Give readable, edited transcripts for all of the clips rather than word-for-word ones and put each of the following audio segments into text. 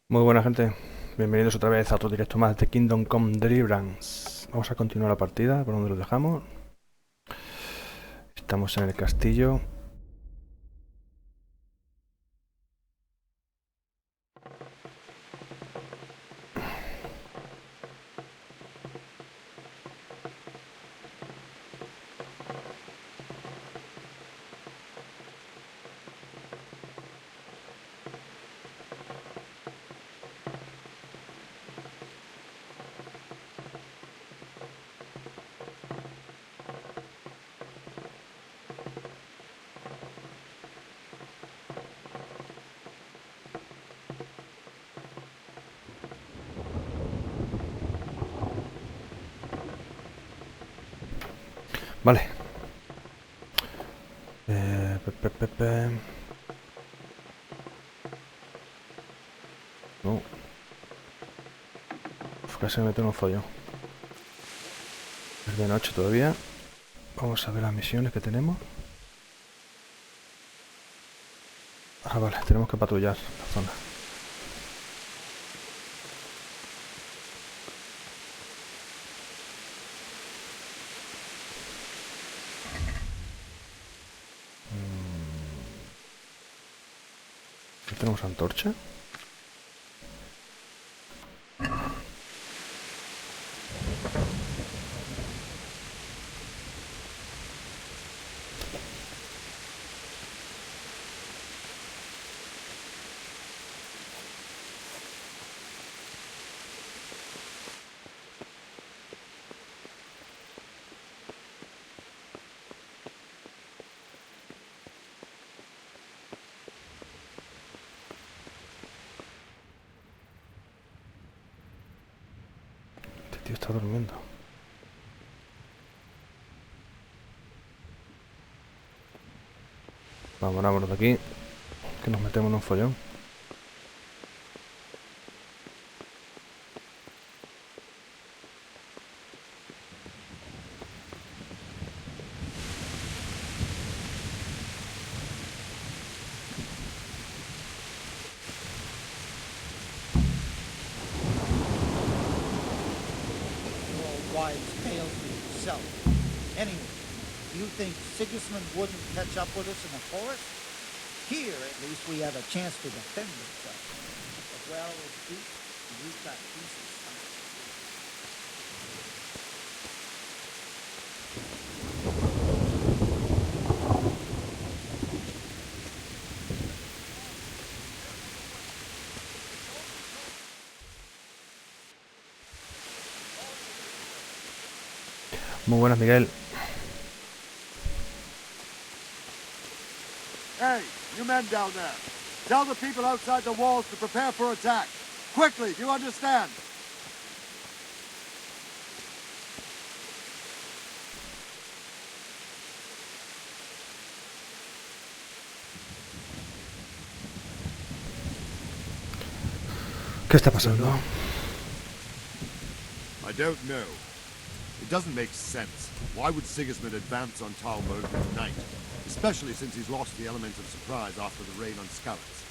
Muy buena gente, bienvenidos otra vez a otro directo más de Kingdom Come Deliverance. Vamos a continuar la partida por donde lo dejamos. Estamos en el castillo. Vale. Pe, pe, pe, pe. No. Casi me meto en un follón. Es de noche todavía. Vamos a ver las misiones que tenemos. Ah, vale, tenemos que patrullar la zona. Aquí tenemos antorcha. Este tío está durmiendo. Vámonos de aquí, que nos metemos en un follón. Wives' tales for yourself. Anyway, do you think Sigismund wouldn't catch up with us in the forest? Here, at least, we have a chance to defend ourselves. The well is deep, and we've got pieces. Muy buenas, Miguel. Hey, you men down there. Tell the people outside the walls to prepare for attack. Quickly, do you understand? ¿Qué está pasando? I don't know. It doesn't make sense. Why would Sigismund advance on Talmud tonight? Especially since he's lost the element of surprise after the raid on scouts.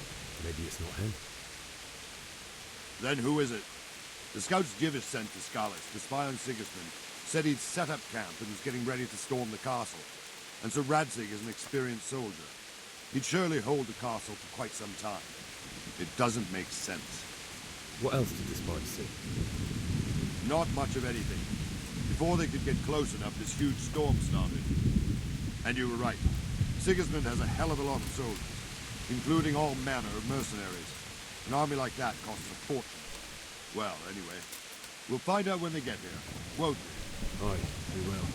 Maybe it's not him. Then who is it? The scouts Jivish sent to Skalis to spy on Sigismund said he'd set up camp and was getting ready to storm the castle. And so Radzig is an experienced soldier. He'd surely hold the castle for quite some time. It doesn't make sense. What else did the spies see? Not much of anything. Before they could get close enough, this huge storm started. And you were right. Sigismund has a hell of a lot of soldiers, including all manner of mercenaries. An army like that costs a fortune. Well, anyway, we'll find out when they get here, won't we? Aye, we will.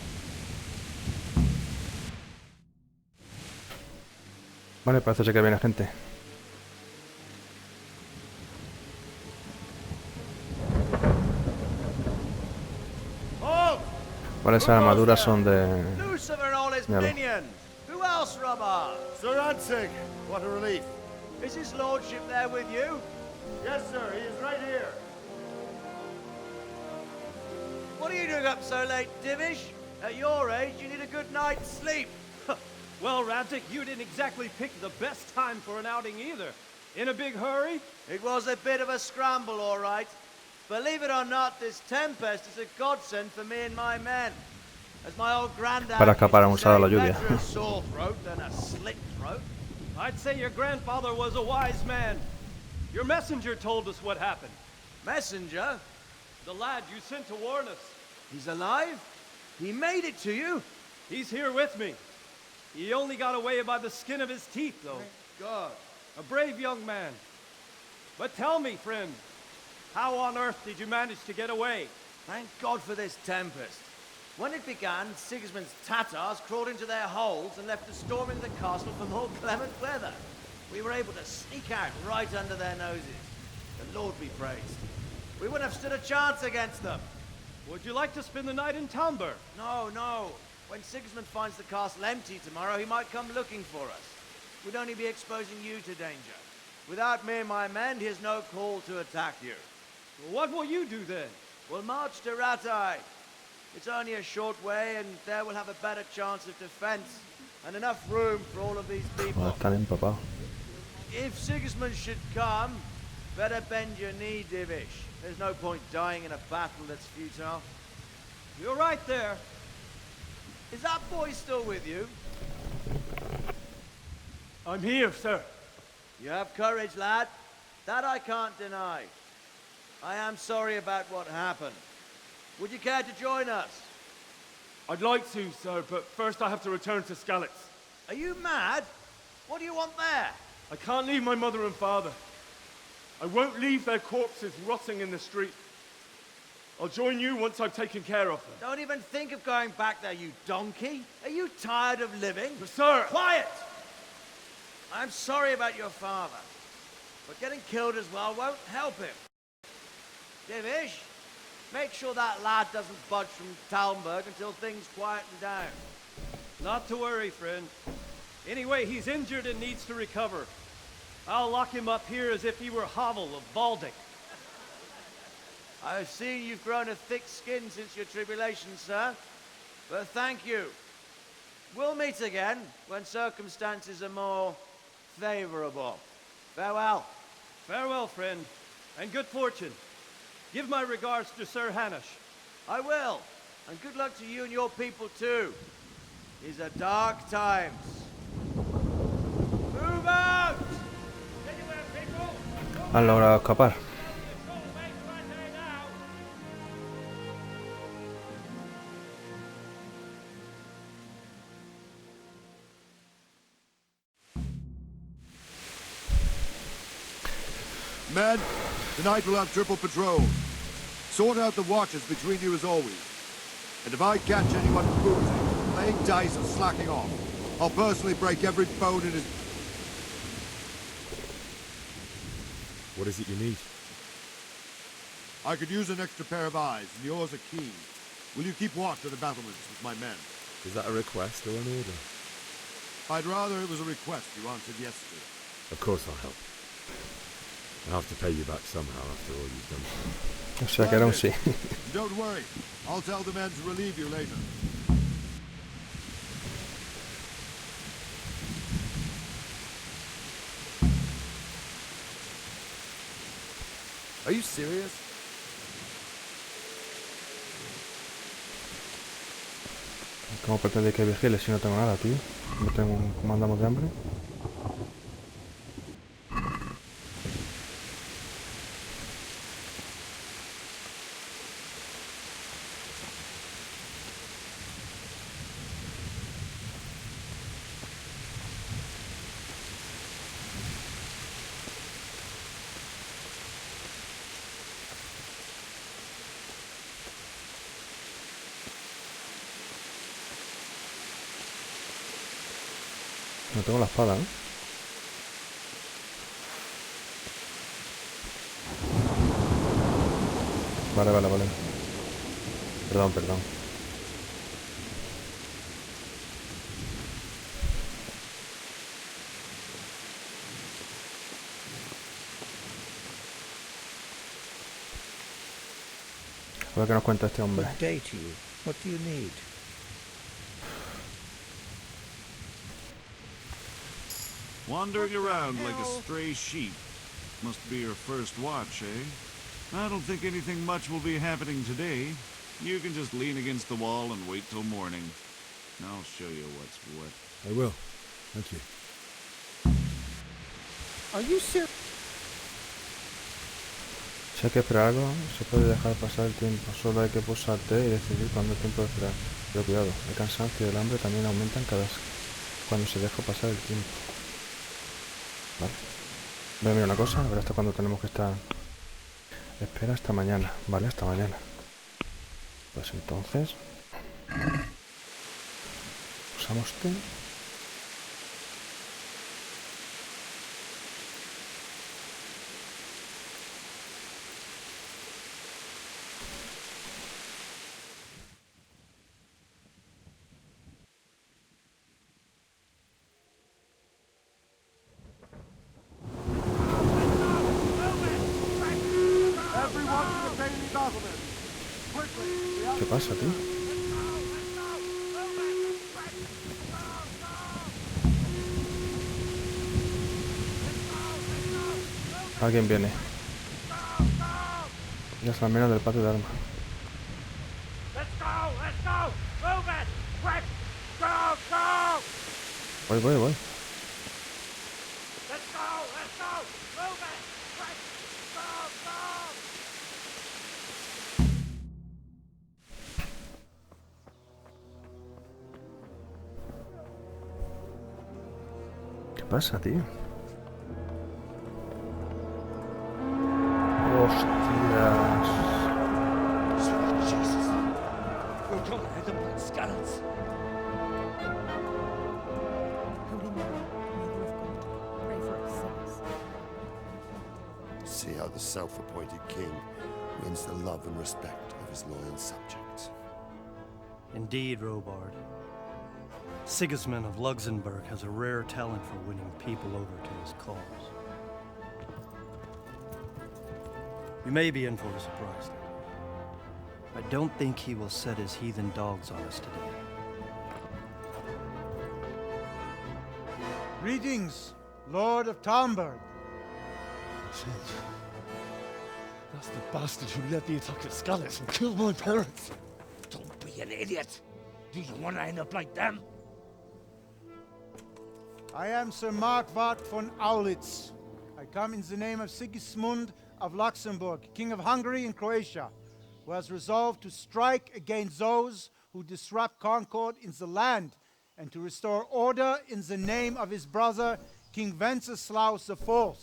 Vale, parece ser que viene gente. Vale, esas armaduras son de... Lucifer and all his Míralo. minions. Who else, Rubber? Sir Radzig, what a relief. Is his lordship there with you? Yes, sir, he is right here. What are you doing up so late, Divish? At your age, you need a good night's sleep. Well, Radzig, you didn't exactly pick the best time for an outing either. In a big hurry? It was a bit of a scramble, all right. Believe it or not, this tempest is a godsend for me and my men. As my old granddad Para escapar a un used to usado la say, lluvia. better a sore throat than a slit throat. I'd say your grandfather was a wise man. Your messenger told us what happened. Messenger? The lad you sent to warn us. He's alive? He made it to you? He's here with me. He only got away by the skin of his teeth, though. Thank God. A brave young man. But tell me, friend, how on earth did you manage to get away? Thank God for this tempest. When it began, Sigismund's Tatars crawled into their holes and left us storming the castle for more clement weather. We were able to sneak out right under their noses. The Lord be praised. We wouldn't have stood a chance against them. Would you like to spend the night in Talmberg? No, no. When Sigismund finds the castle empty tomorrow, he might come looking for us. We'd only be exposing you to danger. Without me and my men, he has no call to attack you. What will you do then? We'll march to Ratai. It's only a short way, and there we'll have a better chance of defense and enough room for all of these people. Están empapados. If Sigismund should come, better bend your knee, Divish. There's no point dying in a battle that's futile. You're right there. Is that boy still with you? I'm here, sir. You have courage, lad. That I can't deny. I am sorry about what happened. Would you care to join us? I'd like to, sir, but first I have to return to Skalitz. Are you mad? What do you want there? I can't leave my mother and father. I won't leave their corpses rotting in the street. I'll join you once I've taken care of them. Don't even think of going back there, you donkey. Are you tired of living? But sir! Quiet! I'm sorry about your father, but getting killed as well won't help him. Divish, make sure that lad doesn't budge from Talmberg until things quieten down. Not to worry, friend. Anyway, he's injured and needs to recover. I'll lock him up here as if he were Havel of Baldic. I've seen you've grown a thick skin since your tribulation, sir. But thank you. We'll meet again when circumstances are more favorable. Farewell. Farewell, friend, and good fortune. Give my regards to Sir Hanush. I will. And good luck to you and your people too. These are dark times. Move out! Anywhere, people! Han logrado escapar. Men, tonight we'll have triple patrols. Sort out the watches between you as always. And if I catch anyone boozing, playing dice or slacking off, I'll personally break every bone in his... What is it you need? I could use an extra pair of eyes, and yours are keen. Will you keep watch of the battlements with my men? Is that a request or an order? I'd rather it was a request you answered yes to. Of course I'll help. I'll have to pay you back somehow after all you've done. O sea que era un sí. Don't worry. I'll tell the men to relieve you later. Are you serious? ¿Cómo pretende que vigile si no tengo nada, tío? ¿No tengo cómo andamos de hambre? No tengo la espada, ¿no? Vale. Perdón. A ver qué nos cuenta este hombre. Good day to you. What do you need? Wandering around like a stray sheep. Must be your first watch, eh? I don't think anything much will be happening today. You can just lean against the wall and wait till morning. I'll show you what's what. I will. Thank you. Are you serious? Si hay que esperar algo, se puede dejar pasar el tiempo. Solo hay que pulsarte y decidir cuándo es tiempo de esperar. Pero cuidado, el cansancio y el hambre también aumentan cuando se deja pasar el tiempo. Vale. Voy a mirar una cosa, a ver hasta cuándo tenemos que estar. Espera hasta mañana, vale, hasta mañana. Pues entonces usamos T. ¿Qué pasa, tío? Alguien viene. Ya es la mera del patio de armas. Voy. ¿Qué pasa, tío? Hostias. We're gonna hit them like skeletons. Holy Mary, Mother of God, pray for us sinners. See how the self-appointed king wins the love and respect of his loyal subjects. Indeed, Robard. Sigismund of Luxembourg has a rare talent for winning people over to his cause. You may be in for a surprise, though. I don't think he will set his heathen dogs on us today. Greetings, Lord of Talmberg. That's the bastard who led the attack at Scarlet and killed my parents. Don't be an idiot. Do you want to end up like them? I am Sir Markwart von Aulitz. I come in the name of Sigismund of Luxembourg, King of Hungary and Croatia, who has resolved to strike against those who disrupt concord in the land and to restore order in the name of his brother, King Wenceslas IV.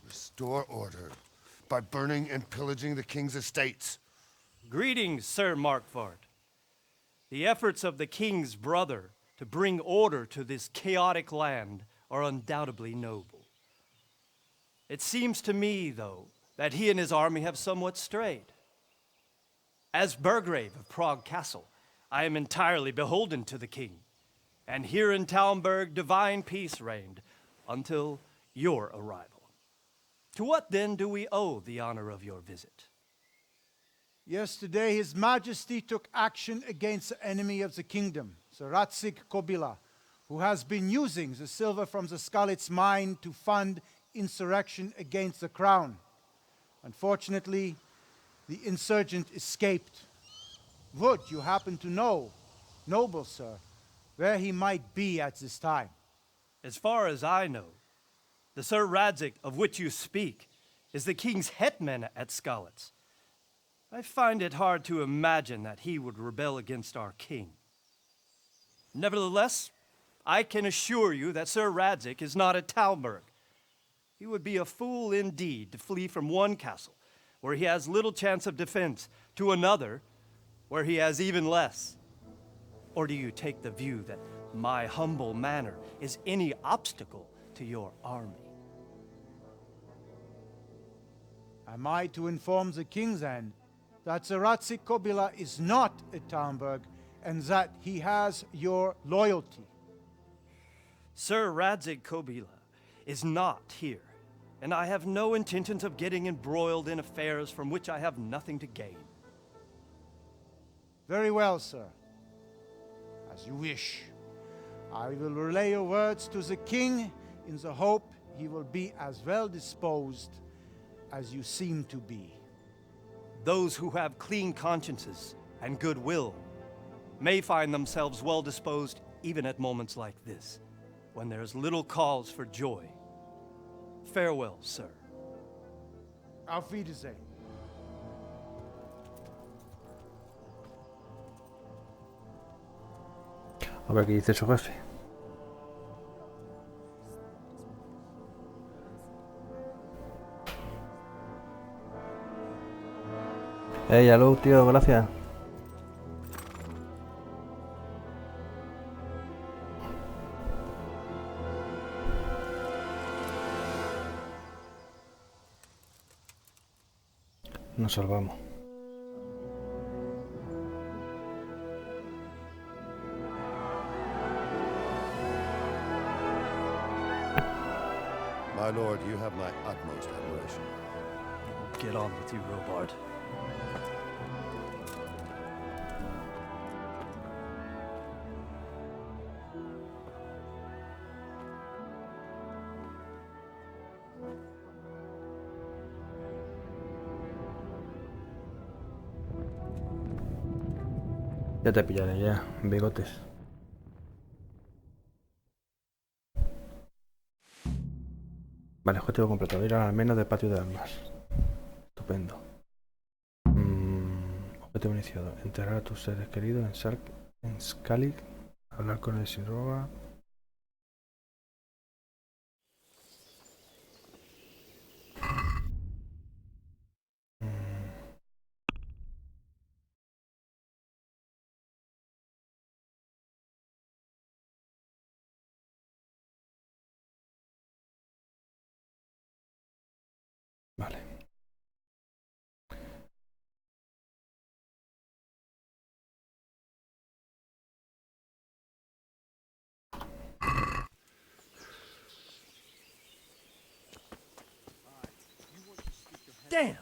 Restore order by burning and pillaging the king's estates. Greetings, Sir Markwart. The efforts of the king's brother to bring order to this chaotic land are undoubtedly noble. It seems to me, though, that he and his army have somewhat strayed. As Burgrave of Prague Castle, I am entirely beholden to the king, and here in Talmberg divine peace reigned until your arrival. To what then do we owe the honor of your visit? Yesterday, His Majesty took action against the enemy of the kingdom, Sir Radzig Kobyla, who has been using the silver from the Skalitz mine to fund insurrection against the crown. Unfortunately, the insurgent escaped. Would you happen to know, noble sir, where he might be at this time? As far as I know, the Sir Radzig of which you speak is the king's hetman at Skalitz. I find it hard to imagine that he would rebel against our king. Nevertheless, I can assure you that Sir Radzig is not at Talmberg. He would be a fool indeed to flee from one castle, where he has little chance of defense, to another, where he has even less. Or do you take the view that my humble manner is any obstacle to your army? Am I to inform the king then that Sir Radzig Kobyla is not at Talmberg and that he has your loyalty? Sir Radzig Kobyla is not here, and I have no intentions of getting embroiled in affairs from which I have nothing to gain. Very well, sir. As you wish. I will relay your words to the king in the hope he will be as well disposed as you seem to be. Those who have clean consciences and goodwill may find themselves well disposed even at moments like this, when there is little cause for joy. Farewell, sir. Auf Wiedersehen. A ver qué dice su jefe. Aló, tío, gracias. Nos salvamos. My lord, you have my utmost admiration. Get on with you, Robard. Ya te pillaré, ya, bigotes. Vale, objetivo completo. Ir al menos del patio de armas. Estupendo. Objetivo iniciado. Enterrar a tus seres queridos en Scalig. Hablar con el sin roba. Vale. Damn!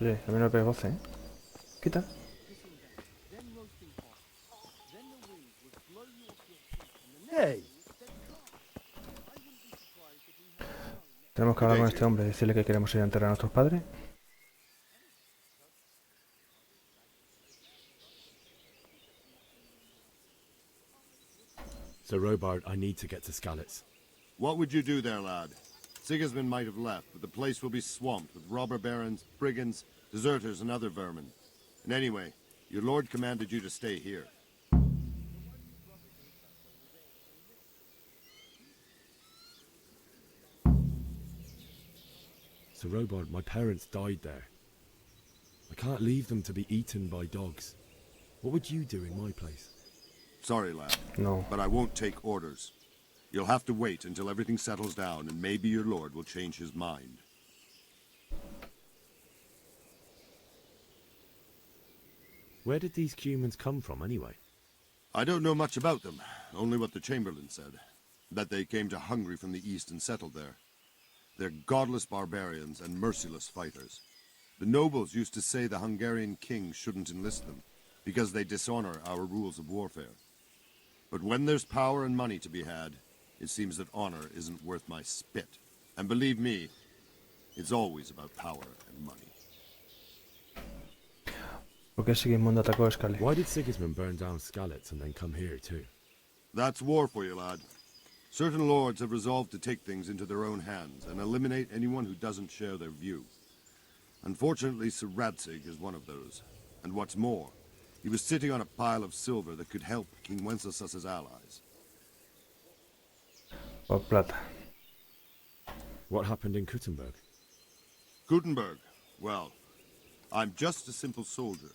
Oye, a mí no me pegó, ¿eh? Quita. Hey! Tenemos que hablar con este hombre, decirle que queremos ir a enterrar a nuestros padres. So, Robard, I need to get to Skalitz. What would you do there, lad? Sigismund might have left, but the place will be swamped with robber barons, brigands, deserters, and other vermin. And anyway, your lord commanded you to stay here. So, Robard, my parents died there. I can't leave them to be eaten by dogs. What would you do in my place? Sorry, lad. No. But I won't take orders. You'll have to wait until everything settles down, and maybe your lord will change his mind. Where did these humans come from, anyway? I don't know much about them, only what the Chamberlain said. That they came to Hungary from the east and settled there. They're godless barbarians and merciless fighters. The nobles used to say the Hungarian king shouldn't enlist them, because they dishonor our rules of warfare. But when there's power and money to be had, it seems that honor isn't worth my spit. And believe me, it's always about power and money. ¿Por qué Sigismund atacó a Scalig? Why did Sigismund burn down Skalitz and then come here too? That's war for you, lad. Certain lords have resolved to take things into their own hands and eliminate anyone who doesn't share their view. Unfortunately, Sir Radzig is one of those. And what's more, he was sitting on a pile of silver that could help King Wenceslas' allies. Por plata. What happened in Kuttenberg? Gutenberg, well, I'm just a simple soldier,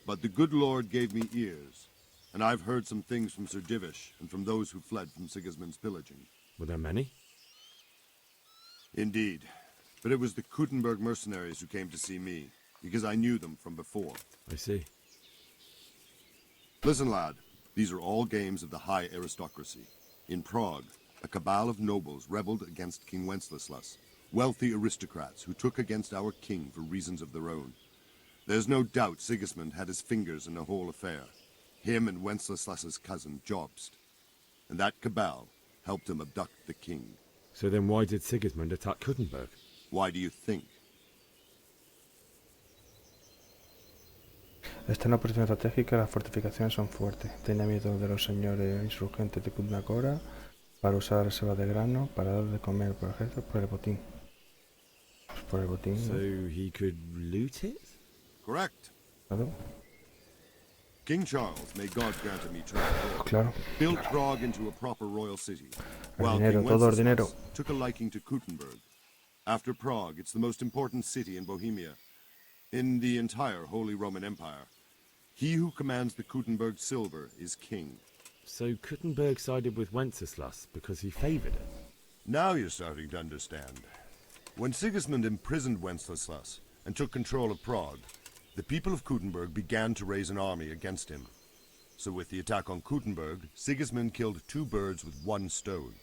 but the good Lord gave me ears, and I've heard some things from Sir Divish and from those who fled from Sigismund's pillaging. Were there many? Indeed, but it was the Kuttenberg mercenaries who came to see me, because I knew them from before. I see. Listen, lad, these are all games of the high aristocracy. In Prague, a cabal of nobles rebelled against King Wenceslas, wealthy aristocrats who took against our king for reasons of their own. There's no doubt Sigismund had his fingers in the whole affair. Him and Wenceslas's cousin, Jobst. and that cabal helped him abduct the king. So then why did Sigismund attack Kuttenberg? Why do you think? Está en una posición estratégica, las fortificaciones son fuertes. Tenía miedo de los señores insurgentes de Kutnakora para usar reservas de grano, para dar de comer por ejército, por el botín. Pues por el botín, So ¿no? he could loot it? Correct. Claro, King Charles, may God grant him eternal glory, claro. built Prague into a proper royal city, El while dinero, King todo el dinero. Wenceslas took a liking to Kuttenberg. After Prague, it's the most important city in Bohemia, in the entire Holy Roman Empire. He who commands the Kuttenberg silver is king. So Kuttenberg sided with Wenceslas because he favoured it? Now you're starting to understand. When Sigismund imprisoned Wenceslas and took control of Prague, the people of Kuttenberg began to raise an army against him. So with the attack on Kuttenberg, Sigismund killed 2 birds with 1 stone.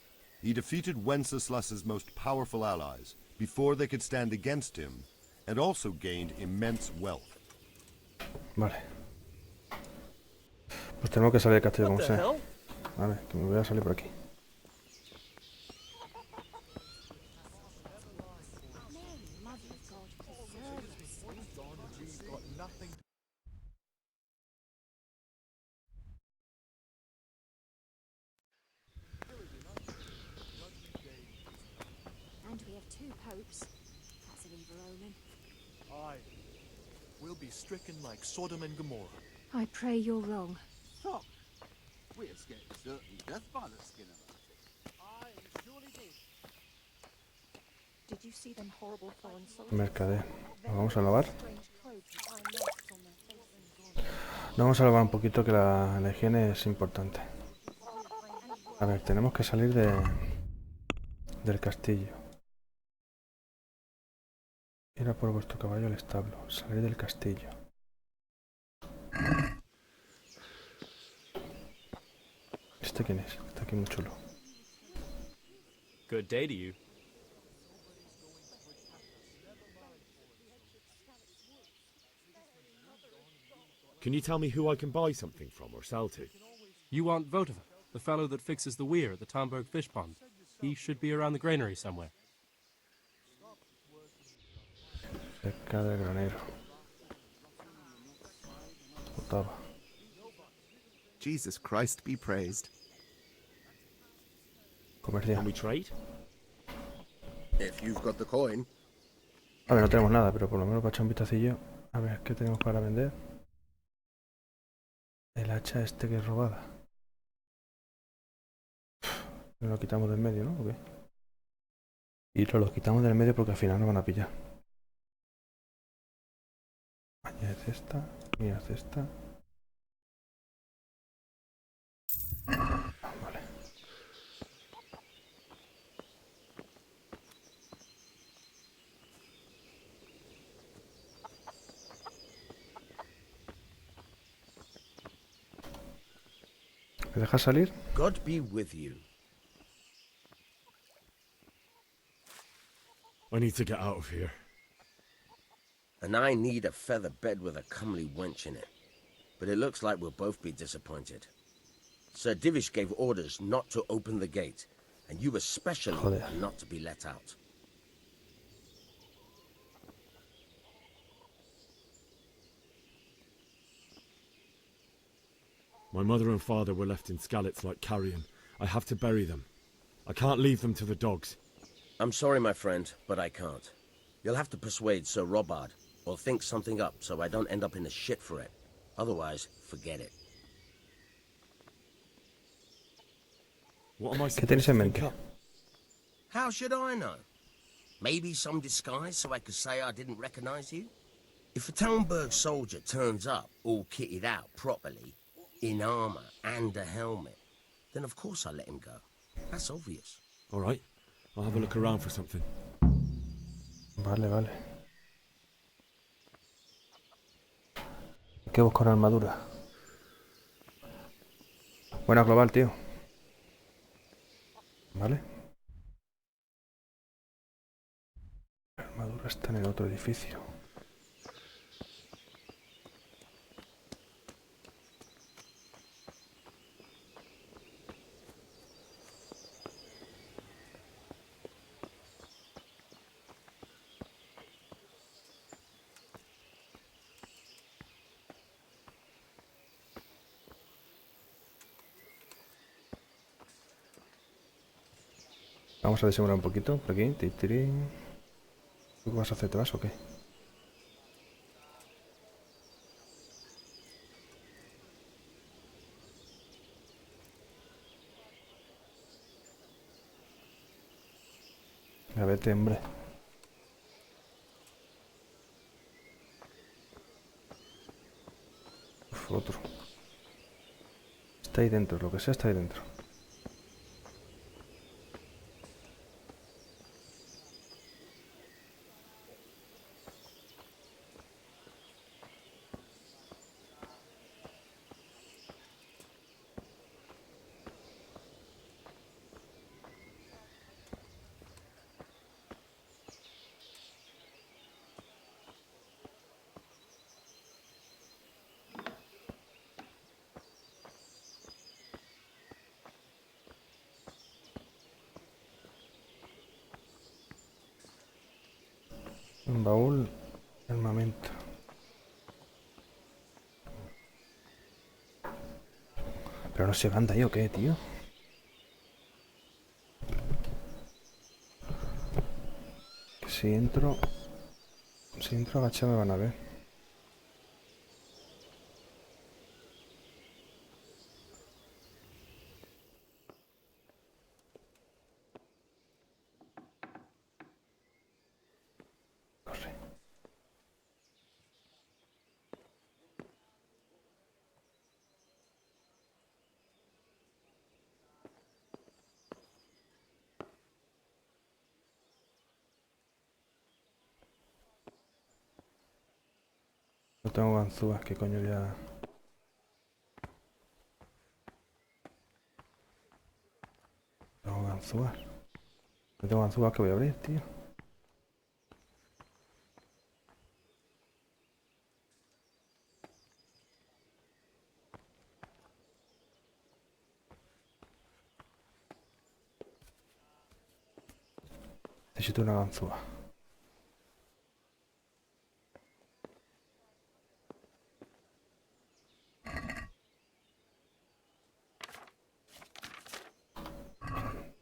He defeated Wenceslas's most powerful allies before they could stand against him, and also gained immense wealth. Vale. Pues tenemos que salir del castillo como What the sea. hell? Vale, que me voy a salir por aquí. And we have 2 popes. That's an evil omen. Aye. We'll be stricken like Sodom and Gomorrah. I pray you're wrong. Stop. We're scared to certain death by the skin of us. Aye, surely do. Did you see them horrible foreign soldiers? Mercader. ¿Nos vamos a lavar? Strange clothes with iron marks on their faces. Nos vamos a lavar un poquito, que la higiene es importante. A ver, tenemos que salir del castillo. Ir a por vuestro caballo al establo. Salir del castillo. ¿Este quién es? Está aquí muy chulo. Good day to you. Can you tell me who I can buy something from or sell to? You want Votova, the fellow that fixes the weir at the Tomberg fish pond. He should be around the granary somewhere. Cerca del granero. Otava. Jesus Christ be praised. Comercial. Can we trade? If you've got the coin. A ver, no tenemos nada, pero por lo menos para echar un vistacillo. A ver, ¿qué tenemos para vender? El hacha este que es robada. Lo quitamos del medio, ¿no? ¿O qué? Y lo quitamos del medio porque al final nos van a pillar. Añade esta, mira esta. Vale. ¿Me dejas salir? God be with you. I need to get out of here. And I need a feather bed with a comely wench in it. But it looks like we'll both be disappointed. Sir Divish gave orders not to open the gate, and you especially are not to be let out. My mother and father were left in Skalitz like carrion. I have to bury them. I can't leave them to the dogs. I'm sorry, my friend, but I can't. You'll have to persuade Sir Robard, or think something up so I don't end up in the shit for it. Otherwise, forget it. What am I ¿Qué tienes en mente? How should I know? Maybe some disguise so I could say I didn't recognize you? If a Talmberg soldier turns up all kitted out properly, in armor and a helmet, then of course I'll let him go. That's obvious. All right. I'll have a look around for something. Vale, vale. ¿Qué busco una armadura? Buena global, tío. Vale. La armadura está en el otro edificio. Vamos a disimular un poquito. Por aquí. Titirín. ¿Tú qué vas a hacer? ¿Te vas o qué? A vete, hombre. Uf, otro. Está ahí dentro, lo que sea está ahí dentro. Un baúl. Armamento. Pero no se anda ahí o qué, tío. Que si entro. Si entro agachado me van a ver. Corre. No tengo ganzúas, qué coño ya. Tengo ganzúas. No tengo ganzúas que voy a abrir, tío. Necesito una ganzúa.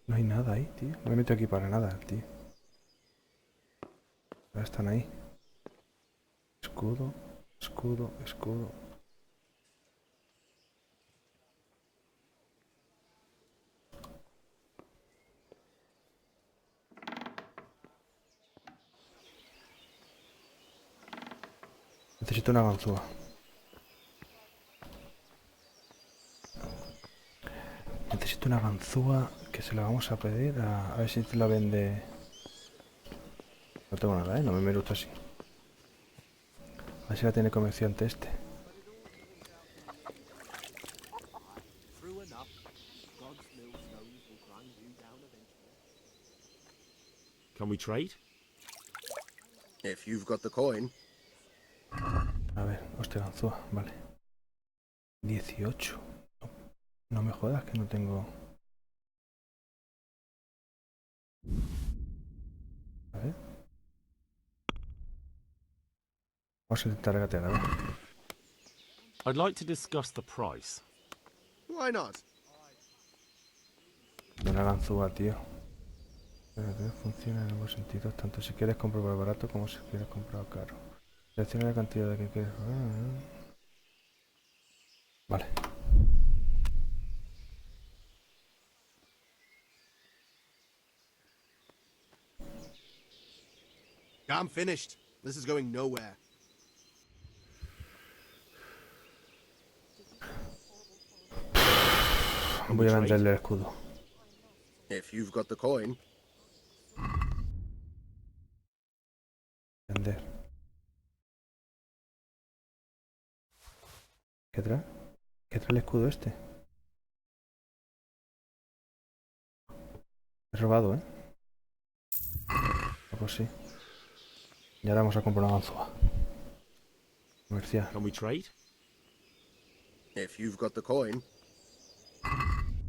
No hay nada ahí, tío. No me meto aquí para nada, tío. Ahora están ahí. Escudo, escudo, escudo. Necesito una ganzúa. Necesito una ganzúa que se la vamos a pedir a ver si te la vende. No tengo nada, ¿eh? No me gusta así. A ver si la tiene comerciante este. Can we trade? If you've got the coin. A ver, hostia, ganzúa, vale. 18. No me jodas que no tengo. A ver. Vamos a intentar regatear, a ver. I'd like to discuss the price. Why not? Una ganzúa, tío. Funciona en ambos sentidos, tanto si quieres comprar barato como si quieres comprar caro. Selecciona la cantidad de que quieres. Vale. I'm finished. This is going nowhere. Voy a venderle el escudo. If you've got the coin. Vender. ¿Qué trae? ¿Qué trae el escudo este? He robado, ¿eh? Pues sí. Y ahora vamos a comprar una ganzúa. Comercial. Can we trade? If you've got the coin.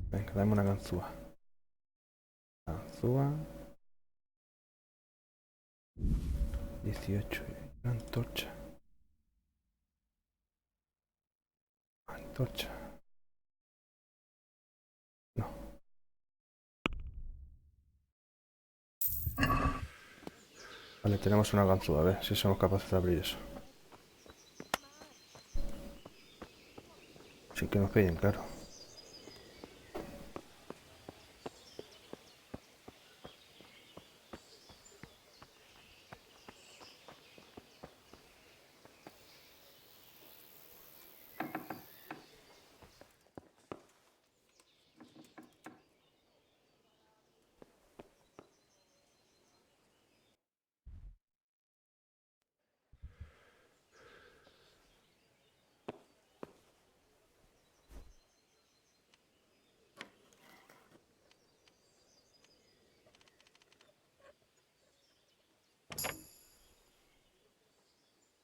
Venga, dame una ganzúa. Ganzúa. 18. Una antorcha. Antorcha. No. Vale, tenemos una ganzúa, a ver si somos capaces de abrir eso. Sin que nos pillen, claro.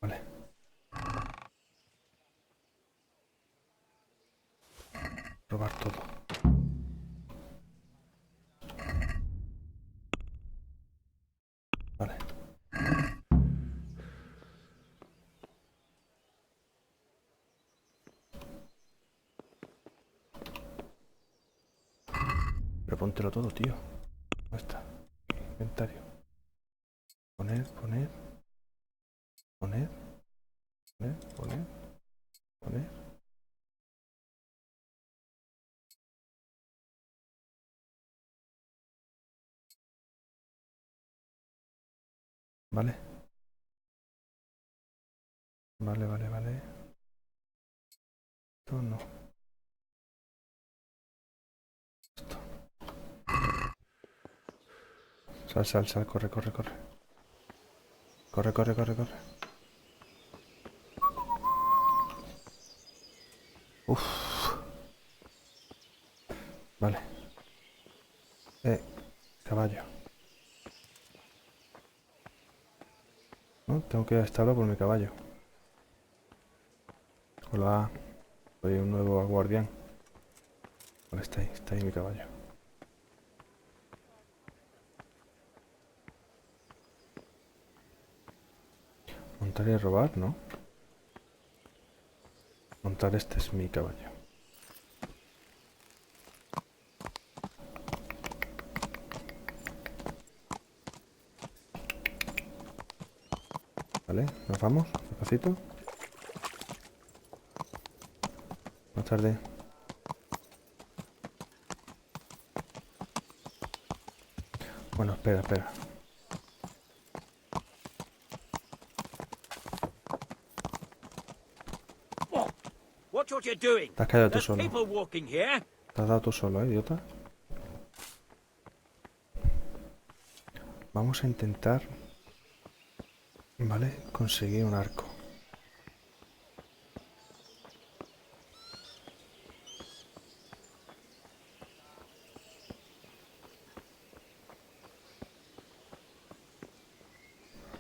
Vale. Probar todo. Vale. Pero póntelo todo, tío. ¿Dónde está? Inventario. Poner, poner. Poner. Poner, poner. Poner. Vale. Vale, vale, vale. Esto no. Esto. Sal, sal, sal. Corre, corre, corre. Corre, corre, corre, corre. Uf. Vale. Caballo. No, tengo que ir al establo por mi caballo. Hola. Soy un nuevo guardián. Vale, está ahí mi caballo. Montar y robar, ¿no? Montar, este es mi caballo. Vale, nos vamos, despacito. Más tarde. Bueno, espera, espera. Watch what you're doing. Te has quedado tú There's solo. people walking here. Te has dado tú solo, idiota. Vamos a intentar, ¿vale? Conseguir un arco.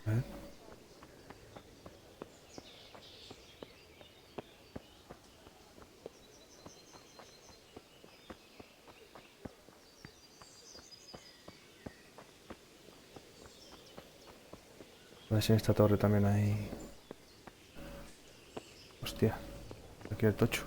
A ver. A ver si en esta torre también hay... Hostia. Aquí el tocho.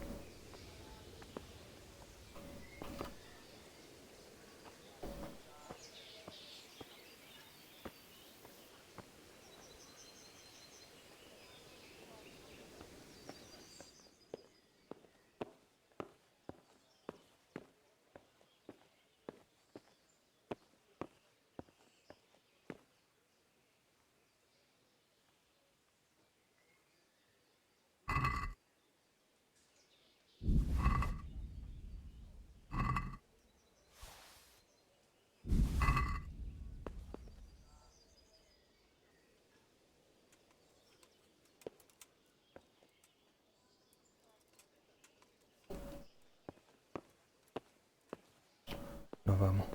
Nos vamos.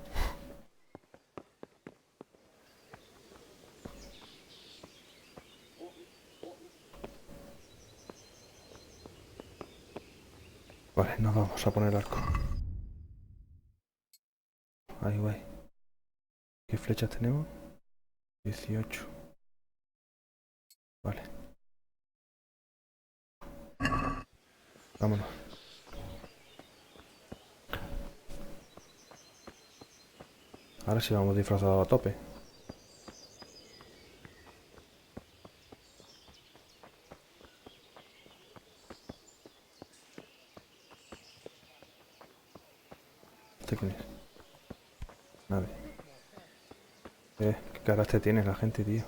Vale, nos vamos a poner arco. Ahí, güey. ¿Qué flechas tenemos? 18. Vale. Vámonos. Ahora sí vamos disfrazados a tope. ¿Este quién es? Nadie. Qué carácter tiene la gente, tío.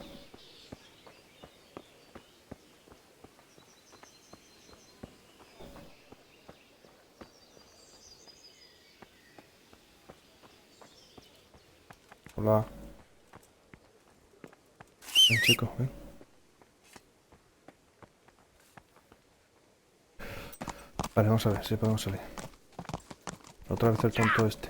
Hola. Ven, chicos, ven. Vale, vamos a ver si podemos salir. Otra vez el tonto este.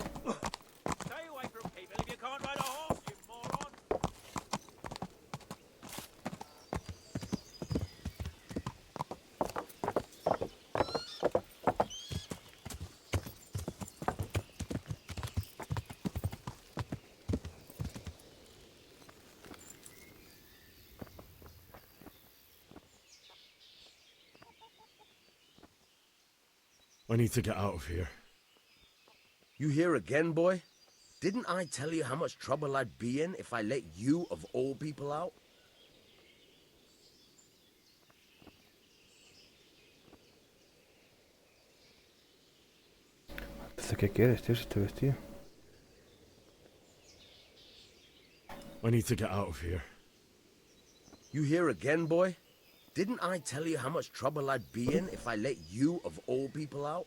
I need to get out of here. You here again, boy? Didn't I tell you how much trouble I'd be in if I let you, of all people, out? Entonces, ¿qué quieres, tío, si estoy vestido? I need to get out of here. You here again, boy? Didn't I tell you how much trouble I'd be in if I let you, of all people, out?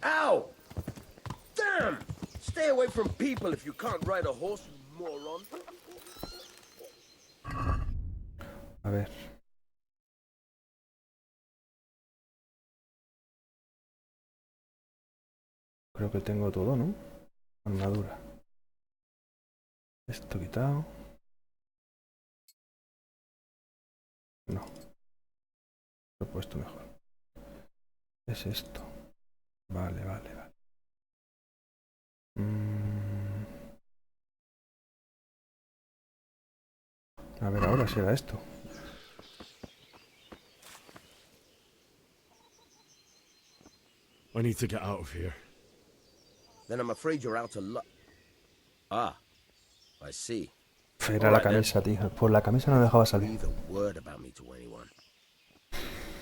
Ow! Damn! Stay away from people if you can't ride a horse, you moron. A ver. Creo que tengo todo, ¿no? Armadura. Esto quitado. No. Lo he puesto mejor. Es esto. Vale, vale, vale. A ver, ahora será esto. I need to get out of here. Then I'm afraid you're out of luck. Ah, I see. Era la camisa, tío. Por la camisa no dejaba salir. Breathe a word about me to anyone.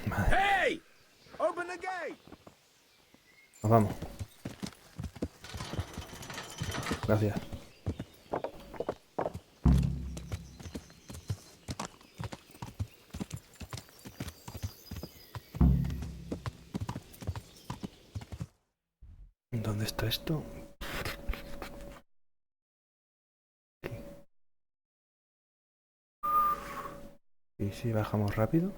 Madre. Hey! Open the gate! Nos vamos. Gracias. ¿Dónde está esto? ¿Y si bajamos rápido?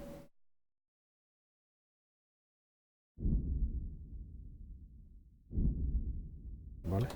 Vale.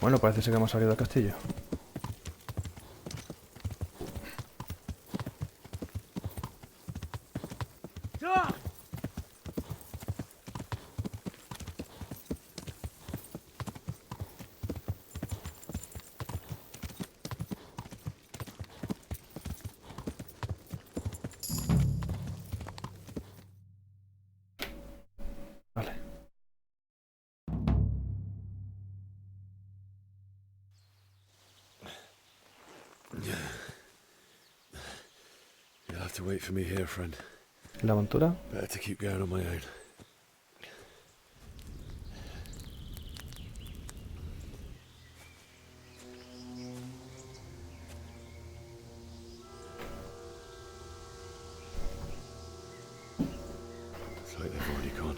Bueno, parece ser que hemos salido del castillo. Vale. You'll have to wait for me here, friend. ¿La aventura? Better to keep going on my own. It's like they've already gone.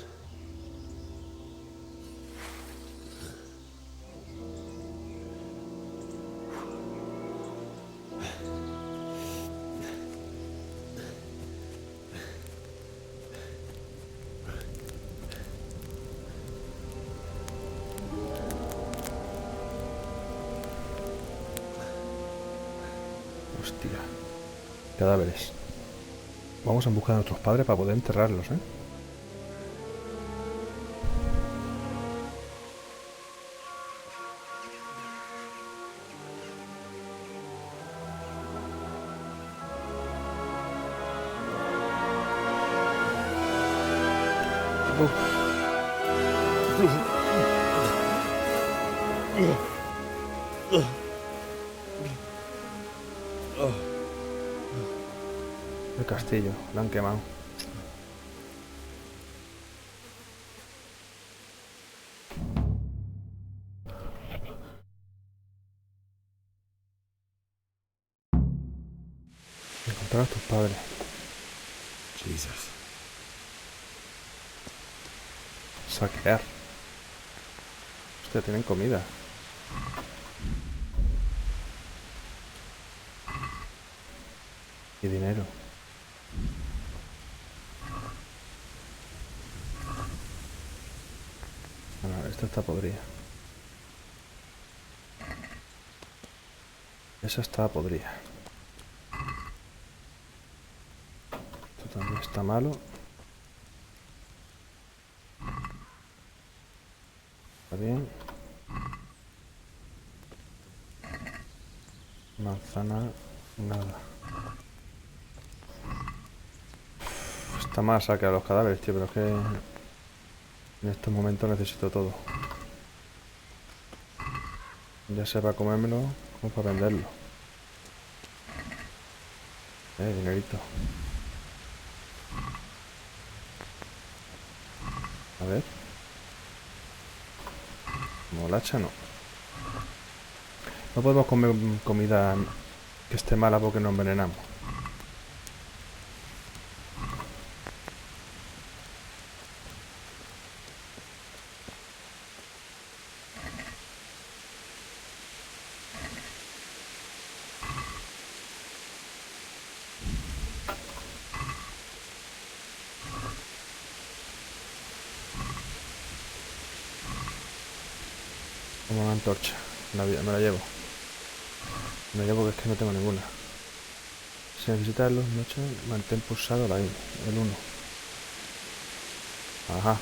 cadáveres. Vamos en busca de nuestros padres para poder enterrarlos, ¿eh? El castillo, lo han quemado. Encontrar a tus padres. Jesus. Saquear. Hostia, tienen comida. Y dinero. Bueno, esta está podrida. Esa está podrida. Esto también está malo. Está bien. Manzana, nada. Está más saquear los cadáveres, tío, pero es que en estos momentos necesito todo. Ya sea para comérmelo o para venderlo. Dinerito. A ver. Molacha no. No podemos comer comida que esté mala porque nos envenenamos. Como una antorcha. Me la llevo. Me la llevo porque es que no tengo ninguna. Si necesitas luz, noche, mantén pulsado el 1. Ajá.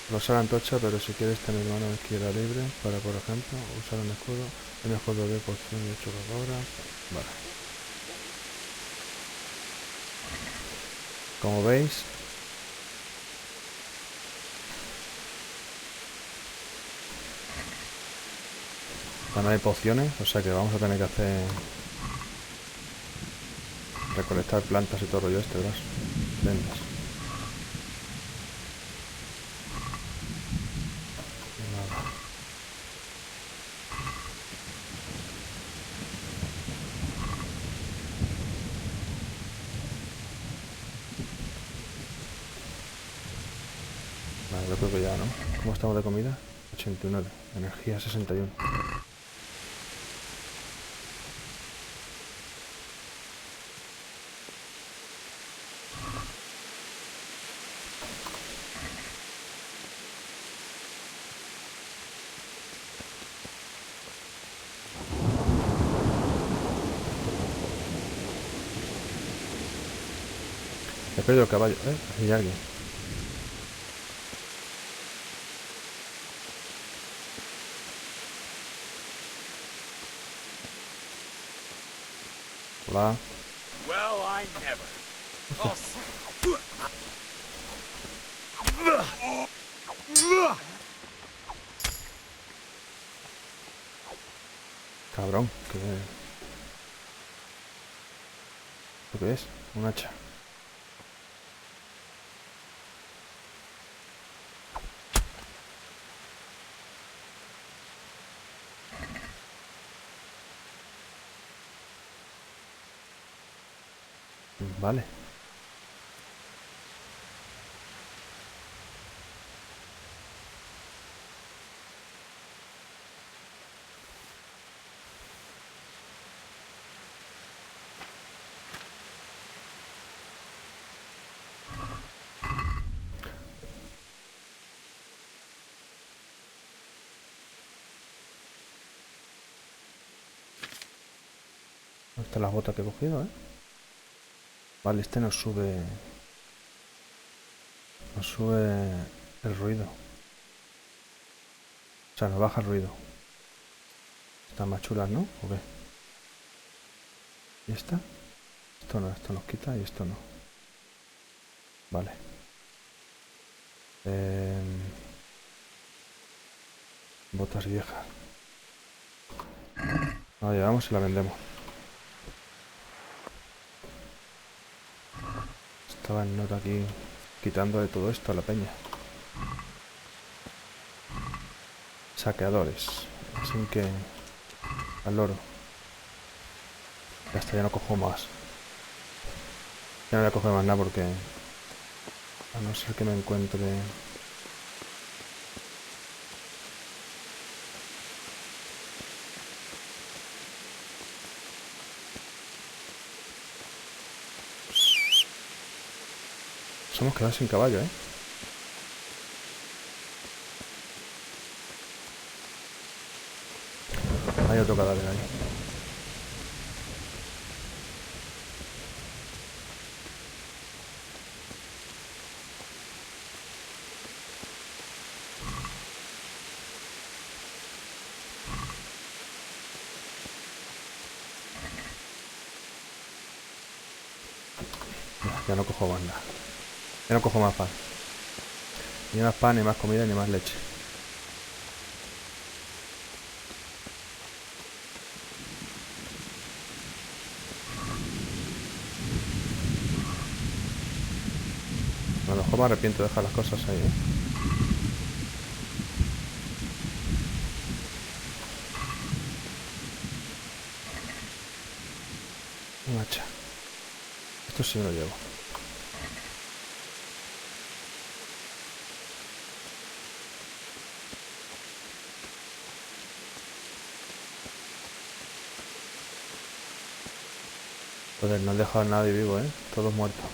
No usa la antorcha, pero si quieres tener mano izquierda libre para, por ejemplo, usar un escudo. El escudo de poción de 8 horas. Vale. Como veis, no hay pociones, o sea que vamos a tener que hacer recolectar plantas y todo rollo este, ¿verdad? Vendas. Nada. Vale, yo creo que ya, ¿no? ¿Cómo estamos de comida? 89. Energía 61. He perdido el caballo, hay alguien. Hola. Well, I never. Cabrón, ¿Lo que es? Un hacha. Vale. Estas las botas que he cogido, ¿eh? Vale, este nos sube... Nos sube el ruido. O sea, nos baja el ruido. Están más chulas, ¿no? ¿O qué? ¿Y esta? Esto no, esto nos quita y esto no. Vale. Botas viejas. La llevamos y la vendemos. Estaba en nota aquí quitándole todo esto a la peña. Saqueadores. Así que al loro. Ya está, ya no cojo más. Ya no voy a coger más nada porque a no ser que me encuentre... Nos hemos quedado sin caballo, ¿eh? Hay otro cadáver ahí. Ya no cojo más nada. Ya no cojo más pan. Ni más pan, ni más comida, ni más leche. A lo mejor me arrepiento de dejar las cosas ahí, ¿eh? Un hacha. Esto sí me lo llevo. Joder, no he dejado a nadie vivo, ¿eh? Todos muertos.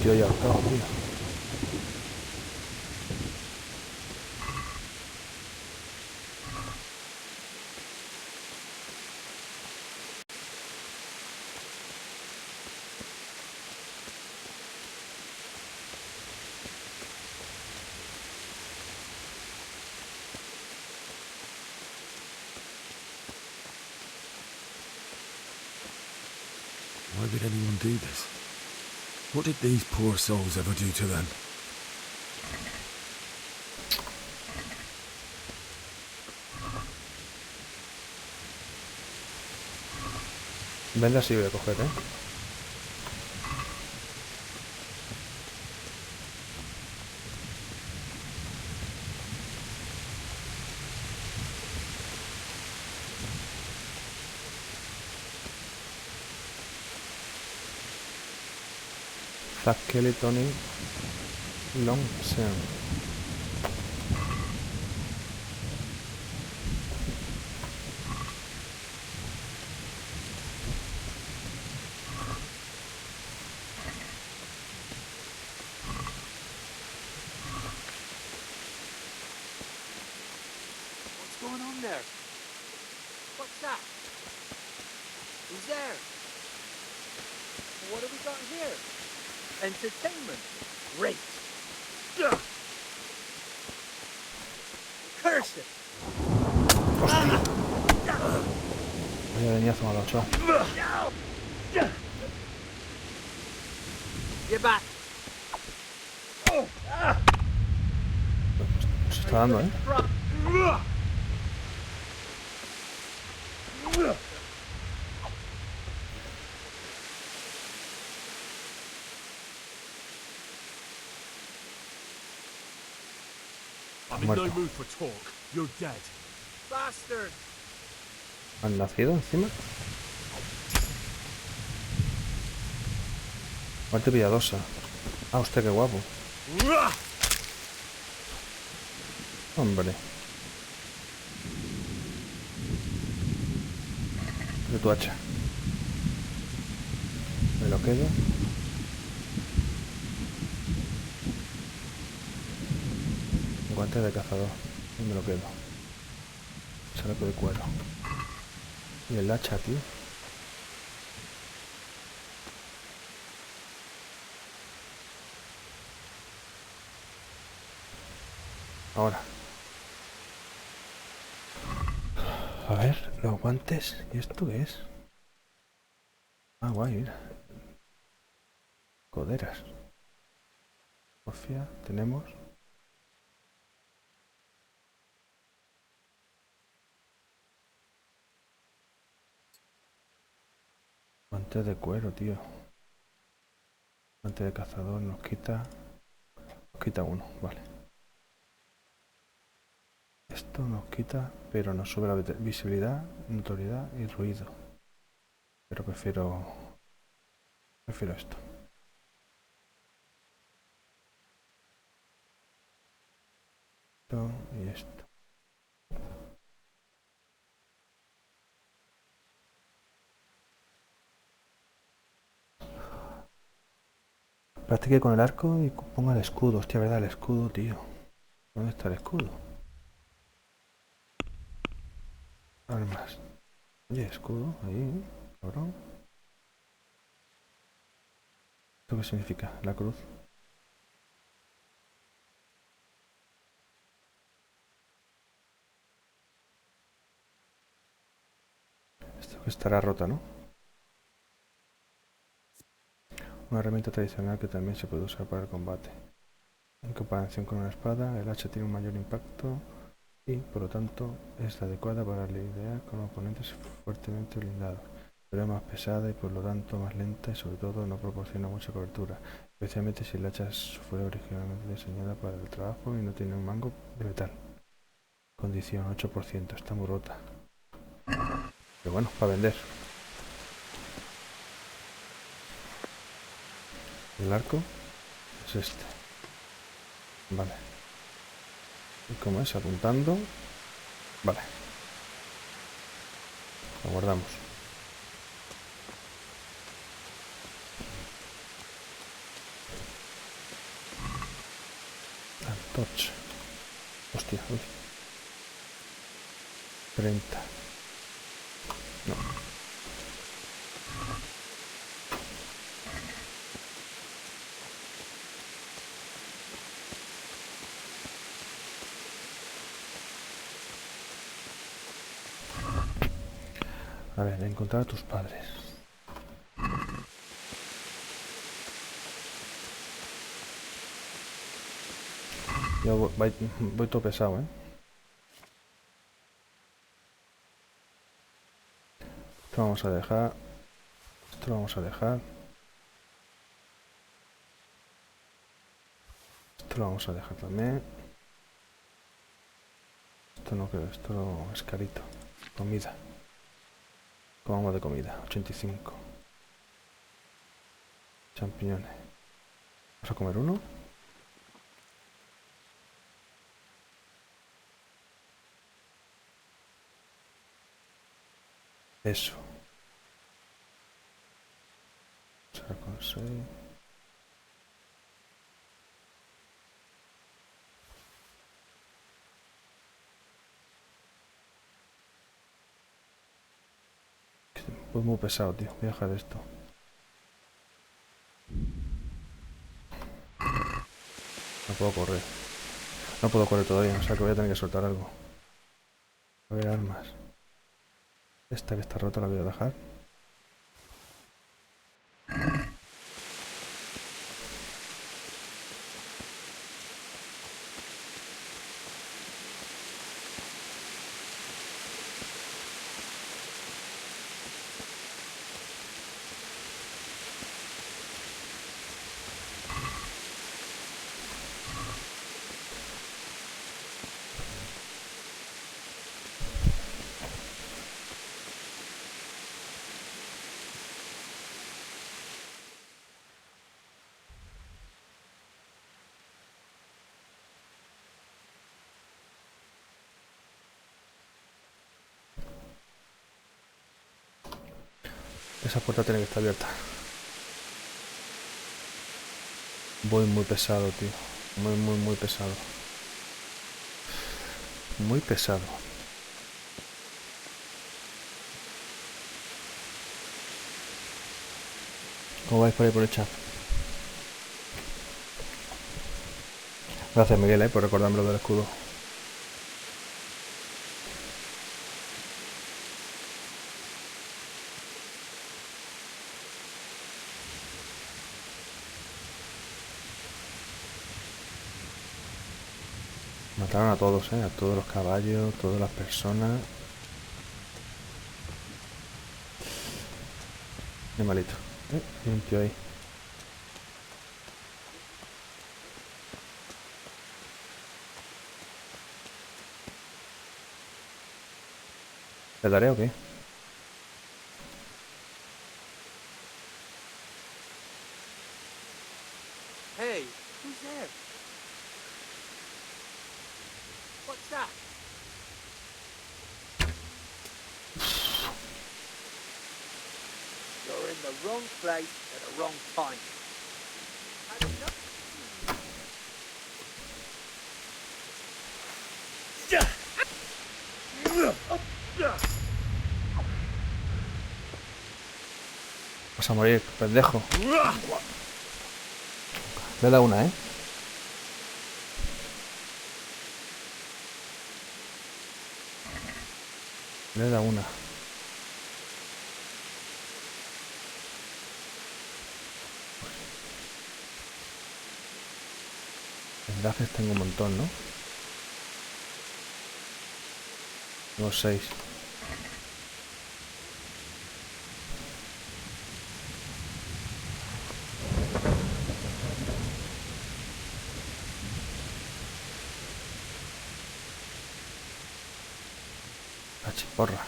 Tío, ya ahorcado, tío. Why would anyone do this? What did these poor souls ever do to them? Vende así, voy a coger, ¿eh? Skeleton Long Sean. What's going on there? What's that? Who's there? What have we got here? Entertainment. Great. Ugh. Curse it. Hostia. Vaya leñazo me ha dado, chaval. Get back. Se está dando, ¿eh? I'm in no mood for talk. You're dead. bastard! ¿Han nacido encima? Muerte piadosa. Ah, usted qué guapo. Hombre. De tu hacha. Me lo quedo. Guante de cazador. Y me lo quedo. Chaleco de cuero. Y el hacha, tío. Ahora. A ver, los guantes. ¿Y esto qué es? Ah, guay, mira. Coderas. Sofía, tenemos. Guantes de cuero, tío. Guante de cazador nos quita. Nos quita uno, vale. Esto nos quita, pero nos sube la visibilidad, notoriedad y ruido. Pero prefiero esto. Esto y esto. Practique con el arco y ponga el escudo. Hostia, ¿verdad? El escudo, tío. ¿Dónde está el escudo? Armas. Oye, escudo, ahí, cabrón. ¿Esto qué significa? La cruz. Esto que estará rota, ¿no? Una herramienta tradicional que también se puede usar para el combate. En comparación con una espada, el hacha tiene un mayor impacto y, por lo tanto, es la adecuada para lidiar con oponentes fuertemente blindados. Pero es más pesada y, por lo tanto, más lenta y, sobre todo, no proporciona mucha cobertura, especialmente si el hacha fue originalmente diseñada para el trabajo y no tiene un mango de metal. Condición 8%, está muy rota. Pero bueno, para vender. El arco es este. Vale. ¿Y cómo es? Apuntando. Vale. Lo guardamos. Antorcha. Hostia, uy. 30. No. A ver, encontrar a tus padres. Yo voy todo pesado, ¿eh? Esto lo vamos a dejar. Esto lo vamos a dejar. Esto lo vamos a dejar también. Esto no creo, esto es carito. Comida. Comamos de comida, 85. Champiñones. ¿Vamos a comer uno? Eso. Saco 6. Pues muy pesado, tío. Voy a dejar esto. No puedo correr. No puedo correr todavía, o sea que voy a tener que soltar algo. A ver, armas. Esta que está rota la voy a dejar. Esa puerta tiene que estar abierta. Voy muy pesado, tío. Muy pesado. Muy pesado. ¿Cómo vais por ahí por el chat? Gracias, Miguel, por recordarme lo del escudo. Mataron a todos, a todos los caballos, todas las personas. Qué malito. Hay un tío ahí. ¿Le daré o qué? Hey, who's there? What's that? You're in the wrong place at the wrong time. I don't know. Vas a morir, pendejo. Le da una, Le da una. Enlaces tengo un montón, ¿no? Tengo 6. La chiporra.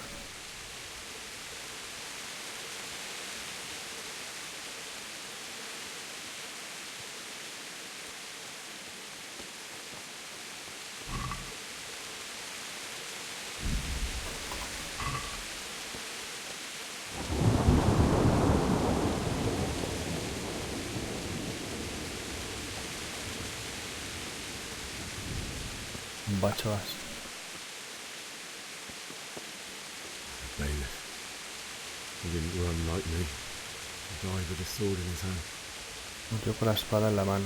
Bachavas. Bailiff. He didn't run like me. He died with a sword in his hand. Murió con la espada en la mano.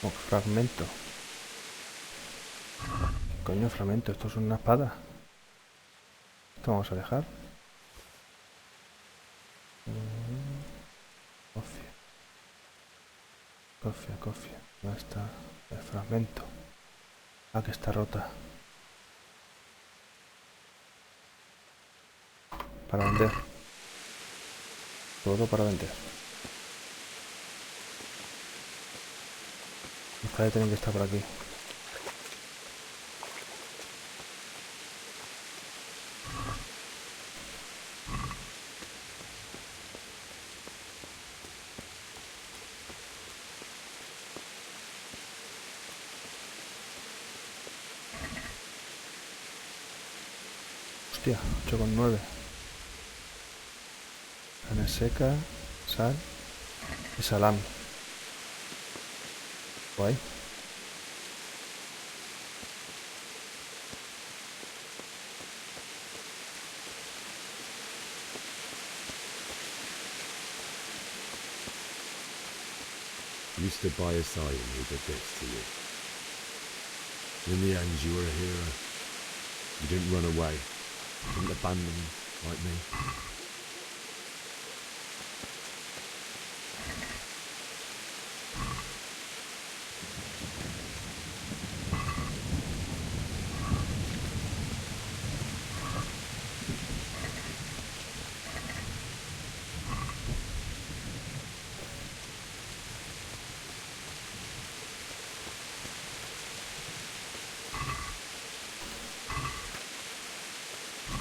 Oh, fragmento. ¿Qué coño fragmento? Esto es una espada. Esto vamos a dejar. Cofia. Cofia. ¿Dónde está el fragmento? Ah, que está rota. Para vender. Todo para vender. Esta tienen que estar por aquí. Hostia, 8,9. Carne seca, sal y salami. Guay. You stood by his side and he did this to you. In the end, you were a hero. You didn't run away. You didn't abandon him like me.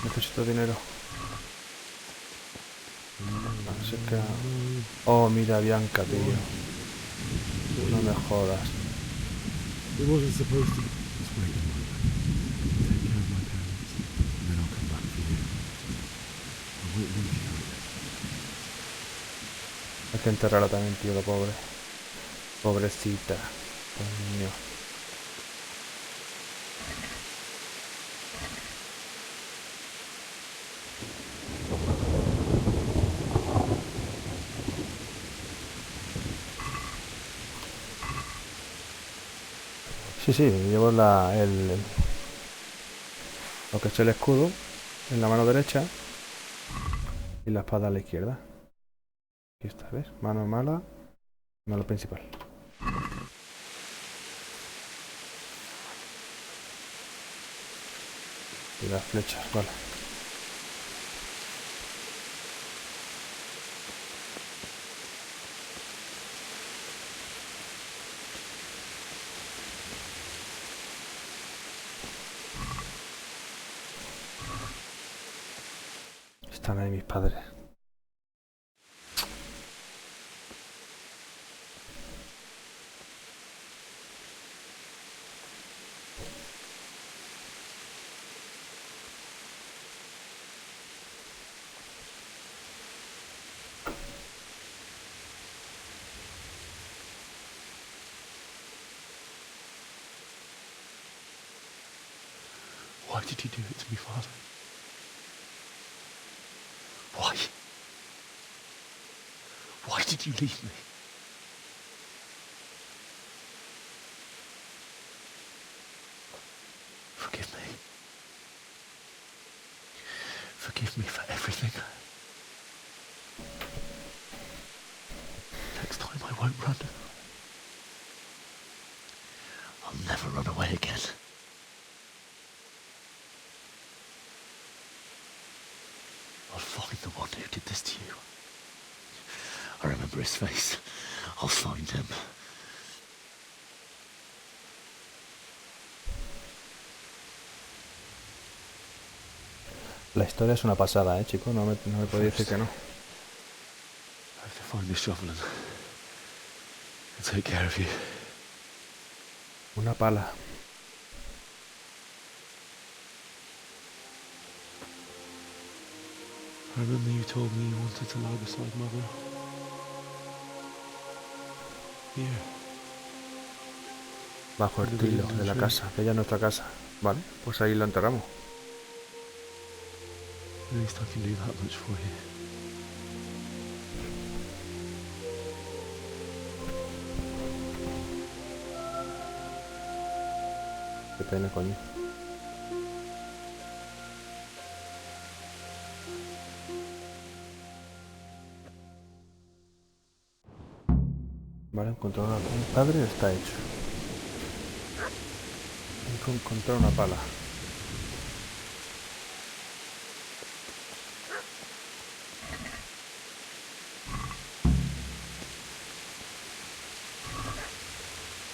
Necesito dinero. Así que... Oh, mira, Bianca, tío. No me jodas. It wasn't supposed to be. Just wait a moment. Take care of my parents, and then I'll come back for you. I won't leave you with it. Hay que enterrarla también, tío, la pobre. Pobrecita. Coño. Sí, llevo lo que es el escudo en la mano derecha y la espada a la izquierda. Aquí está, ¿ves? Mano mala, mano principal. Y las flechas, vale. Están ahí mis padres. Why did you do it to me, Father? Why? Why did you leave me? Forgive me. Forgive me for everything. Next time I won't run. I'll never run away again. I'll find the one who did this to you. I remember his face. I'll find him. La historia es una pasada, chico. No me podéis decir que no. I have to find this shovel and take care of you. Una pala. I remember you told me you wanted to lie beside Mother. Here. Bajo el tilo de la casa. Aquella es nuestra casa. Vale, pues ahí la enterramos. At least I can do that much for you. Qué pena, coño. Vale, encontrar un padre está hecho. Hay que encontrar una pala.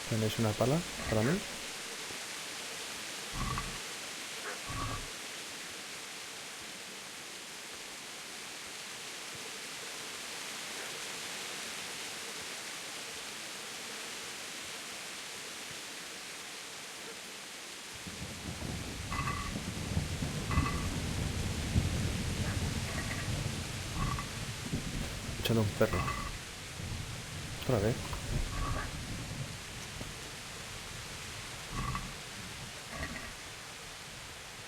¿Tenéis una pala para mí? Echando un perro. Otra vez.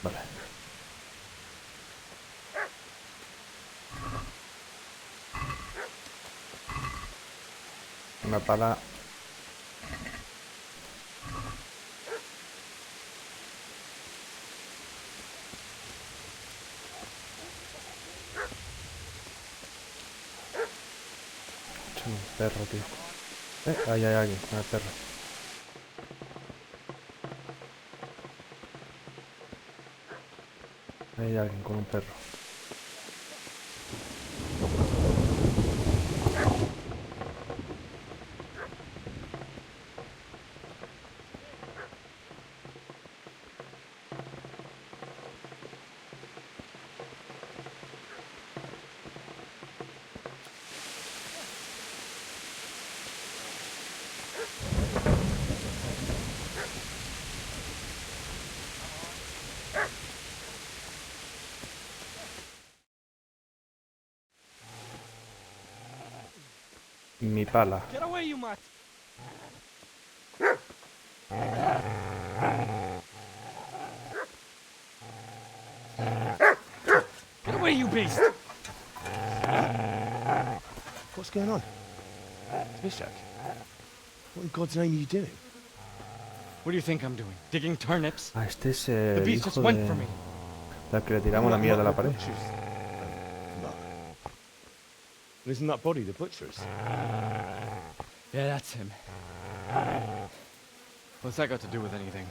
Vale. Una pala. Echando un perro, tío. Ahí hay alguien con el perro. Ahí hay alguien con un perro. Mi pala. Get away, you mutt! Get away, you beast! What's going on? Bishak, What in God's name are you doing? what do you think I'm doing? Digging turnips? Ah, este es The el beast just hijo went de... for me. del que le tiramos la mierda a la pared. Isn't that body the butcher's? Yeah, that's him. What's that got to do with anything?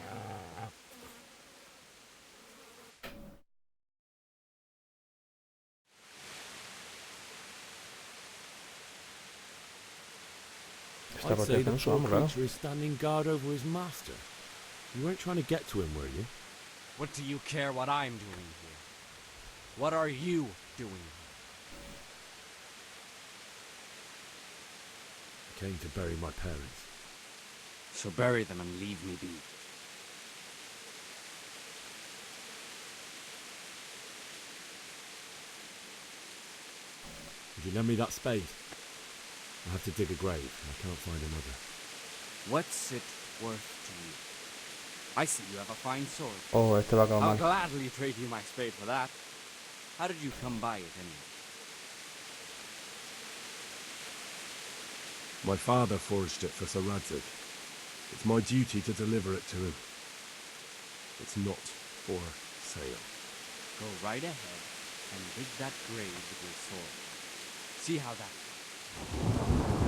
Esta I'd say the protección es un poor amo, claro. creature is standing guard over his master. You weren't trying to get to him, were you? What do you care what I'm doing here? What are you doing here? I came to bury my parents. So bury them and leave me be. Would you lend me that spade? I have to dig a grave, and I can't find another. What's it worth to you? I see you have a fine sword. Oh, este va a acabar I'll mal. gladly trade you my spade for that. How did you come by it anyway? My father forged it for Sir Radzig. It's my duty to deliver it to him. It's not for sale. Go right ahead and dig that grave with your sword. See how that goes.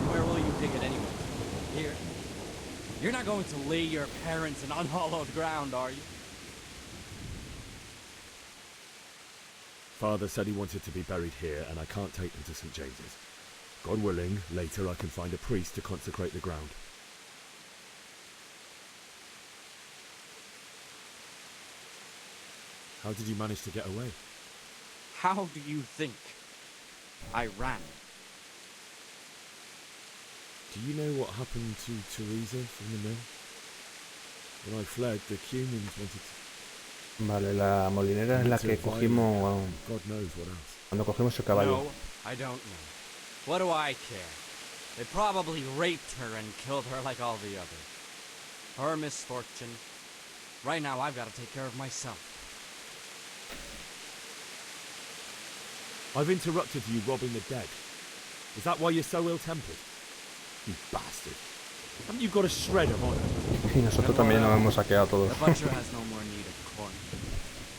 Where will you dig it anyway? Here? You're not going to lay your parents in unhallowed ground, are you? Father said he wanted to be buried here, and I can't take them to St. James's. God willing, later I can find a priest to consecrate the ground. How did you manage to get away? How do you think? I ran. Do you know what happened to Teresa from the mill? When I fled, the Cumans wanted to... Vale, la molinera es la que cogimos God knows what else. cuando cogimos el caballo. No, I don't know. What do I care? They probably raped her and killed her like all the others. Her misfortune. Right now, I've got to take care of myself. I've interrupted you robbing the dead. Is that why you're so ill-tempered? You bastard. Haven't you got a shred of honor? Y nosotros también nos hemos saqueado todos. The butcher has no more need of corn.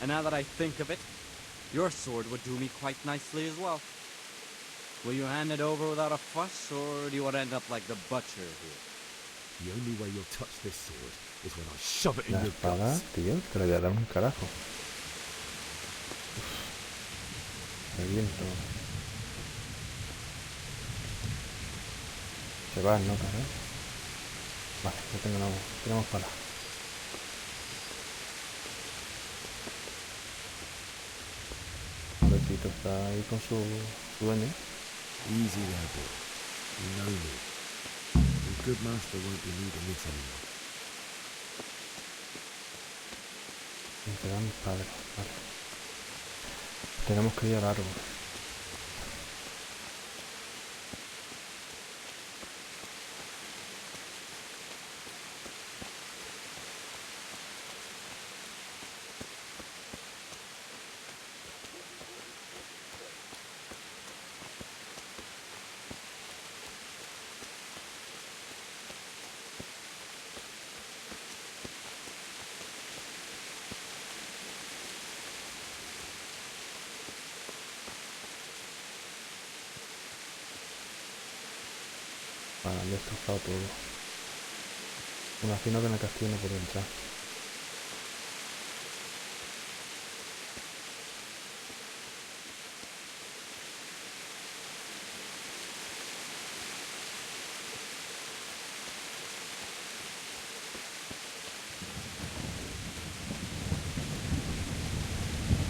And now that I think of it, your sword would do me quite nicely as well. Will you hand it over without a fuss, or do you want to end up like the butcher here? The only way you'll touch this sword is when I shove it in La your espada, guts. tío, te la voy a dar un carajo. El viento. Se va, ¿no? ¿Eh? Vale, ya tenemos pala. Un besito está ahí con su dueño. Easy there, boy. You know me. Your good master won't be needing this anymore. Y te da mi padre. Vale. Tenemos que ir al árbol. Vale, han destrozado todo. Me imagino que en el castillo no puedo entrar.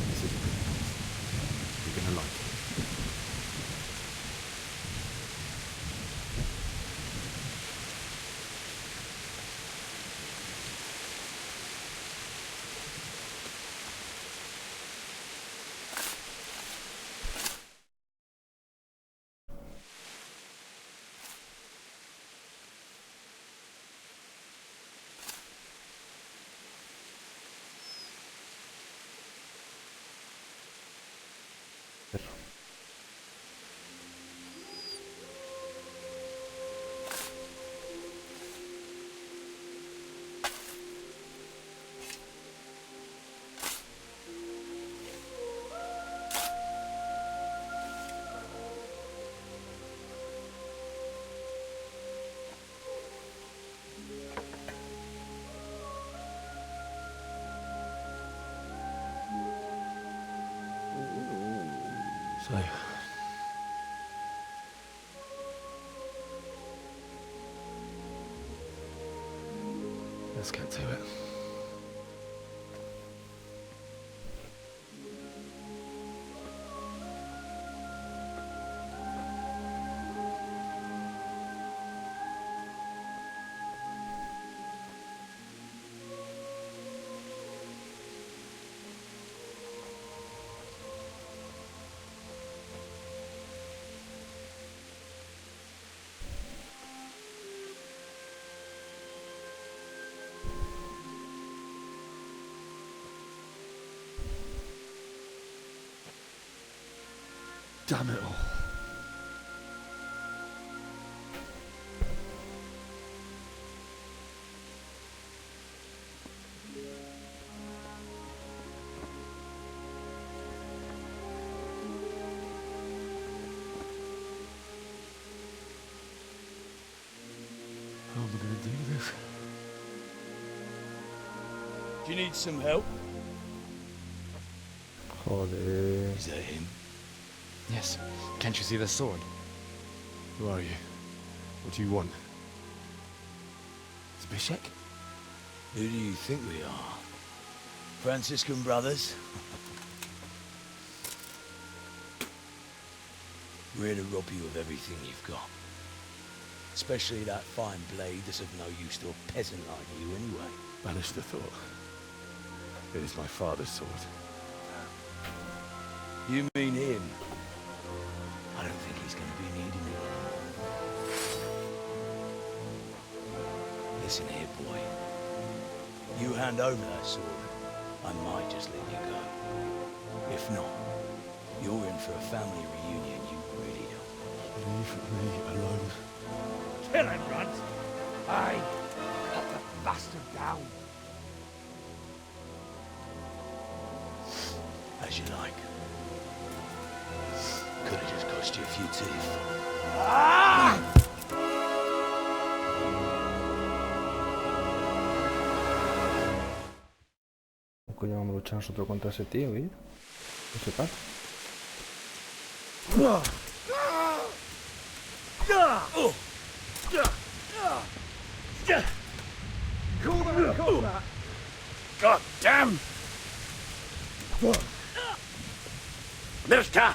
This is a good place. You're gonna like it. So, let's get to it. Damn it all. How am I going to do this? Do you need some help? Joder. Is that him? Yes. Can't you see the sword? Who are you? What do you want? Zbyszek? Who do you think we are? Franciscan brothers? We're here to rob you of everything you've got. Especially that fine blade that's of no use to a peasant like you anyway. Banish the thought. It is my father's sword. You mean him? I don't think he's going to be needing it. Listen here, boy. You hand over that sword, I might just let you go. If not, you're in for a family reunion you really don't. Leave me alone. Kill him, Runt! Aye, cut the bastard down. As you like. Could have just cost you a few teeth. Coño, vamos a luchar nosotros contra ese tío, ¿eh? Ese par. God damn! Mister!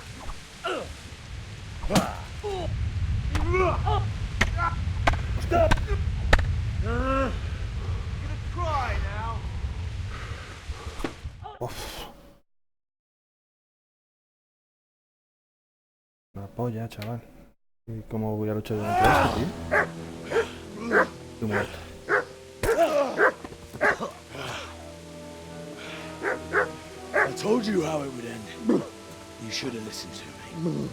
Gonna cry now. Una polla, chaval. ¿Y cómo voy a luchar contra este tío? Estoy muerto. I told you how it would end. You should have listened to me.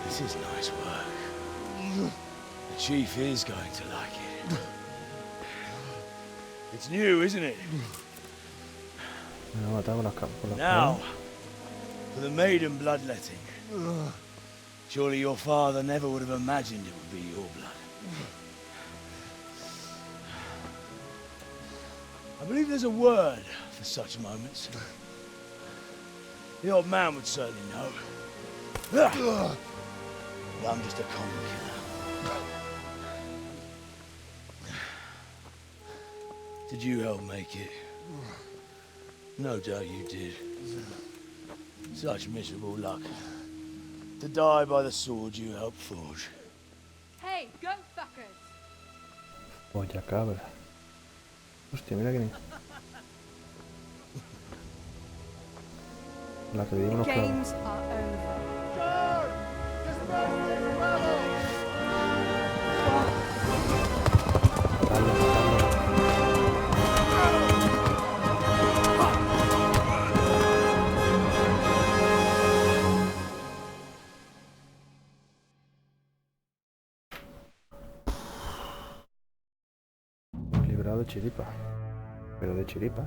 This is nice work. The chief is going to like it. It's new, isn't it? Me ha matado con las Now, for the maiden bloodletting. Surely your father never would have imagined it would be your blood. I believe there's a word for such moments. The old man would certainly know. But I'm just a common killer. Did you help make it? No doubt you did. Such miserable luck. To die by the sword you helped forge. Hey, go fuckers! polla cabra. Hostia, mira que ni... La que digo no Games are over. Librado de chiripa. Pero de chiripa.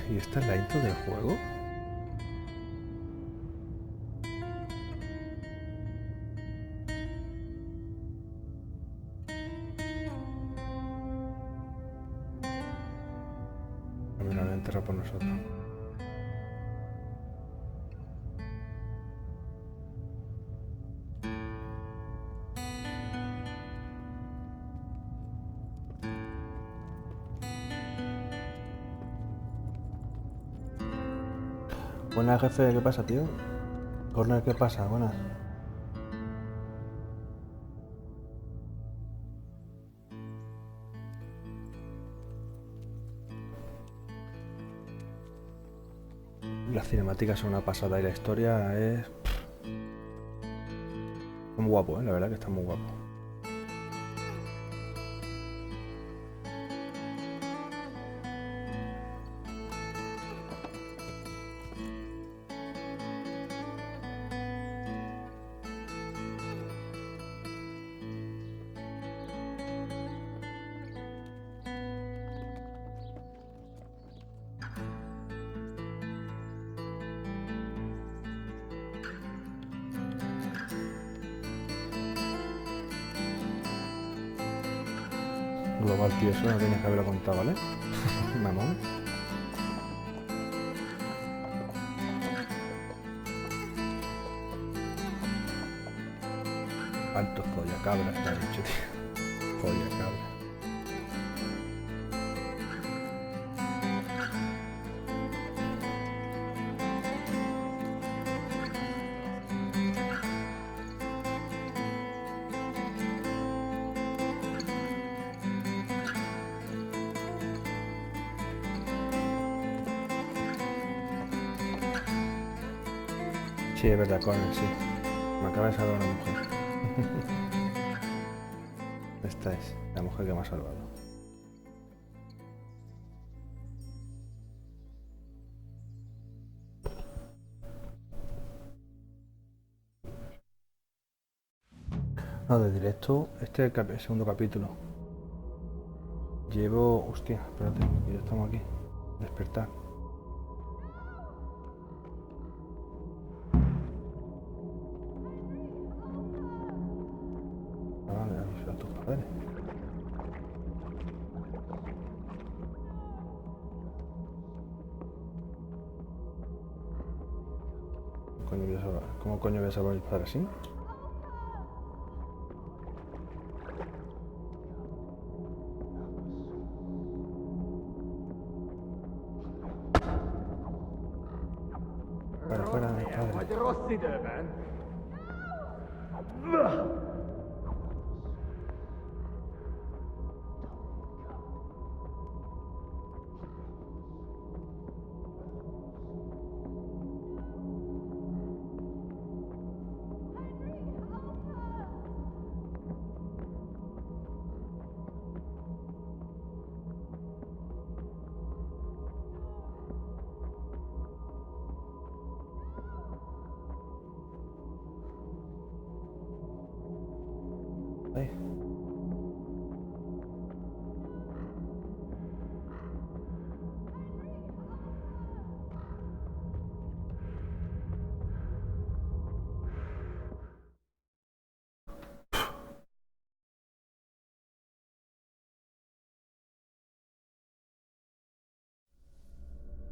¿Y esta es la intro del juego? Mira, voy a enterrar por nosotros. Buenas, jefe, ¿qué pasa, tío? Corner, ¿qué pasa? Buenas. Las cinemáticas son una pasada y la historia es... muy guapo, la verdad que está muy guapo. Global, tío, eso no tienes que haberlo contado, ¿vale? Mamón. Alto follacabra está dicho, tío. Follacabra. Sí, es verdad, Corner, sí. Me acaba de salvar una mujer. Esta es la mujer que me ha salvado. No, de directo, este es el segundo capítulo. Llevo... Hostia, espérate, que ya estamos aquí. Despertar. A tus padres. ¿Cómo coño voy a salvar a mis padres así? Fuera, fuera, mis padres.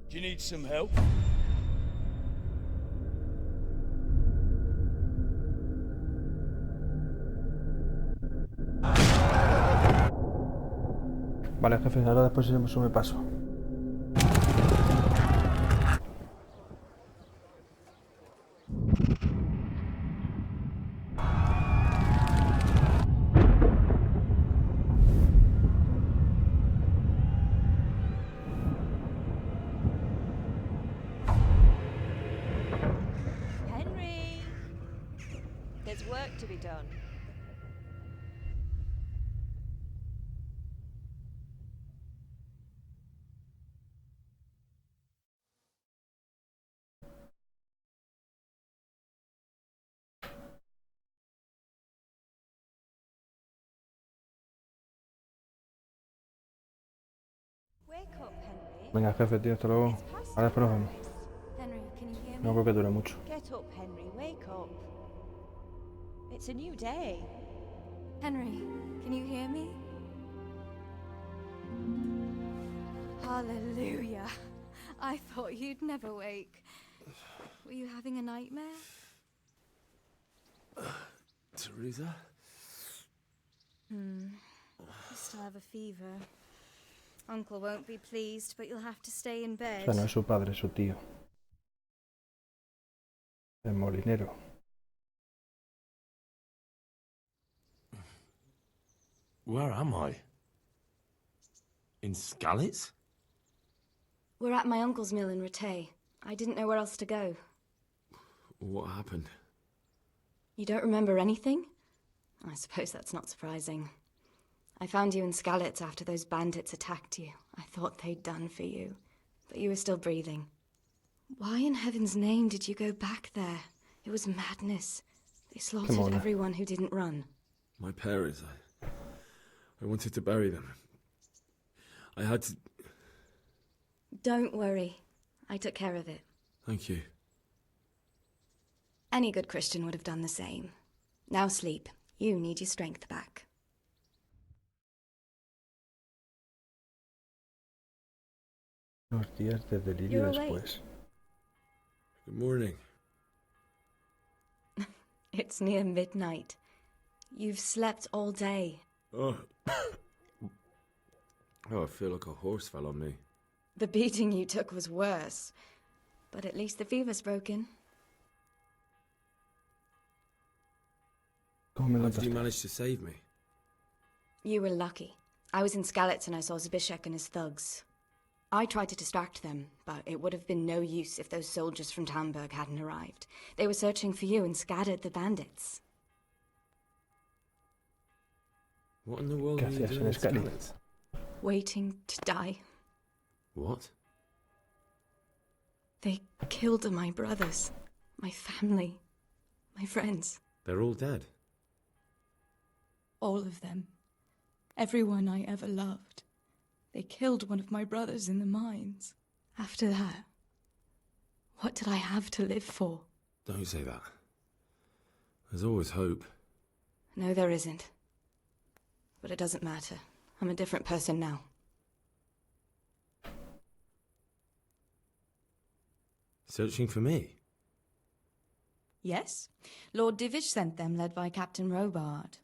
Do you need some help? Vale, jefe, ahora después yo me paso. Henry, there's work to be done. Wake up, Henry. Venga, jefe, tío, hasta luego. Ahora después nos vemos. Henry, can you hear me? No creo que dure mucho. Get up, Henry. Wake up. It's a new day. Henry, can you hear me? Hallelujah. I thought you'd never wake. Were you having a nightmare? Teresa? You still have a fever. Uncle won't be pleased, but you'll have to stay in O bed. sea, no es su padre, es su tío. El molinero. Where am I? In Skalitz? We're at my uncle's mill in Rattay. I didn't know where else to go. What happened? You don't remember anything? I suppose that's not surprising. I found you in Skalitz after those bandits attacked you. I thought they'd done for you, but you were still breathing. Why in heaven's name did you go back there? It was madness. They slaughtered everyone who didn't run. My parents, I wanted to bury them. I had to... Don't worry. I took care of it. Thank you. Any good Christian would have done the same. Now sleep. You need your strength back. Unos días de delirio You're después. awake. Good morning. It's near midnight. You've slept all day. Oh. Oh, I feel like a horse fell on me. The beating you took was worse. But at least the fever's broken. How did you manage to save me? You were lucky. I was in Skalitz and I saw Zbyszek and his thugs. I tried to distract them, but it would have been no use if those soldiers from Tamburg hadn't arrived. They were searching for you and scattered the bandits. What in the world are you doing in Skalitz? Waiting to die. What? They killed my brothers, my family, my friends. They're all dead. All of them. Everyone I ever loved. They killed one of my brothers in the mines. After that, what did I have to live for? Don't say that. There's always hope. No, there isn't. But it doesn't matter. I'm a different person now. Searching for me? Yes. Lord Divish sent them, led by Captain Robard.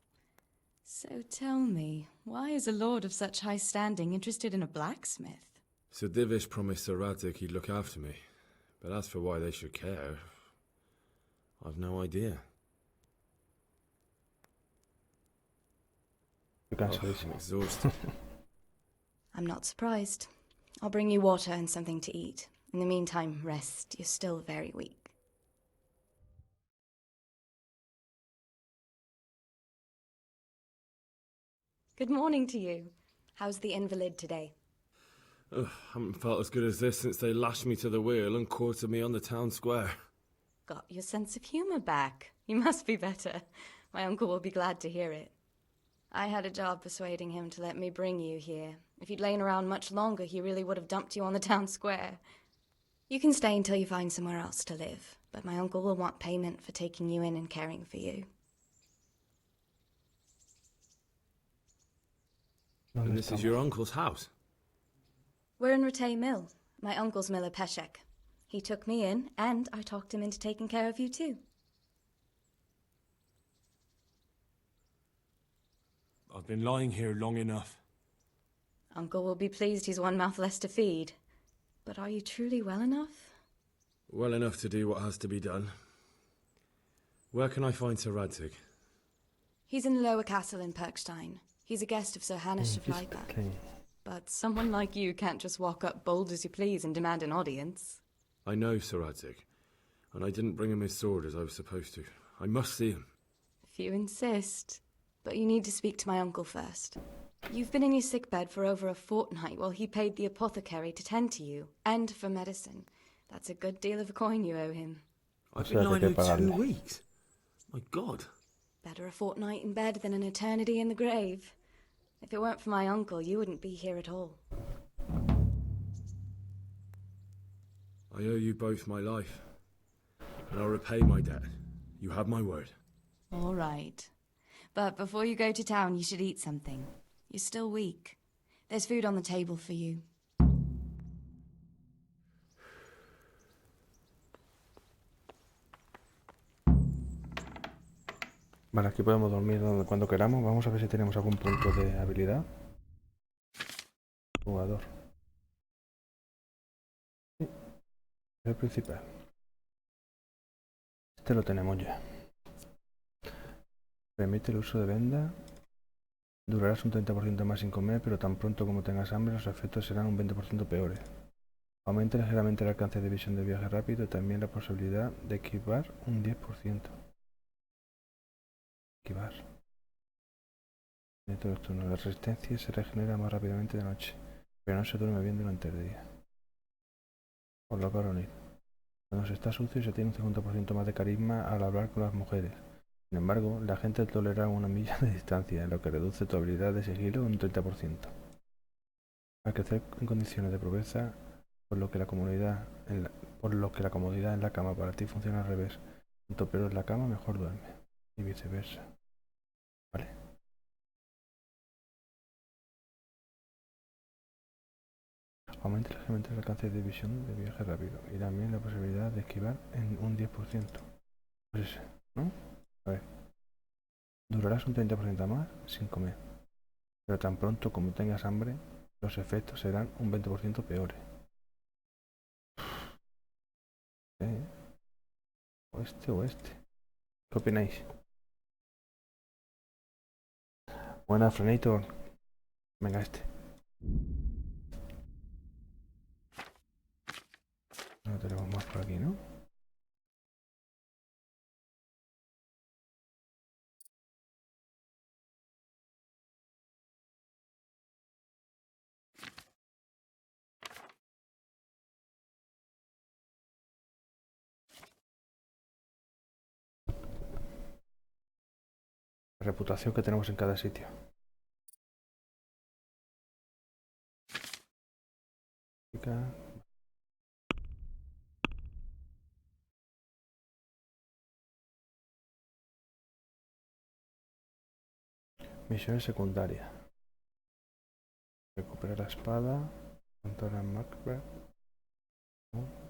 So tell me, why is a lord of such high standing interested in a blacksmith? Sir Divish promised Sir Radzig he'd look after me. But as for why they should care, I've no idea. I'm exhausted. I'm not surprised. I'll bring you water and something to eat. In the meantime, rest. You're still very weak. Good morning to you. How's the invalid today? Ugh, haven't felt as good as this since they lashed me to the wheel and quartered me on the town square. Got your sense of humour back. You must be better. My uncle will be glad to hear it. I had a job persuading him to let me bring you here. If you'd lain around much longer, he really would have dumped you on the town square. You can stay until you find somewhere else to live, but my uncle will want payment for taking you in and caring for you. And this is your uncle's house? We're in Rattay Mill. My uncle's miller Peshek. He took me in, and I talked him into taking care of you too. I've been lying here long enough. Uncle will be pleased he's one mouth less to feed. But are you truly well enough? Well enough to do what has to be done. Where can I find Sir Radzig? He's in the lower castle in Perkstein. He's a guest of Sir Hannes Schleiter. But someone like you can't just walk up bold as you please and demand an audience. I know Sir Radzig, and I didn't bring him his sword as I was supposed to. I must see him. If you insist. But you need to speak to my uncle first. You've been in your sickbed for over a fortnight while he paid the apothecary to tend to you, and for medicine. That's a good deal of coin you owe him. I've been lying here 2 weeks. My God. Better a fortnight in bed than an eternity in the grave. If it weren't for my uncle, you wouldn't be here at all. I owe you both my life, and I'll repay my debt. You have my word. All right. But before you go to town, you should eat something. You're still weak. There's food on the table for you. Vale, aquí podemos dormir cuando queramos. Vamos a ver si tenemos algún punto de habilidad. Jugador. Sí, el principal. Este lo tenemos ya. Permite el uso de venda. Durarás un 30% más sin comer, pero tan pronto como tengas hambre los efectos serán un 20% peores. Aumenta ligeramente el alcance de visión de viaje rápido y también la posibilidad de esquivar un 10%. Esquivar. Dentro de los turnos, la resistencia se regenera más rápidamente de noche, pero no se duerme bien durante el día. Por lo coronel. Cuando se está sucio se tiene un 50% más de carisma al hablar con las mujeres. Sin embargo, la gente tolera una milla de distancia, lo que reduce tu habilidad de sigilo un 30%. Al crecer en condiciones de pobreza, por lo que la comodidad en la cama para ti funciona al revés. Cuanto peor es la cama, mejor duerme. Y viceversa. Vale. Aumenta ligeramente el alcance de visión de viaje rápido y también la posibilidad de esquivar en un 10%. Pues ese, ¿no? A ver. Durarás un 30% más sin comer, pero tan pronto como tengas hambre, los efectos serán un 20% peores. Oeste o este. ¿Qué opináis? Buena, Frenator. Venga, este. No tenemos más por aquí, ¿no? La reputación que tenemos en cada sitio. Misiones secundarias. Recuperar la espada, encontrar a Macbeth,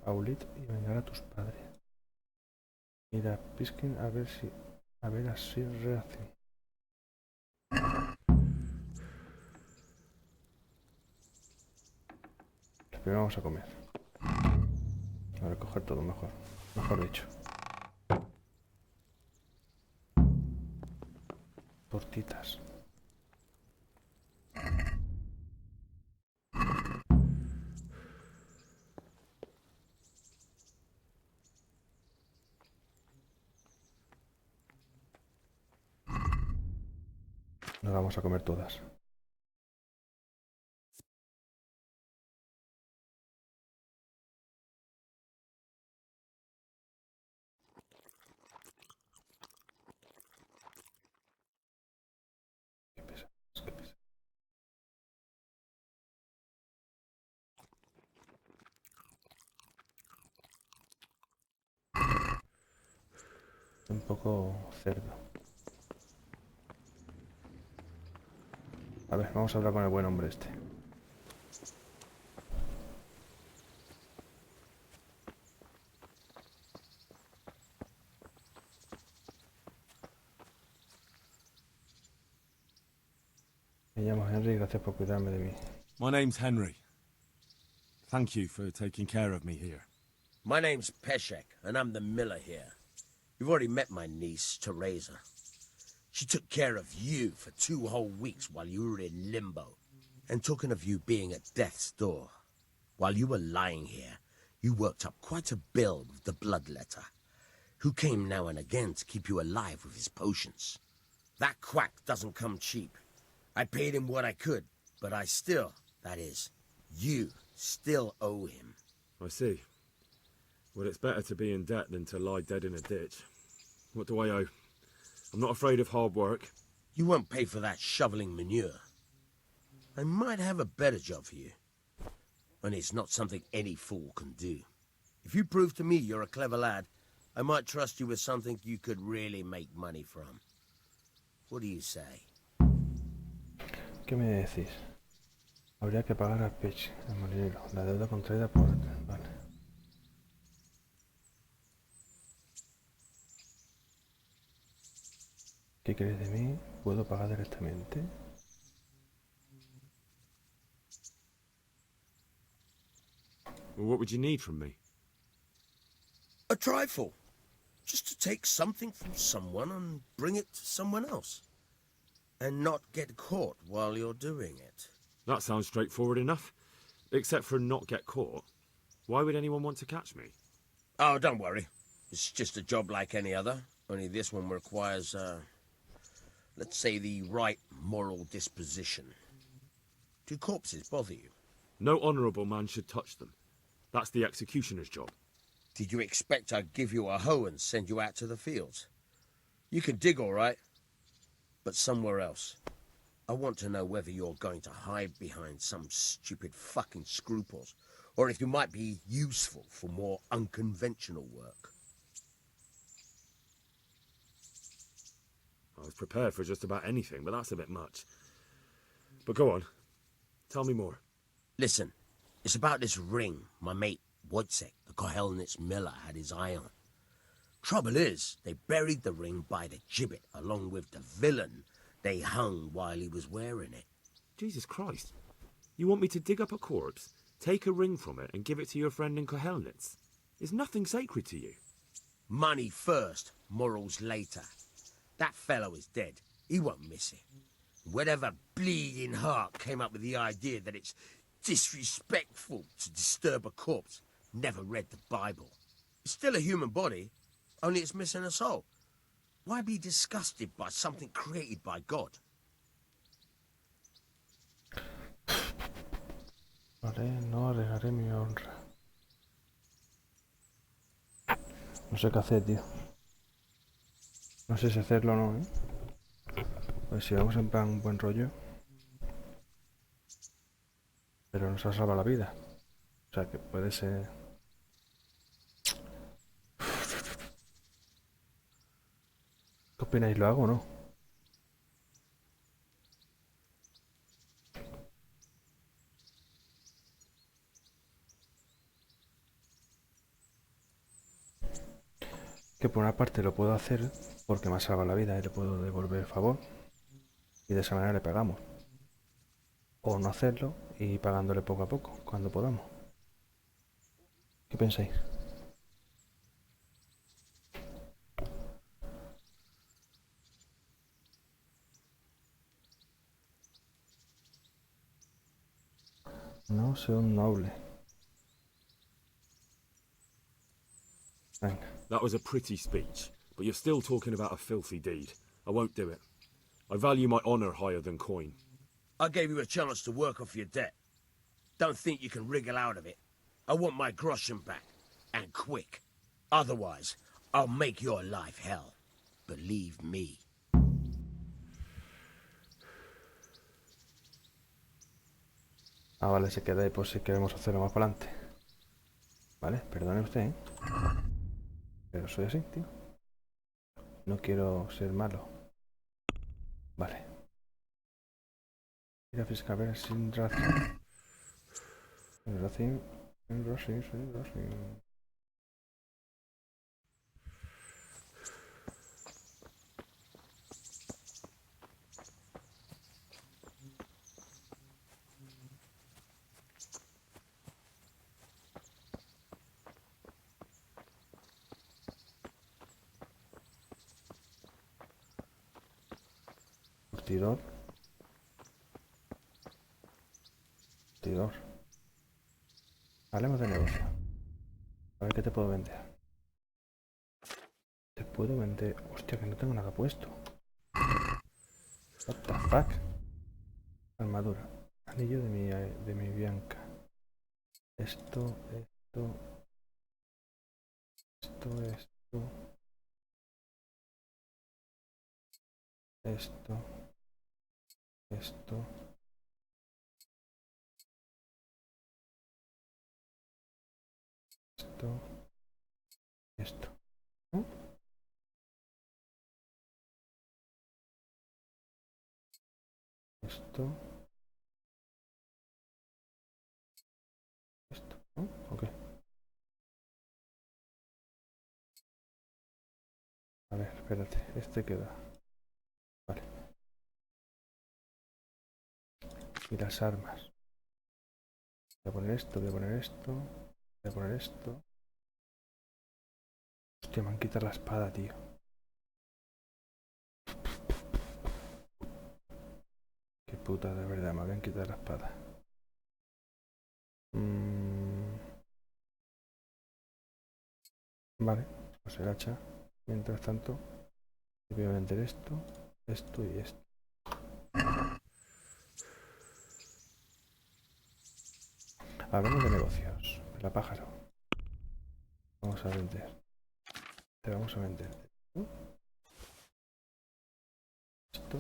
Aulit y vengar a tus padres. Ir a Piskin a ver si reacciona. Primero vamos a comer. A recoger todo mejor dicho. Tortitas. Nos vamos a comer todas. Qué pesa. Un poco cerdo. A ver, vamos a hablar con el buen hombre este. Me llamo Henry y gracias por cuidarme de mí. My name's Henry. Thank you for taking care of me here. My name's Peshek, and I'm the miller here. You've already met my niece, Teresa. She took care of you for 2 whole weeks while you were in limbo. And talking of you being at death's door, while you were lying here, you worked up quite a bill with the bloodletter, who came now and again to keep you alive with his potions. That quack doesn't come cheap. I paid him what I could, but I still, that is, you still owe him. I see. Well, it's better to be in debt than to lie dead in a ditch. What do I owe? I'm not afraid of hard work. You won't pay for that shoveling manure. I might have a better job for you. And it's not something any fool can do. If you prove to me you're a clever lad, I might trust you with something you could really make money from. What do you say? ¿Qué me decís? Habría que pagar a Pitch, el molinero, la deuda contraída por... Vale. ¿Qué queréis de mí? ¿Puedo pagar directamente? Well, what would you need from me? A trifle. Just to take something from someone and bring it to someone else. And not get caught while you're doing it. That sounds straightforward enough. Except for not get caught. Why would anyone want to catch me? Oh, don't worry. It's just a job like any other. Only this one requires, let's say, the right moral disposition. Do corpses bother you? No honourable man should touch them. That's the executioner's job. Did you expect I'd give you a hoe and send you out to the fields? You can dig all right, but somewhere else. I want to know whether you're going to hide behind some stupid fucking scruples, or if you might be useful for more unconventional work. I was prepared for just about anything, but that's a bit much. But go on. Tell me more. Listen, it's about this ring my mate Wojciech, the Kohelnitz miller, had his eye on. Trouble is, they buried the ring by the gibbet, along with the villain they hung while he was wearing it. Jesus Christ. You want me to dig up a corpse, take a ring from it, and give it to your friend in Kohelnitz? Is nothing sacred to you? Money first, morals later. That fellow is dead. He won't miss it. Whatever bleeding heart came up with the idea that it's disrespectful to disturb a corpse never read the Bible. It's still a human body, only it's missing a soul. Why be disgusted by something created by God? Vale, no arriesgaré mi honra. No sé qué hacer, tío. No sé si hacerlo o no, Pues si vamos en plan un buen rollo. Pero nos ha salvado la vida. O sea que puede ser... ¿Qué opináis? ¿Lo hago o no? Que por una parte lo puedo hacer porque me ha salvado la vida y le puedo devolver el favor. Y de esa manera le pagamos. O no hacerlo y pagándole poco a poco, cuando podamos. ¿Qué pensáis? No soy un noble. Venga. That was a pretty speech, but you're still talking about a filthy deed. I won't do it. I value my honour higher than coin. I gave you a chance to work off your debt. Don't think you can wriggle out of it. I want my groschen back, and quick. Otherwise, I'll make your life hell. Believe me. Ah, vale, se queda ahí por si queremos hacerlo más para adelante. Vale, perdone usted, Pero soy así, tío. No quiero ser malo. Vale. Ir a fiscal, ver sin razón. Sin razón. Sin razón, sin razón. Curtidor. Curtidor. Hablemos de negocio. A ver qué te puedo vender. Te puedo vender... Hostia, que no tengo nada puesto. What the fuck. Armadura. Anillo de mi bianca. Esto. Esto. Esto. Esto. ¿No? Esto. Esto. ¿No? Ok. A ver, espérate. Este queda. Vale. Y las armas. Voy a poner esto, voy a poner esto. Voy a poner esto. Hostia, me han quitado la espada, tío. Qué puta, de verdad, me habían quitado la espada. Vale, pues el hacha. Mientras tanto, voy a vender esto, esto y esto. Hablamos de negocios. La pájaro. Vamos a vender. Te vamos a vender esto.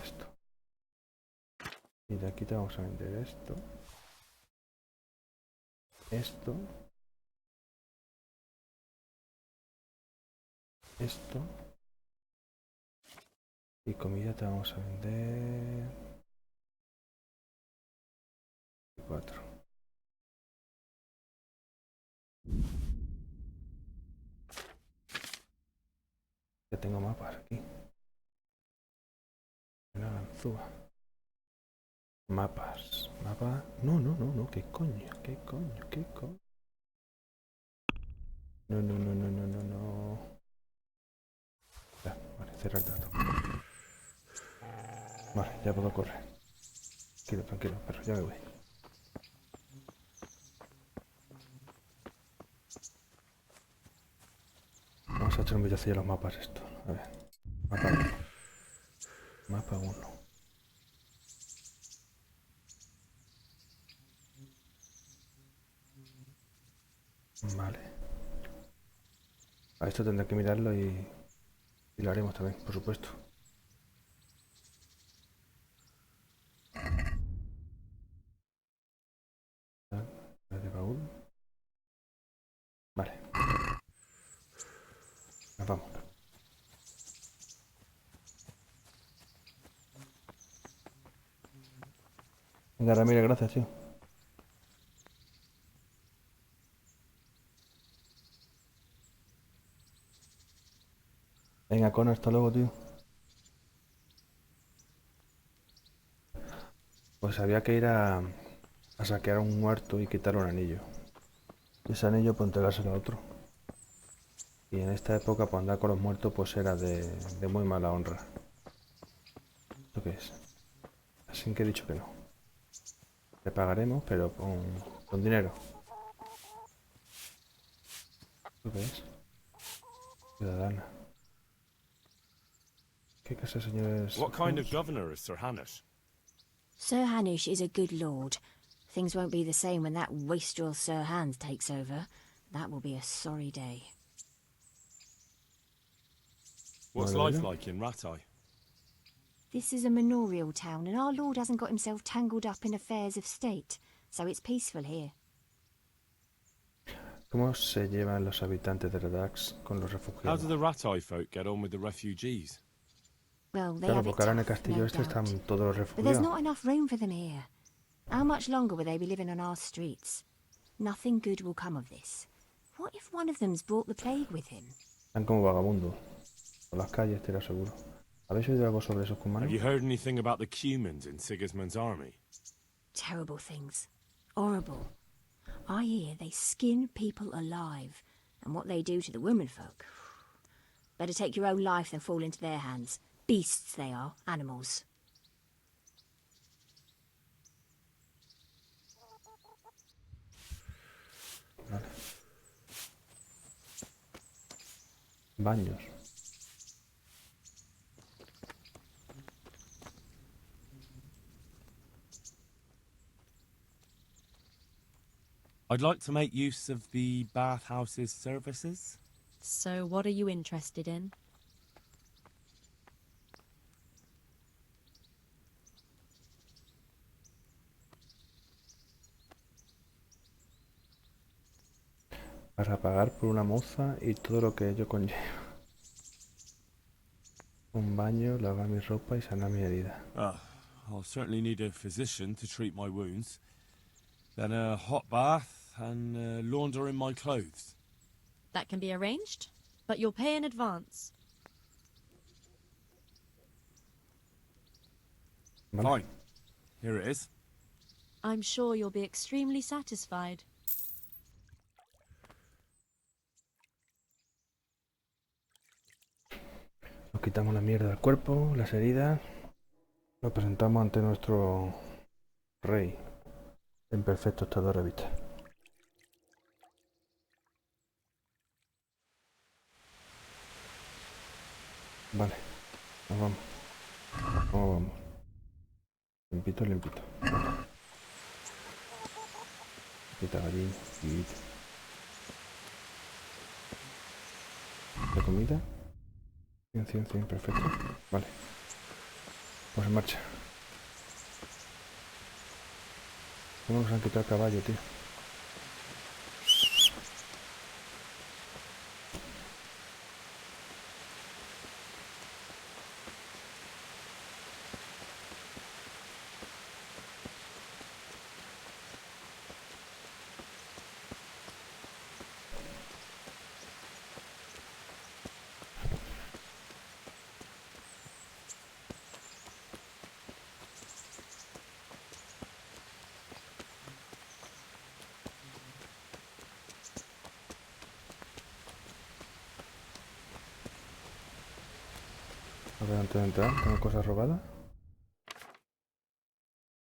Esto. Y de aquí te vamos a vender esto. Esto. Esto. Y comida te vamos a vender 4. Ya tengo mapas aquí. Una ganzúa. Mapas. Mapa. No, no, no, no. ¿Qué coño? ¿Qué coño? ¿Qué coño? No, no, no, no, no, no, no. Ya, vale, cierra el trato. Vale, ya puedo correr. Tranquilo, tranquilo, pero ya me voy. Vamos a echar un vistazo a los mapas esto. A ver. Mapa 1. Mapa 1. Vale. A esto tendré que mirarlo y lo haremos también, por supuesto. De baúl. Vale. Nos vamos. Venga, Ramírez, gracias, tío. Venga, Connor, hasta luego, tío. Pues había que ir a saquear un muerto y quitar un anillo. Y ese anillo pues entregárselo a otro. Y en esta época pues andar con los muertos pues era de muy mala honra. ¿Esto qué es? Así que he dicho que no. Le pagaremos, pero con dinero. ¿Esto qué es? Ciudadana. ¿Qué clase de señores? What kind of governor is Sir Hanush? Sir Hanush is a good lord. Things won't be the same when that wastrel Sir Hans takes over. That will be a sorry day. What's life like in Ratai? This is a manorial town, and our lord hasn't got himself tangled up in affairs of state, so it's peaceful here. ¿Cómo se llevan los habitantes de Redax con los How refugiados? do the Ratai folk get on with the refugees? Well, they Claro, have it porque ahora en el tough, castillo no este doubt. están todos los But there's refugiados. not enough room for them here. How much longer will they be living on our streets? Nothing good will come of this. What if one of them's brought the plague with him? Están como vagabundos. Por las calles, te lo aseguro. ¿Habéis oído algo sobre esos Have cumanos? you heard anything about the Cumans in Sigismund's army? Terrible things. Horrible. I hear they skin people alive, and what they do to the womenfolk. Better take your own life than fall into their hands. Beasts they are, animals. Vale. Baños. I'd like to make use of the bathhouse's services. So what are you interested in? Para pagar por una moza y todo lo que ello conlleva. Un baño, lavar mi ropa y sanar mi herida. I'll certainly need a physician to treat my wounds. Then a hot bath and laundering my clothes. That can be arranged, but you'll pay in advance. Fine. Here it is. I'm sure you'll be extremely satisfied. Nos quitamos la mierda del cuerpo, las heridas. Lo presentamos ante nuestro rey en perfecto estado de revista. Vale, nos vamos. ¿Cómo vamos? Limpito, limpito. Limpita gallina, limpita. ¿De comida? 100, perfecto. Vale. Pues en marcha. ¿Cómo nos han quitado el caballo, tío? A ver, antes de entrar, ¿tengo cosas robadas?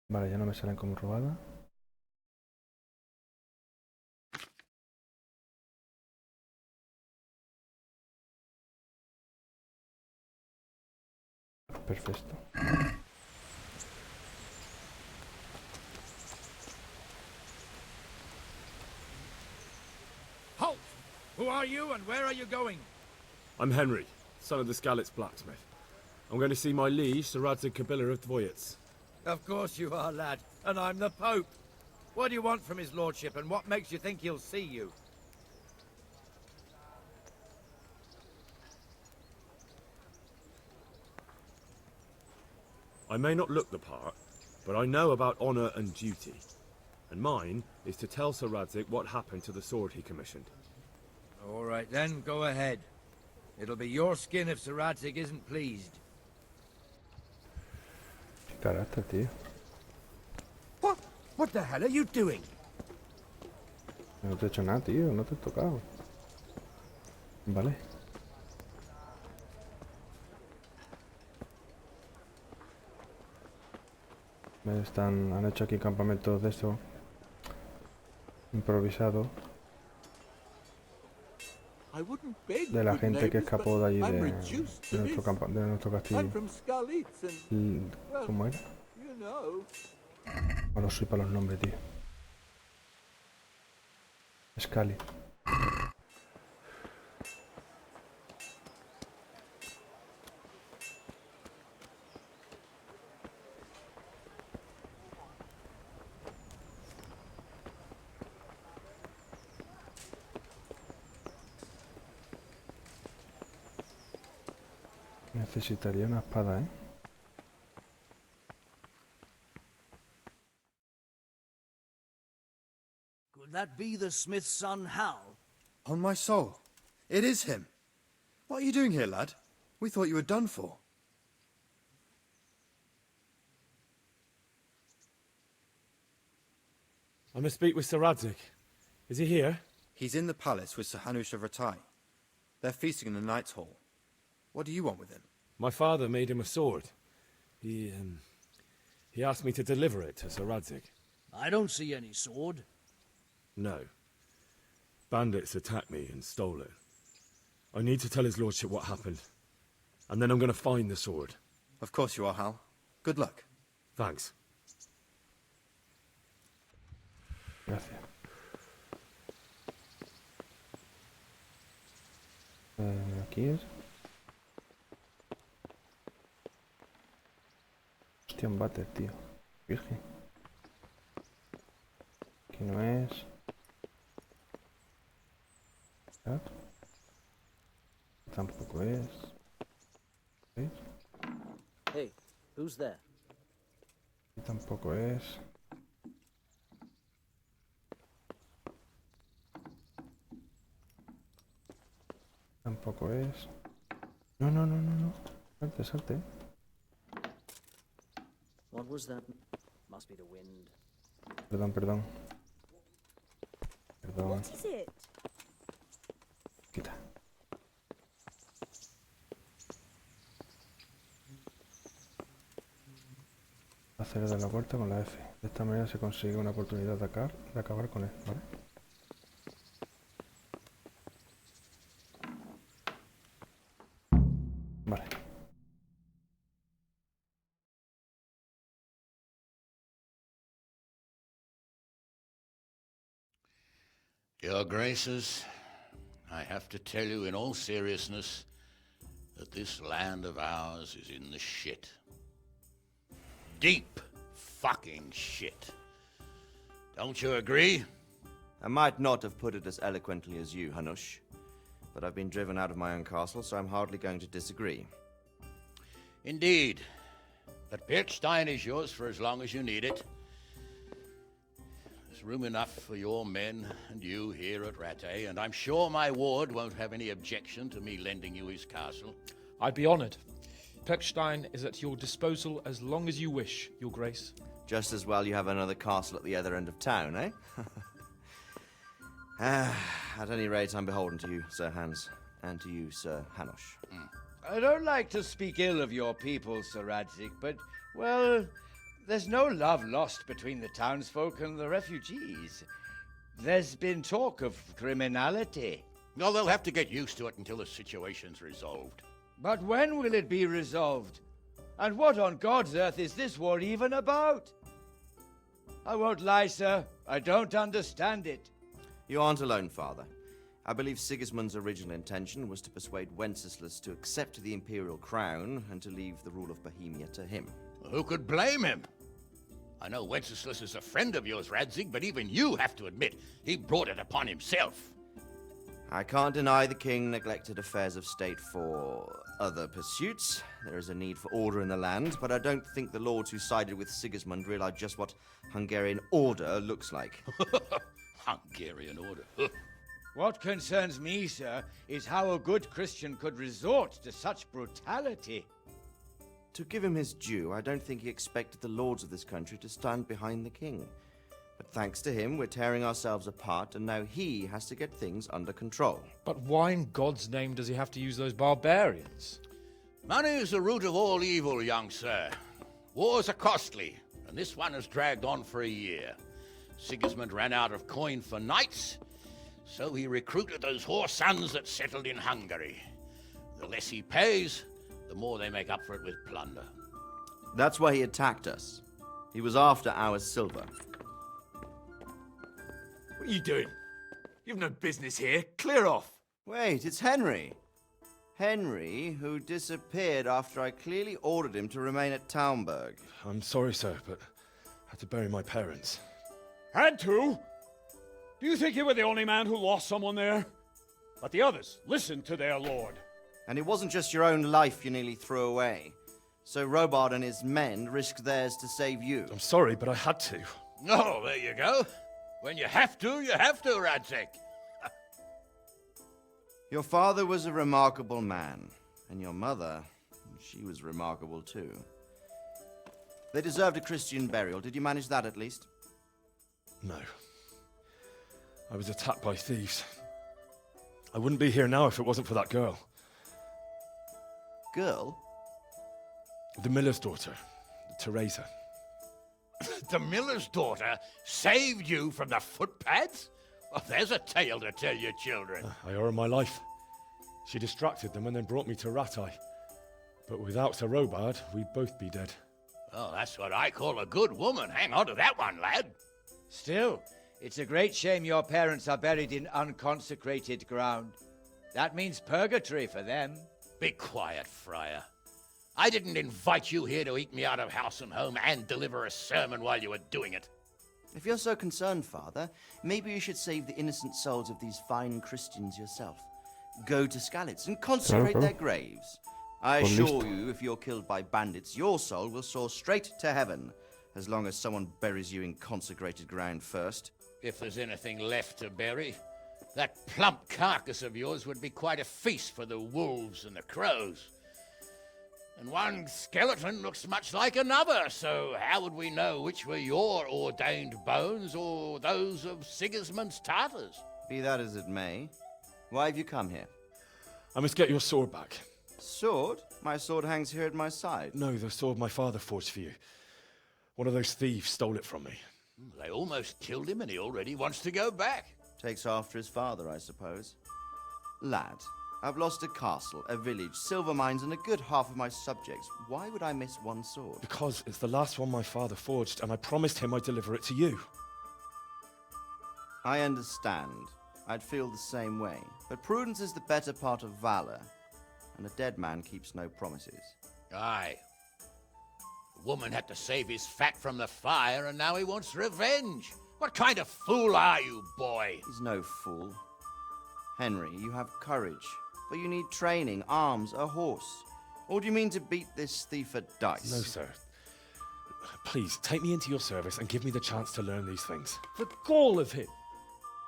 Vale, ya no me salen como robadas. Perfecto. Halt! Who are you and where are you going? I'm Henry, son of the Skalitz blacksmith. I'm going to see my liege, Sir Radzig Kobyla of Dvoyets. Of course you are, lad. And I'm the Pope. What do you want from his lordship, and what makes you think he'll see you? I may not look the part, but I know about honour and duty. And mine is to tell Sir Radzig what happened to the sword he commissioned. All right then, go ahead. It'll be your skin if Sir Radzig isn't pleased. Qué carácter, tío. What? What the hell are you doing? No te he hecho nada, tío. No te he tocado. Vale. Han hecho aquí campamentos de eso. Improvisado. De la gente que escapó de allí de nuestro castillo. ¿Cómo era? No soy para los nombres, tío. Scali. Necesitaría una espada, ¿eh? Could that be the smith's son, Hal? On my soul, it is him. What are you doing here, lad? We thought you were done for. I must speak with Sir Radzig. Is he here? He's in the palace with Sir Hanush of Ratai. They're feasting in the Knight's Hall. What do you want with him? My father made him a sword. He asked me to deliver it to Sir Radzig. I don't see any sword. No. Bandits attacked me and stole it. I need to tell his lordship what happened. And then I'm going to find the sword. Of course you are, Hal. Good luck. Thanks. Gracias. Aquí es. Hostia, un váter, tío. Virgen. Aquí no es. Tampoco es. ¿Veis? Hey, who's there? Y tampoco es. Tampoco es. No, no, no, no, no. Salte, salte. What was that? Must be the wind. Perdón, perdón. Perdón. What is it? Quita. Acelerar la puerta con la F. De esta manera se consigue una oportunidad de acabar con él, ¿vale? Vale. Your Graces, I have to tell you in all seriousness that this land of ours is in the shit. Deep fucking shit. Don't you agree? I might not have put it as eloquently as you, Hanush, but I've been driven out of my own castle, so I'm hardly going to disagree. Indeed. But Birkstein is yours for as long as you need it. There's room enough for your men and you here at Rattay, and I'm sure my ward won't have any objection to me lending you his castle. I'd be honored. Pechstein is at your disposal as long as you wish, Your Grace. Just as well you have another castle at the other end of town, eh? At any rate, I'm beholden to you, Sir Hans, and to you, Sir Hanush. I don't like to speak ill of your people, Sir Radzig, but, well, there's no love lost between the townsfolk and the refugees. There's been talk of criminality. Well, they'll have to get used to it until the situation's resolved. But when will it be resolved? And what on God's earth is this war even about? I won't lie, sir. I don't understand it. You aren't alone, Father. I believe Sigismund's original intention was to persuade Wenceslas to accept the imperial crown and to leave the rule of Bohemia to him. Who could blame him? I know Wenceslas is a friend of yours, Radzig, but even you have to admit he brought it upon himself. I can't deny the king neglected affairs of state for other pursuits. There is a need for order in the land, but I don't think the lords who sided with Sigismund realized just what Hungarian order looks like. Hungarian order? What concerns me, sir, is how a good Christian could resort to such brutality. To give him his due, I don't think he expected the lords of this country to stand behind the king. But thanks to him, we're tearing ourselves apart, and now he has to get things under control. But why in God's name does he have to use those barbarians? Money is the root of all evil, young sir. Wars are costly, and this one has dragged on for a year. Sigismund ran out of coin for knights, so he recruited those whore sons that settled in Hungary. The less he pays, the more they make up for it with plunder. That's why he attacked us. He was after our silver. What are you doing? You've no business here. Clear off. Wait, it's Henry. Henry, who disappeared after I clearly ordered him to remain at Taunberg. I'm sorry, sir, but I had to bury my parents. Had to? Do you think you were the only man who lost someone there? But the others listened to their lord. And it wasn't just your own life you nearly threw away. So Robard and his men risked theirs to save you. I'm sorry, but I had to. Oh, there you go. When you have to, Radzig. Your father was a remarkable man, and your mother, she was remarkable too. They deserved a Christian burial. Did you manage that at least? No. I was attacked by thieves. I wouldn't be here now if it wasn't for that girl. Girl? The miller's daughter, Teresa. The miller's daughter saved you from the footpads? Well, there's a tale to tell your children. I owe her my life. She distracted them and then brought me to Rattay. But without Sir Robard, we'd both be dead. Oh, that's what I call a good woman. Hang on to that one, lad. Still, it's a great shame your parents are buried in unconsecrated ground. That means purgatory for them. Be quiet, friar. I didn't invite you here to eat me out of house and home and deliver a sermon while you were doing it. If you're so concerned, Father, maybe you should save the innocent souls of these fine Christians yourself. Go to Skalitz and consecrate their graves. I assure you, if you're killed by bandits, your soul will soar straight to heaven, as long as someone buries you in consecrated ground first. If there's anything left to bury, that plump carcass of yours would be quite a feast for the wolves and the crows. And one skeleton looks much like another, so how would we know which were your ordained bones or those of Sigismund's Tartars? Be that as it may, why have you come here? I must get your sword back. Sword? My sword hangs here at my side. No, the sword my father forged for you. One of those thieves stole it from me. They almost killed him and he already wants to go back. Takes after his father, I suppose. Lad, I've lost a castle, a village, silver mines, and a good half of my subjects. Why would I miss one sword? Because it's the last one my father forged, and I promised him I'd deliver it to you. I understand. I'd feel the same way. But prudence is the better part of valor, and a dead man keeps no promises. Aye. The woman had to save his fat from the fire, and now he wants revenge. What kind of fool are you, boy? He's no fool. Henry, you have courage, but you need training, arms, a horse. Or do you mean to beat this thief at dice? No, sir. Please, take me into your service and give me the chance to learn these things. The gall of him.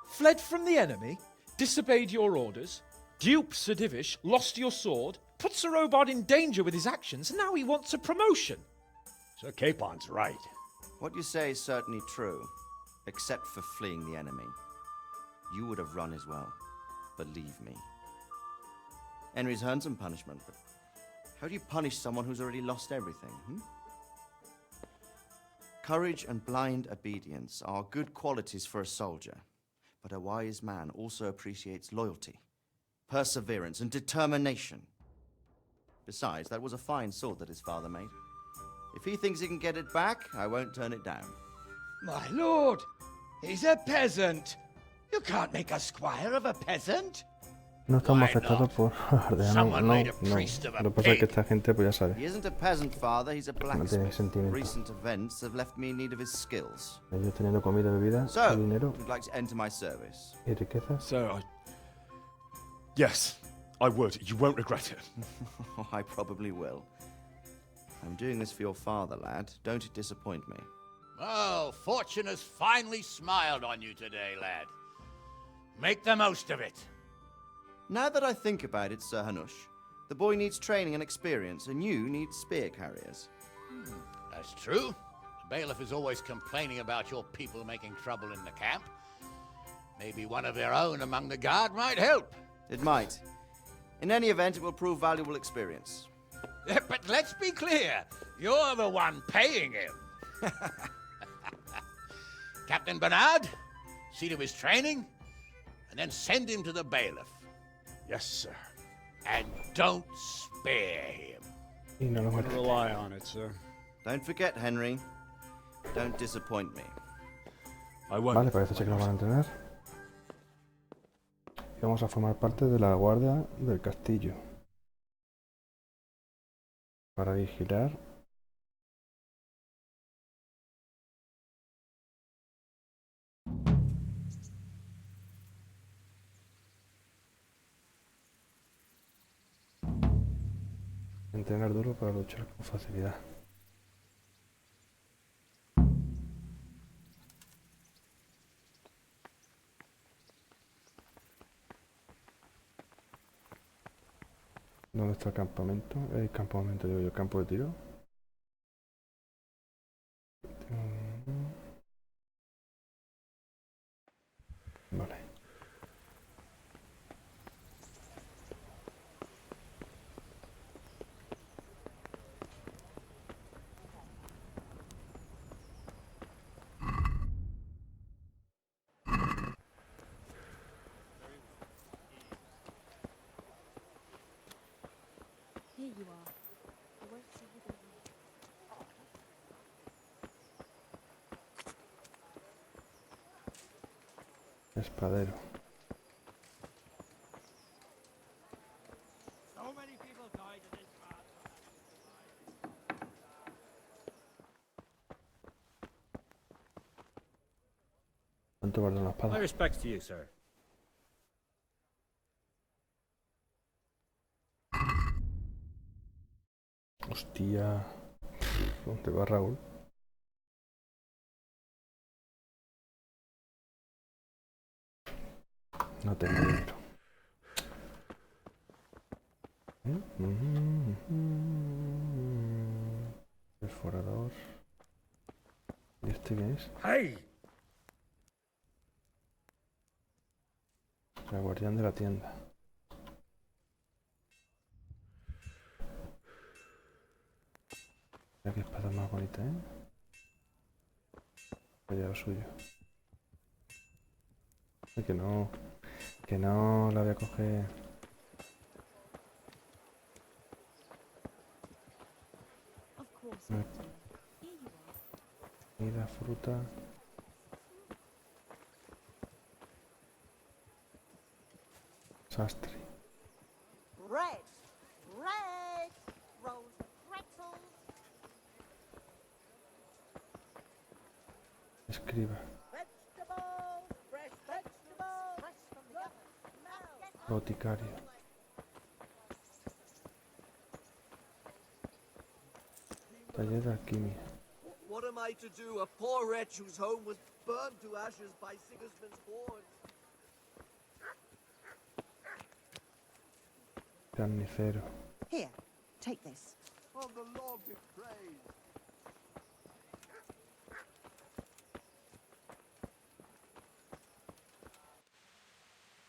Fled from the enemy, disobeyed your orders, duped Sir Divish, lost your sword, put Sir Robard in danger with his actions, and now he wants a promotion. Sir Capon's right. What you say is certainly true, except for fleeing the enemy. You would have run as well. Believe me. Henry's earned some punishment, but how do you punish someone who's already lost everything, Courage and blind obedience are good qualities for a soldier, but a wise man also appreciates loyalty, perseverance, and determination. Besides, that was a fine sword that his father made. If he thinks he can get it back, I won't turn it down. My lord, he's a peasant. You can't make a squire of a peasant. No estamos afectados por aldea, no. Lo que pasa es que esta gente, pues ya sabe. He isn't a peasant, father, he's a blacksmith. Sentimiento. Recent events have left me in need of his skills. Ellos teniendo comida, bebida, So, dinero would like to enter my service. y riquezas. So, Yes, I would. You won't regret it. I probably will. I'm doing this for your father, lad. Don't disappoint me. Oh, fortune has finally smiled on you today, lad. Make the most of it. Now that I think about it, Sir Hanush, the boy needs training and experience, and you need spear carriers. That's true. The bailiff is always complaining about your people making trouble in the camp. Maybe one of their own among the guard might help. It might. In any event, it will prove valuable experience. But let's be clear. You're the one paying him. Captain Bernard, see to his training, and then send him to the bailiff. Yes, sir. And don't spare him. Y no lo I'll mata. rely on it, sir. Don't forget, Henry. Don't disappoint me. Vale, parece ser que nos van a entrenar. Y vamos a formar parte de la guardia del castillo. Para vigilar. Entrenar duro para luchar con facilidad. ¿Dónde está el campamento? El campamento, digo yo, el campo de tiro. Vale. Here you are. I won't see you again. Espadero. So many people died in this battle. momento guardo la espada. My respects to you, sir. Hostia. ¿Dónde va Raúl? No tengo dinero. Perforador. ¿Y este qué es? ¡Hey! El guardián de la tienda. Mira qué espada más bonita, ¿eh? Vaya lo suyo. Ay, que no la voy a coger. Comida, fruta. Sastre. Bread! Bread! Rolls of pretzels! Escriba. Vegetables! Fresh vegetables! Fresh from the oven. Boticario. Taller de alquimia. What am I to do? A poor wretch whose home was burned to ashes by Sigismund's hordes. Carnicero. Here, take this. On the Lord be praised.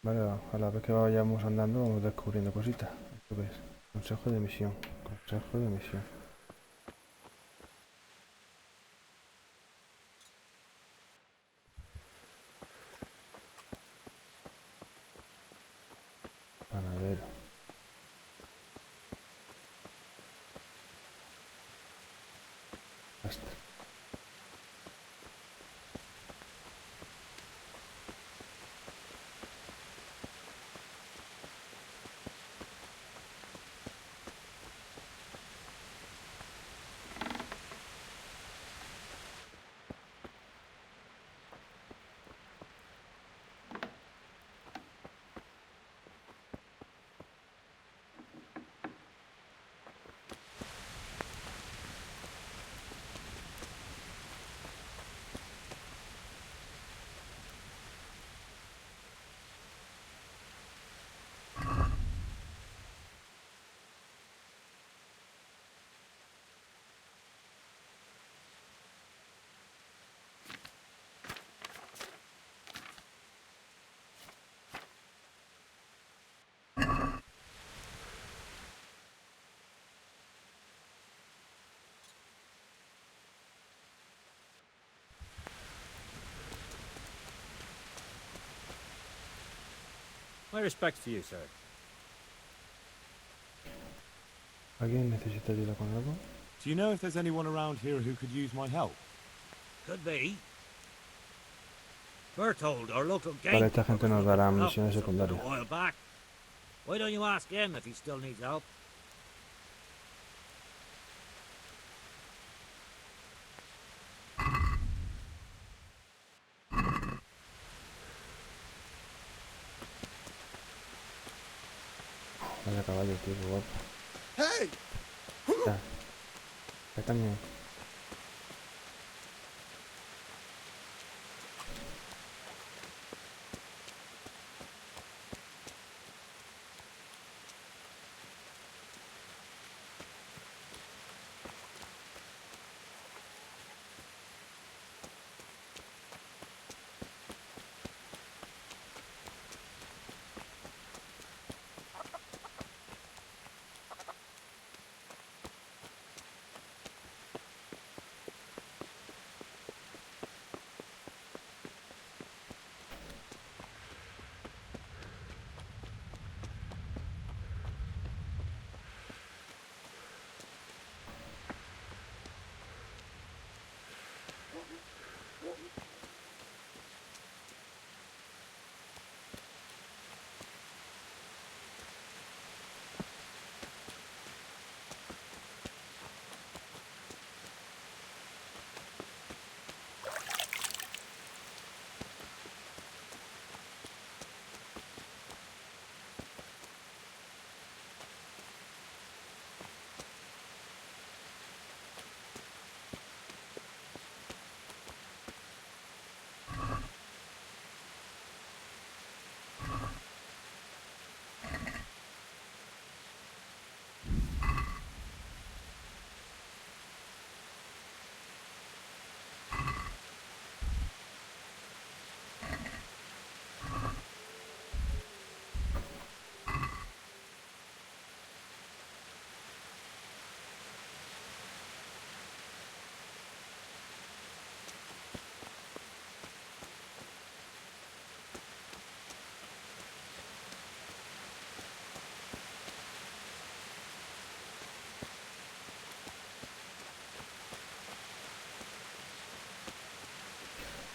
Vale, a la vez que vayamos andando vamos descubriendo cositas. ¿Esto qué es? Consejo de misión. Consejo de misión. Panadero. Sastre. My respects to you, sir. ¿Alguien necesita ayuda con algo? Do you know if there's anyone around here who could use my help? Could be. Bertold, our local Vale, gang. esta gente nos dará misiones A secundarias. while back. Why don't you ask him if he still needs help? Vaya caballo, tío, qué guapo. Hey! Ya. Ya cañón.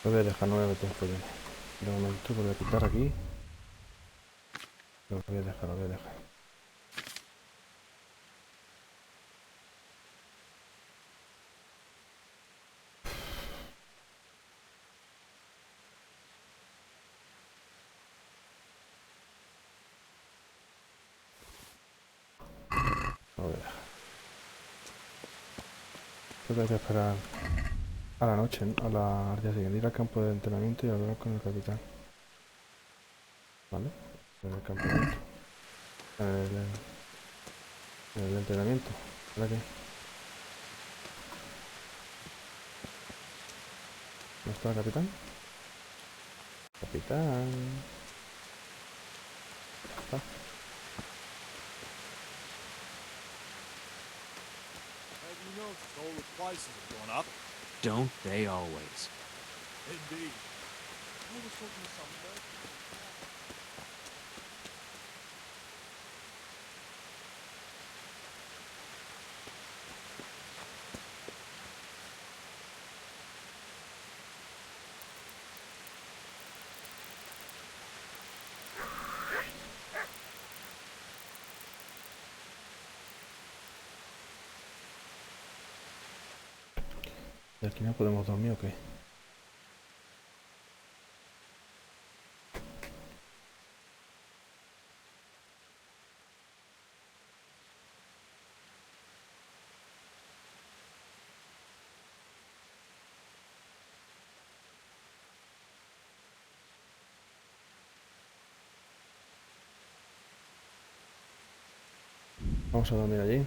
Lo voy a dejar, no voy a meter follones. De momento lo voy a quitar aquí. Lo voy a dejar, lo voy a dejar. Lo voy a dejar. Creo que hay que esperar a la noche, ¿no? Al día siguiente, ir al campo de entrenamiento y hablar con el capitán. ¿Vale? En el campamento. En el entrenamiento. ¿Verdad que? ¿No está el capitán? Capitán. Ya está. Have you noticed all the prices have gone up? Don't they always? Indeed. I was talking to some merchant. ¿Y aquí no podemos dormir o qué? Vamos a dormir allí.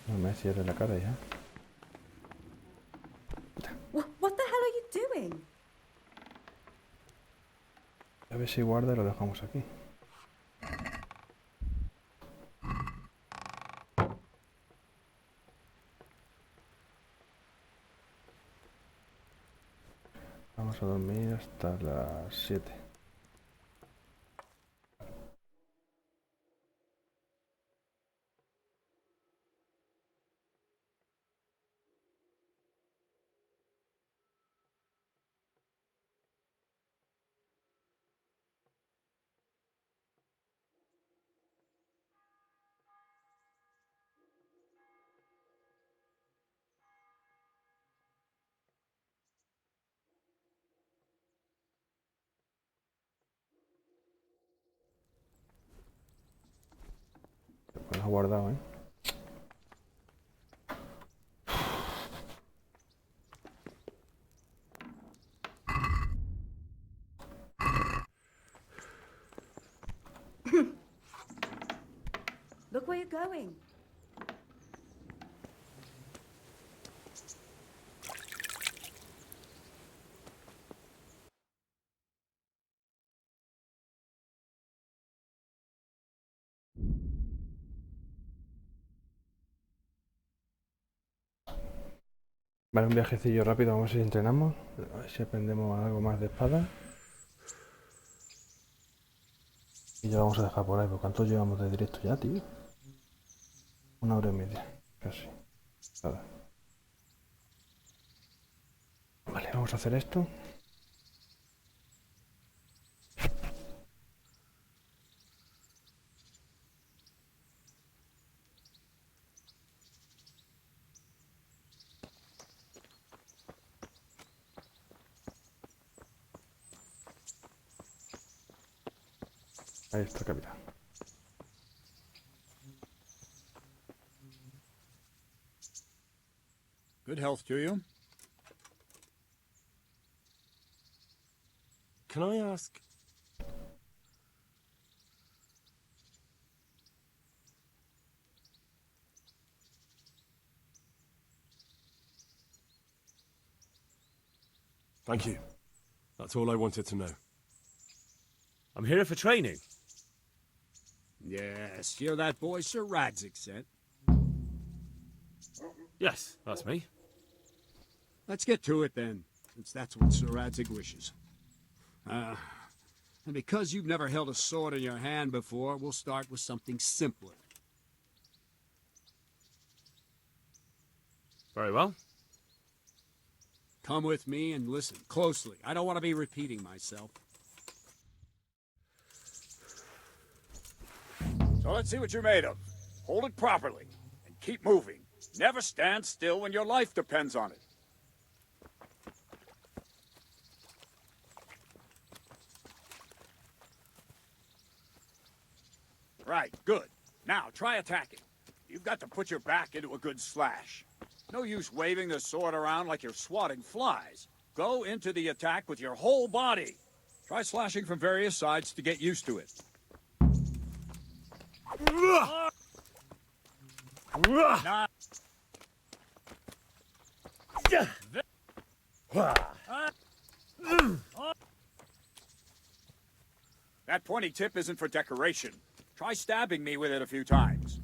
No me cierre la cara ya. What the hell are you doing? A ver si guarda y lo dejamos aquí. Vamos a dormir hasta las 7. Pues lo has guardado, ¿eh? Look where you're going. Vale, un viajecillo rápido, vamos a ver si entrenamos. A ver si aprendemos algo más de espada. Y ya vamos a dejar por ahí, porque ¿cuánto llevamos de directo ya, tío? 1 hora y media, casi. Nada. Vale, vamos a hacer esto. Ahí está, capitán. Good health to you. Can I ask? Thank you. That's all I wanted to know. I'm here for training. Yes, you're that boy Sir Radzig sent. Yes, that's me. Let's get to it then, since that's what Sir Radzig wishes. And because you've never held a sword in your hand before, we'll start with something simpler. Very well. Come with me and listen closely. I don't want to be repeating myself. So let's see what you're made of. Hold it properly, and keep moving. Never stand still when your life depends on it. Right, good. Now, try attacking. You've got to put your back into a good slash. No use waving the sword around like you're swatting flies. Go into the attack with your whole body. Try slashing from various sides to get used to it. That pointy tip isn't for decoration. Try stabbing me with it a few times.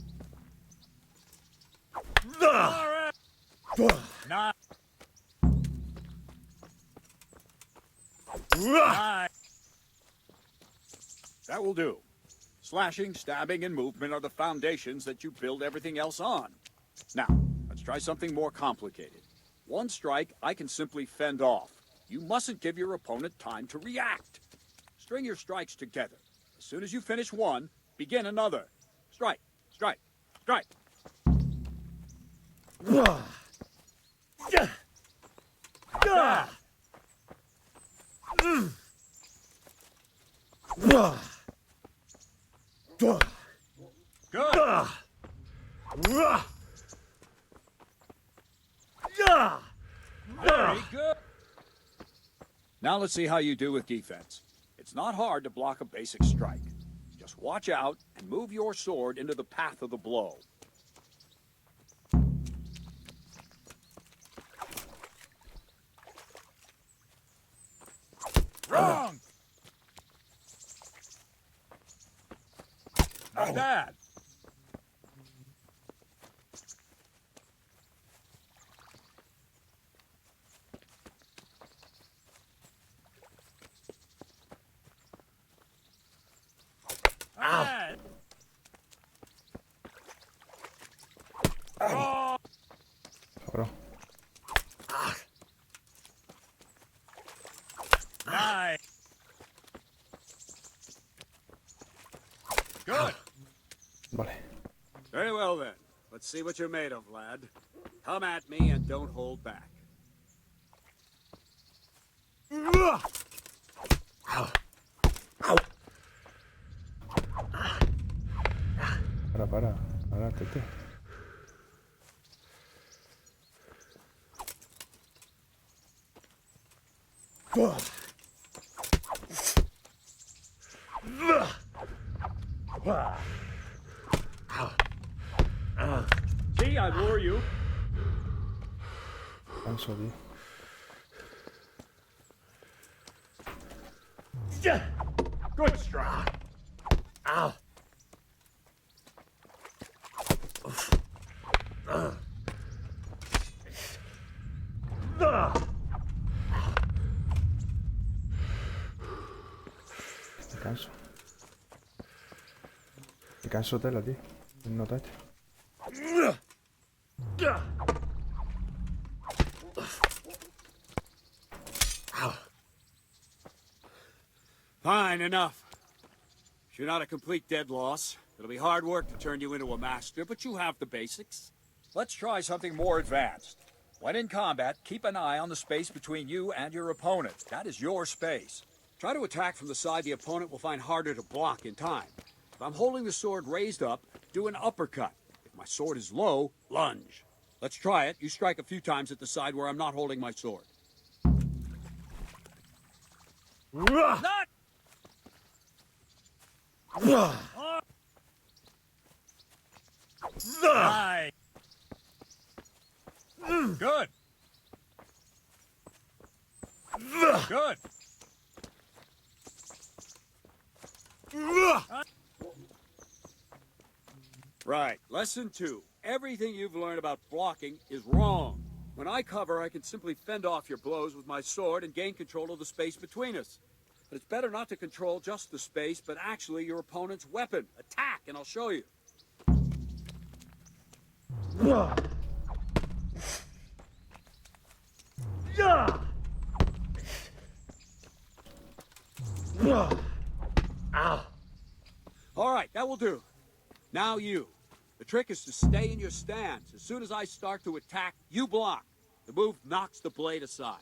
Nice. That will do. Slashing, stabbing, and movement are the foundations that you build everything else on. Now, let's try something more complicated. One strike I can simply fend off. You mustn't give your opponent time to react. String your strikes together. As soon as you finish one, begin another. Strike, strike, strike. Good. Very good. Now let's see how you do with defense. It's not hard to block a basic strike. Just watch out and move your sword into the path of the blow. Wrong! Not bad. Bro. Nice. Good. Vale. Very well then. Let's see what you're made of, lad. Come at me and don't hold back. Para, tete. See, I lure you. Canso, tío. Good strike. Ow. Me canso tela, tío. No tacho. Fine, enough. You're not a complete dead loss. It'll be hard work to turn you into a master, but you have the basics. Let's try something more advanced. When in combat, keep an eye on the space between you and your opponent. That is your space. Try to attack from the side the opponent will find harder to block in time. If I'm holding the sword raised up, do an uppercut. If my sword is low, lunge. Let's try it. You strike a few times at the side where I'm not holding my sword. Not! Nice. Good. Good. Right. Lesson 2. Everything you've learned about blocking is wrong. When I cover, I can simply fend off your blows with my sword and gain control of the space between us. But it's better not to control just the space, but actually your opponent's weapon. Attack, and I'll show you. All right, that will do. Now you. The trick is to stay in your stance. As soon as I start to attack, you block. The move knocks the blade aside.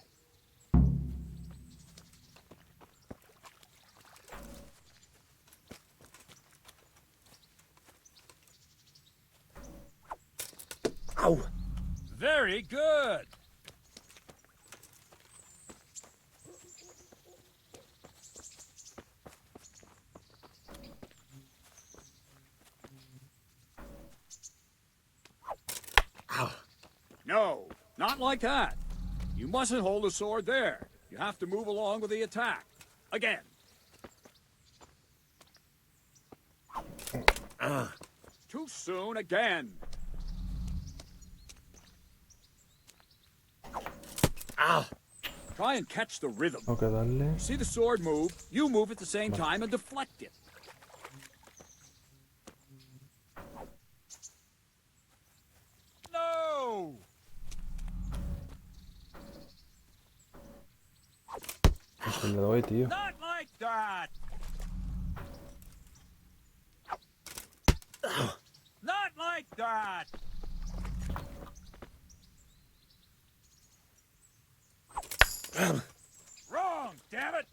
Ow! Very good. No, not like that. You mustn't hold the sword there. You have to move along with the attack. Again. Too soon again. Try and catch the rhythm. Tengo que darle. See the sword move, you move at the same time and deflect it. No! Pues le doy, tío. Not like that! Not like that! Wrong, damn it!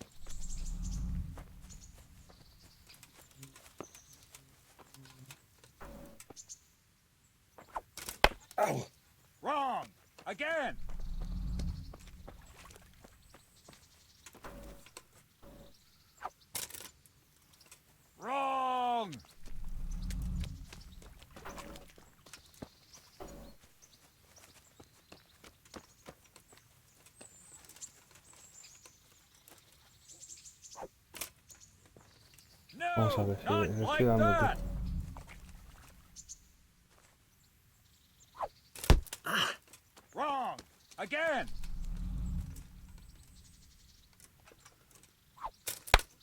Ow. Wrong! Again! Wrong! Vamos a ver si Not le like estoy dando, tío. that! Wrong! Again!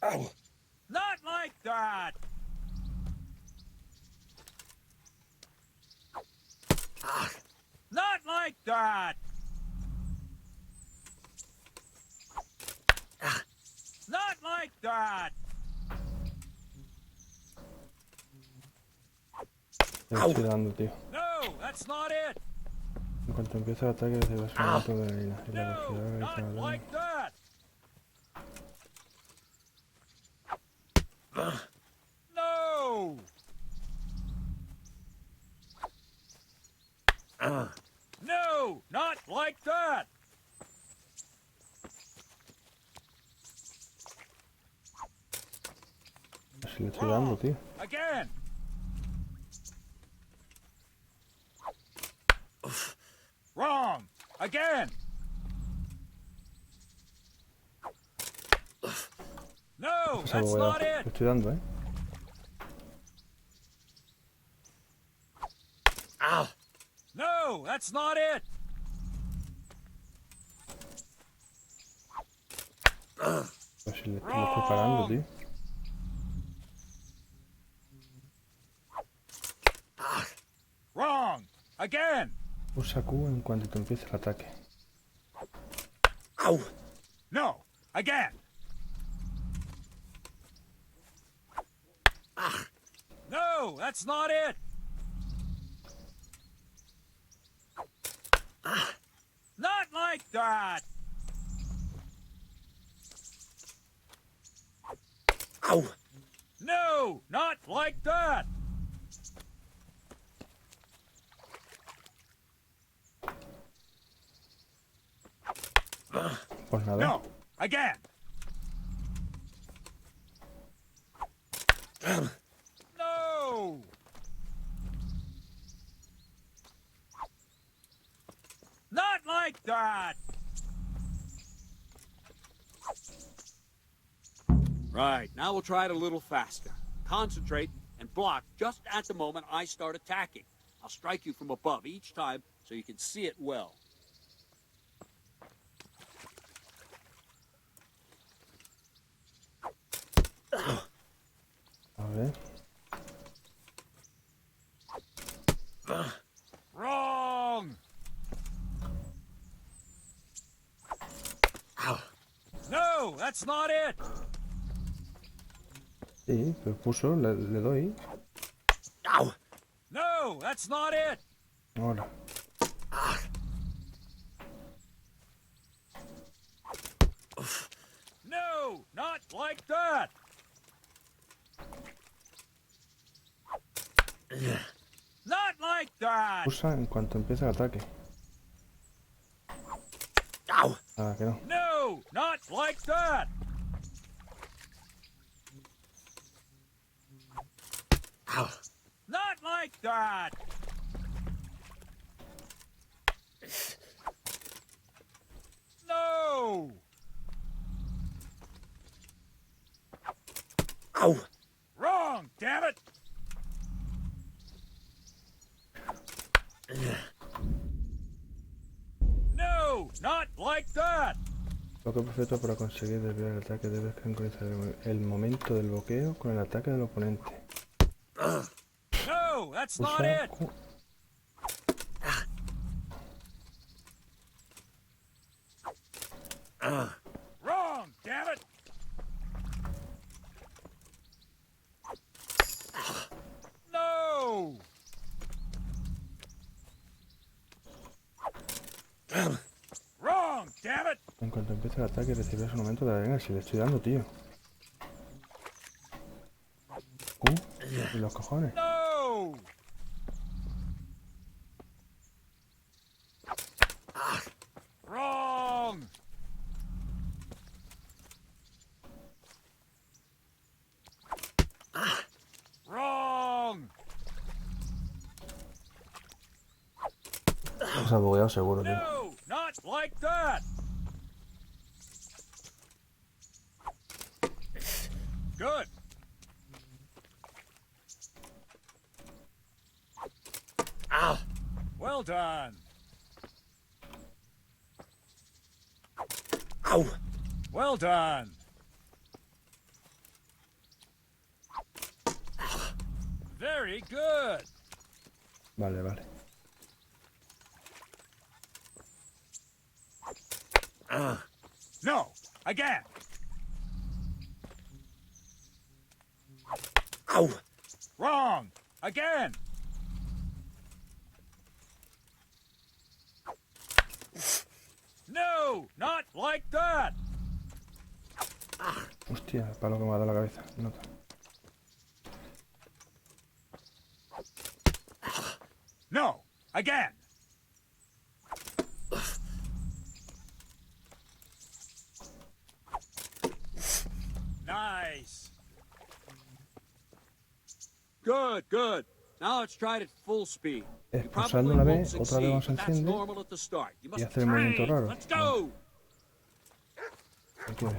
Ow. Not like that! Not like that! Not like that! Le estoy dando, tío. No, that's not it! En cuanto empieza el ataque, se va a subir de adrenalina. Y la No, velocidad not que like that! No! No, not like that! Pues le estoy dando, tío. Again! Wrong! Again! No, Pues that's algo voy a not hacer. Le it! estoy dando, No, that's not it! Pues si le estoy parando, tío. Wrong! Again! Usa Q en cuanto te empiece el ataque. No, again! No, that's not it! Not like that! No, not like that! Pues nada. No, again! No! Not like that! Right, now we'll try it a little faster. Concentrate and block just at the moment I start attacking. I'll strike you from above each time so you can see it well. A ver. Wrong! No, that's not it! Sí, pero puso, le doy. No, that's not it! Ahora. No, not like that! Not like that! Usa en cuanto empieza el ataque. Ah, que no. No, not like that! Not like that! No! Wrong, damn it! No, not like that! Bloqueo perfecto para conseguir desviar el ataque. Debes sincronizar el momento del bloqueo con el ataque del oponente. No, that's not Usa it! Wrong, damn it! No! Wrong, damn it! En cuanto empiece el ataque recibirás un aumento de arena. Si le estoy dando, tío. ¿Y los cojones? No! Wrong! Wrong! Se ha bugueado seguro, tío. No, not like that! Good. Well done. Well done. Very good. Vale, vale. No, again. Wrong. Again. No, not like that. Hostia, el palo que me ha dado la cabeza. Nota. No, again. Nice. Good, good. Now let's try it at full speed. Pulsando una vez, otra vez se enciende y hace el movimiento raro. Let's go. Aquí ve.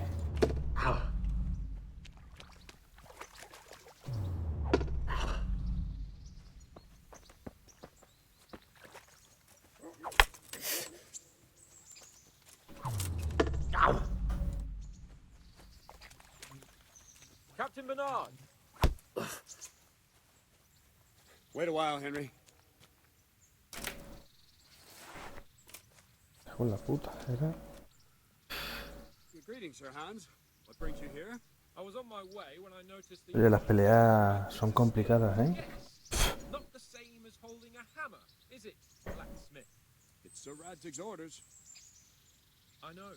Captain Bernard. Wait a while, Henry. Con la puta, ¿era? Greetings, Sir Hans. What brings you here? I was on my way when I noticed the... Oye, las peleas son complicadas, ¿eh? Not the same as holding a hammer, is it, blacksmith? It's Sir Radzig's orders. I know.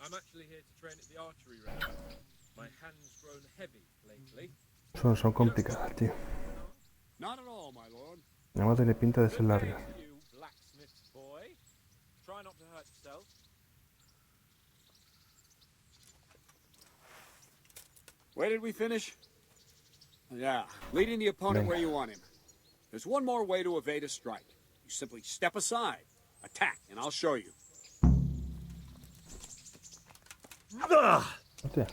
I'm actually here to train at the archery range. My hand's grown heavy lately. Son complicadas, tío. Not at all, my lord. Además tiene pinta de ser larga. You, blacksmith's boy. Try not to hurt yourself. Where did we finish? Yeah, leading the opponent where you want him. There's one more way to evade a strike. You simply step aside, attack, and I'll show you. Hostia.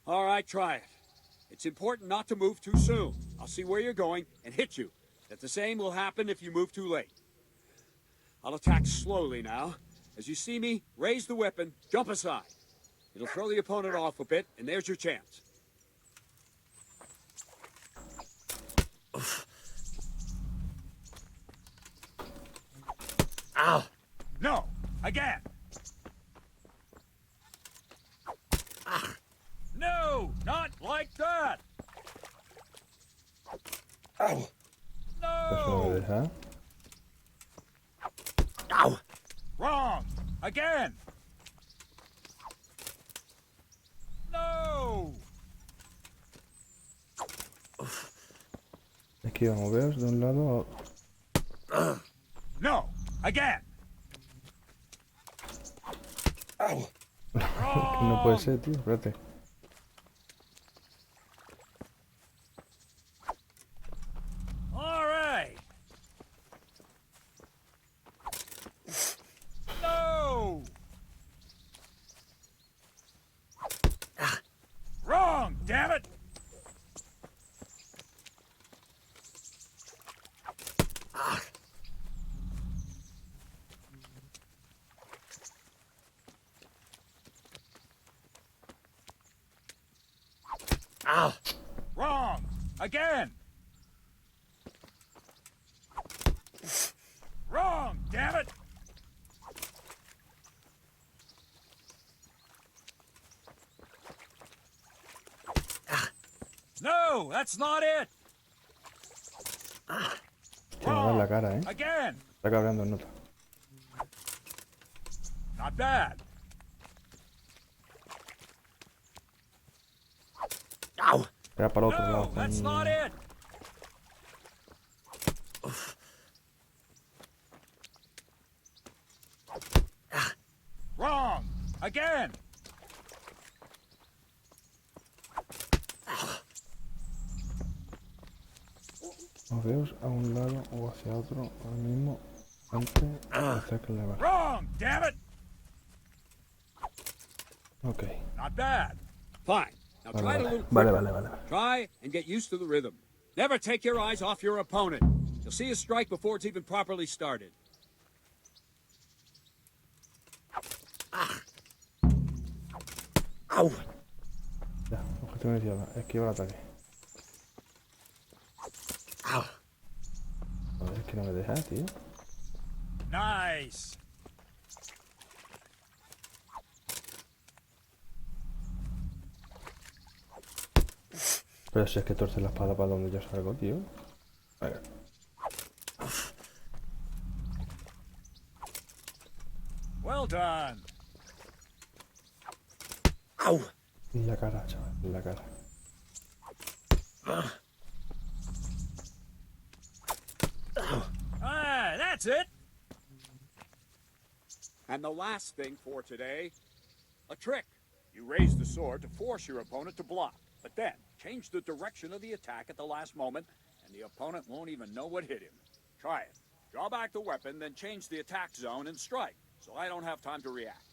All right, try it. It's important not to move too soon. I'll see where you're going and hit you. That the same will happen if you move too late. I'll attack slowly now. As you see me, raise the weapon, jump aside. It'll throw the opponent off a bit, and there's your chance. Ow! No! Again! No! Not like that! Ow. No! Ow! Wrong! Again! No! Aquí vamos, veos de un lado a... No! Again! Ow. No puede ser, tío, espérate. All right. No! Wrong, damn it! Ow! Wrong! Again! Wrong, damn it! No, that's not it! Te va a dar la cara, Again! Está cabreando en nota. Not bad. Ow! Era para el otro lado. That's not it! Wrong! Again! Os veos a un lado o hacia otro al mismo antes de hacer que le baje. Wrong! Damn it! Ok. Not bad. Fine. Now try it a little Vale, quicker. vale. Try and get used to the rhythm. Never take your eyes off your opponent. You'll see a strike before it's even properly started. ¡Au! Ya, objetivo iniciado. Esquiva el ataque. ¡Au! A ver, es que no me deja, tío. Nice! Pero si es que torce la espada para donde yo salgo, tío. Venga. Well done. ¡Au! En la cara, chaval, en la cara. Ah, that's it. And the last thing for today, a trick. You raise the sword to force your opponent to block, but then change the direction of the attack at the last moment, and the opponent won't even know what hit him. Try it. Draw back the weapon, then change the attack zone and strike, so I don't have time to react.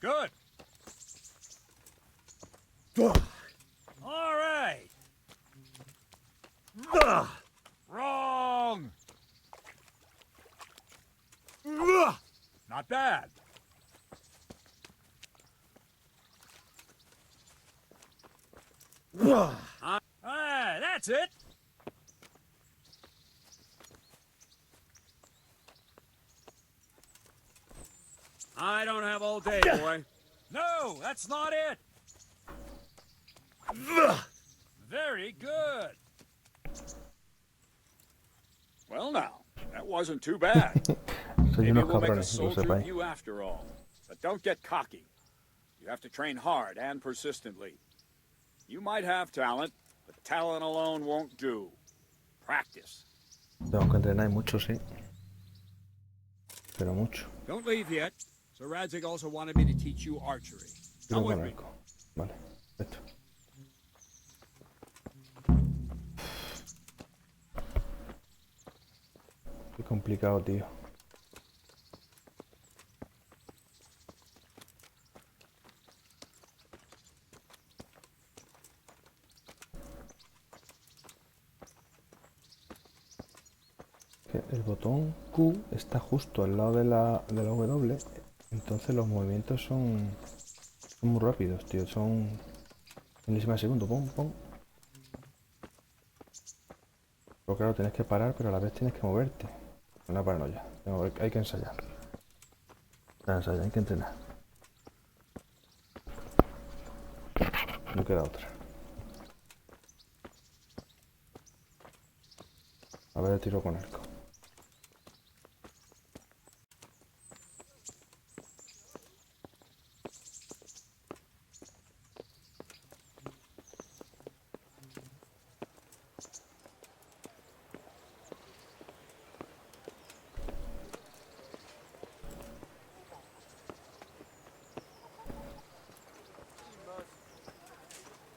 Good. All right. Wrong. Not bad. Ah, that's it. I don't have all day, boy. No, that's not it. Very good. Well, now, that wasn't too bad. Soy Maybe unos we'll make a cabrones, lo soldier of sepáis. you after all. But don't get cocky. You have to train hard and persistently. You might have talent, but talent alone won't do. Practice. Tengo que entrenar mucho, sí. Pero mucho. Don't leave yet. Sir Radzig also wanted me to teach you archery. Tiro Come with con me. arco. Vale, perfecto. complicado, tío. El botón Q está justo al lado de la W, entonces los movimientos son muy rápidos, tío, son milésimas de segundo, pum, pum. Pero claro, tienes que parar, pero a la vez tienes que moverte. Una paranoia, hay que ensayar. Hay que entrenar. No queda otra. A ver el tiro con arco.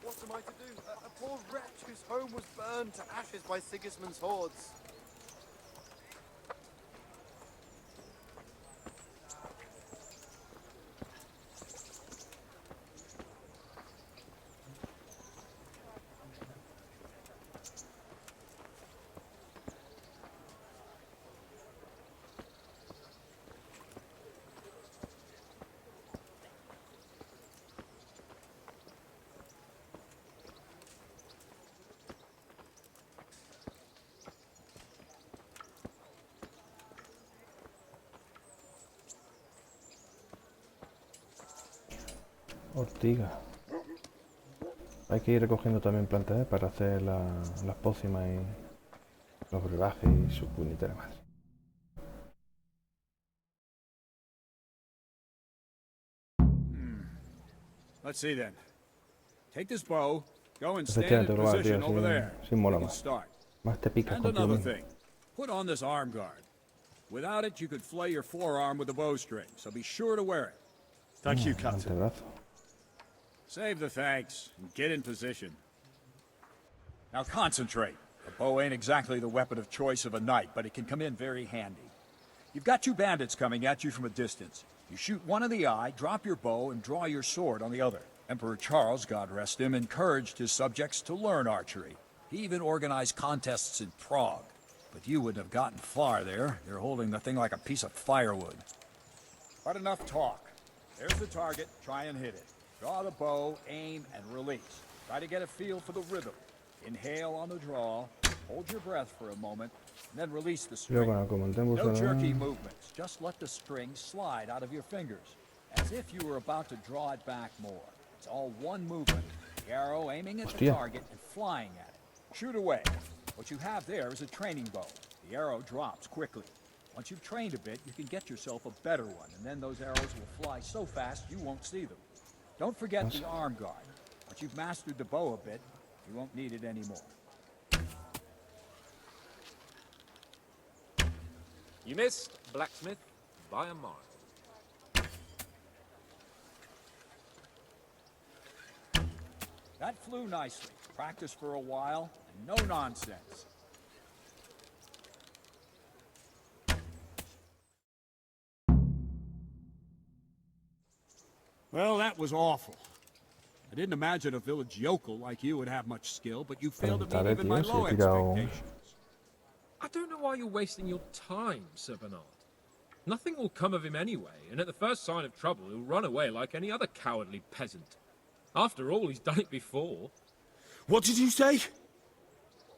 What am I to do? A poor wretch whose home was burned to ashes by Sigismund's hordes. Ortiga. Hay que ir recogiendo también plantas para hacer las pócimas y los brebajes y su puñetera madre. Let's see then. Take this bow, go and stand Efectivamente, in global, position tío, over there. sin mola We can más. start. Más te picas And contigo another mismo. thing. Put on this arm guard. Without it, you could flay your forearm with a bowstring, so be sure to wear it. Thank you, Captain. Antebrazo. Save the thanks and get in position. Now concentrate. A bow ain't exactly the weapon of choice of a knight, but it can come in very handy. You've got two bandits coming at you from a distance. You shoot one in the eye, drop your bow, and draw your sword on the other. Emperor Charles, God rest him, encouraged his subjects to learn archery. He even organized contests in Prague. But you wouldn't have gotten far there. You're holding the thing like a piece of firewood. But enough talk. There's the target. Try and hit it. Draw the bow, aim, and release. Try to get a feel for the rhythm. Inhale on the draw, hold your breath for a moment, and then release the string. No jerky movements. Just let the string slide out of your fingers, as if you were about to draw it back more. It's all one movement. The arrow aiming at the target and flying at it. Shoot away. What you have there is a training bow. The arrow drops quickly. Once you've trained a bit, you can get yourself a better one, and then those arrows will fly so fast you won't see them. Don't forget the arm guard. Once you've mastered the bow a bit, you won't need it anymore. You missed, blacksmith, by a mile. That flew nicely. Practice for a while, and no nonsense. Well, that was awful. I didn't imagine a village yokel like you would have much skill, but you failed to meet even my low expectations. I don't know why you're wasting your time, Sir Bernard. Nothing will come of him anyway, and at the first sign of trouble, he'll run away like any other cowardly peasant. After all, he's done it before. What did you say?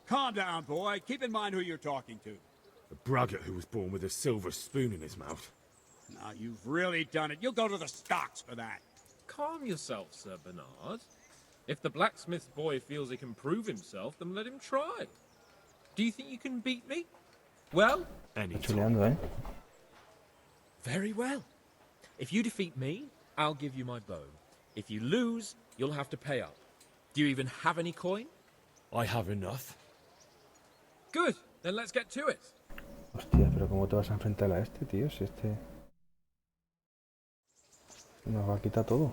Calm down, boy. Keep in mind who you're talking to. A braggart who was born with a silver spoon in his mouth. Now, you've really done it. You'll go to the stocks for that. Calm yourself, Sir Bernard. If the blacksmith boy feels he can prove himself, then let him try. Do you think you can beat me? Well, very well. If you defeat me, I'll give you my bow. If you lose, you'll have to pay up. Do you even have any coin? I have enough. Good, then let's get to it. Hostia, pero ¿cómo te vas a enfrentar a este, tío? Si este nos va a quitar todo.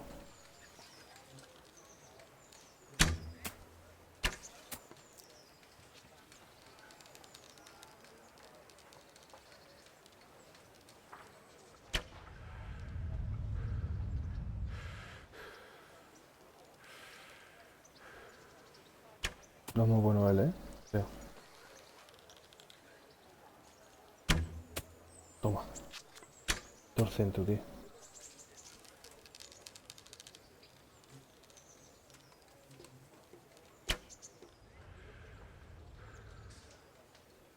No es muy bueno él, creo. Toma. 200, tío.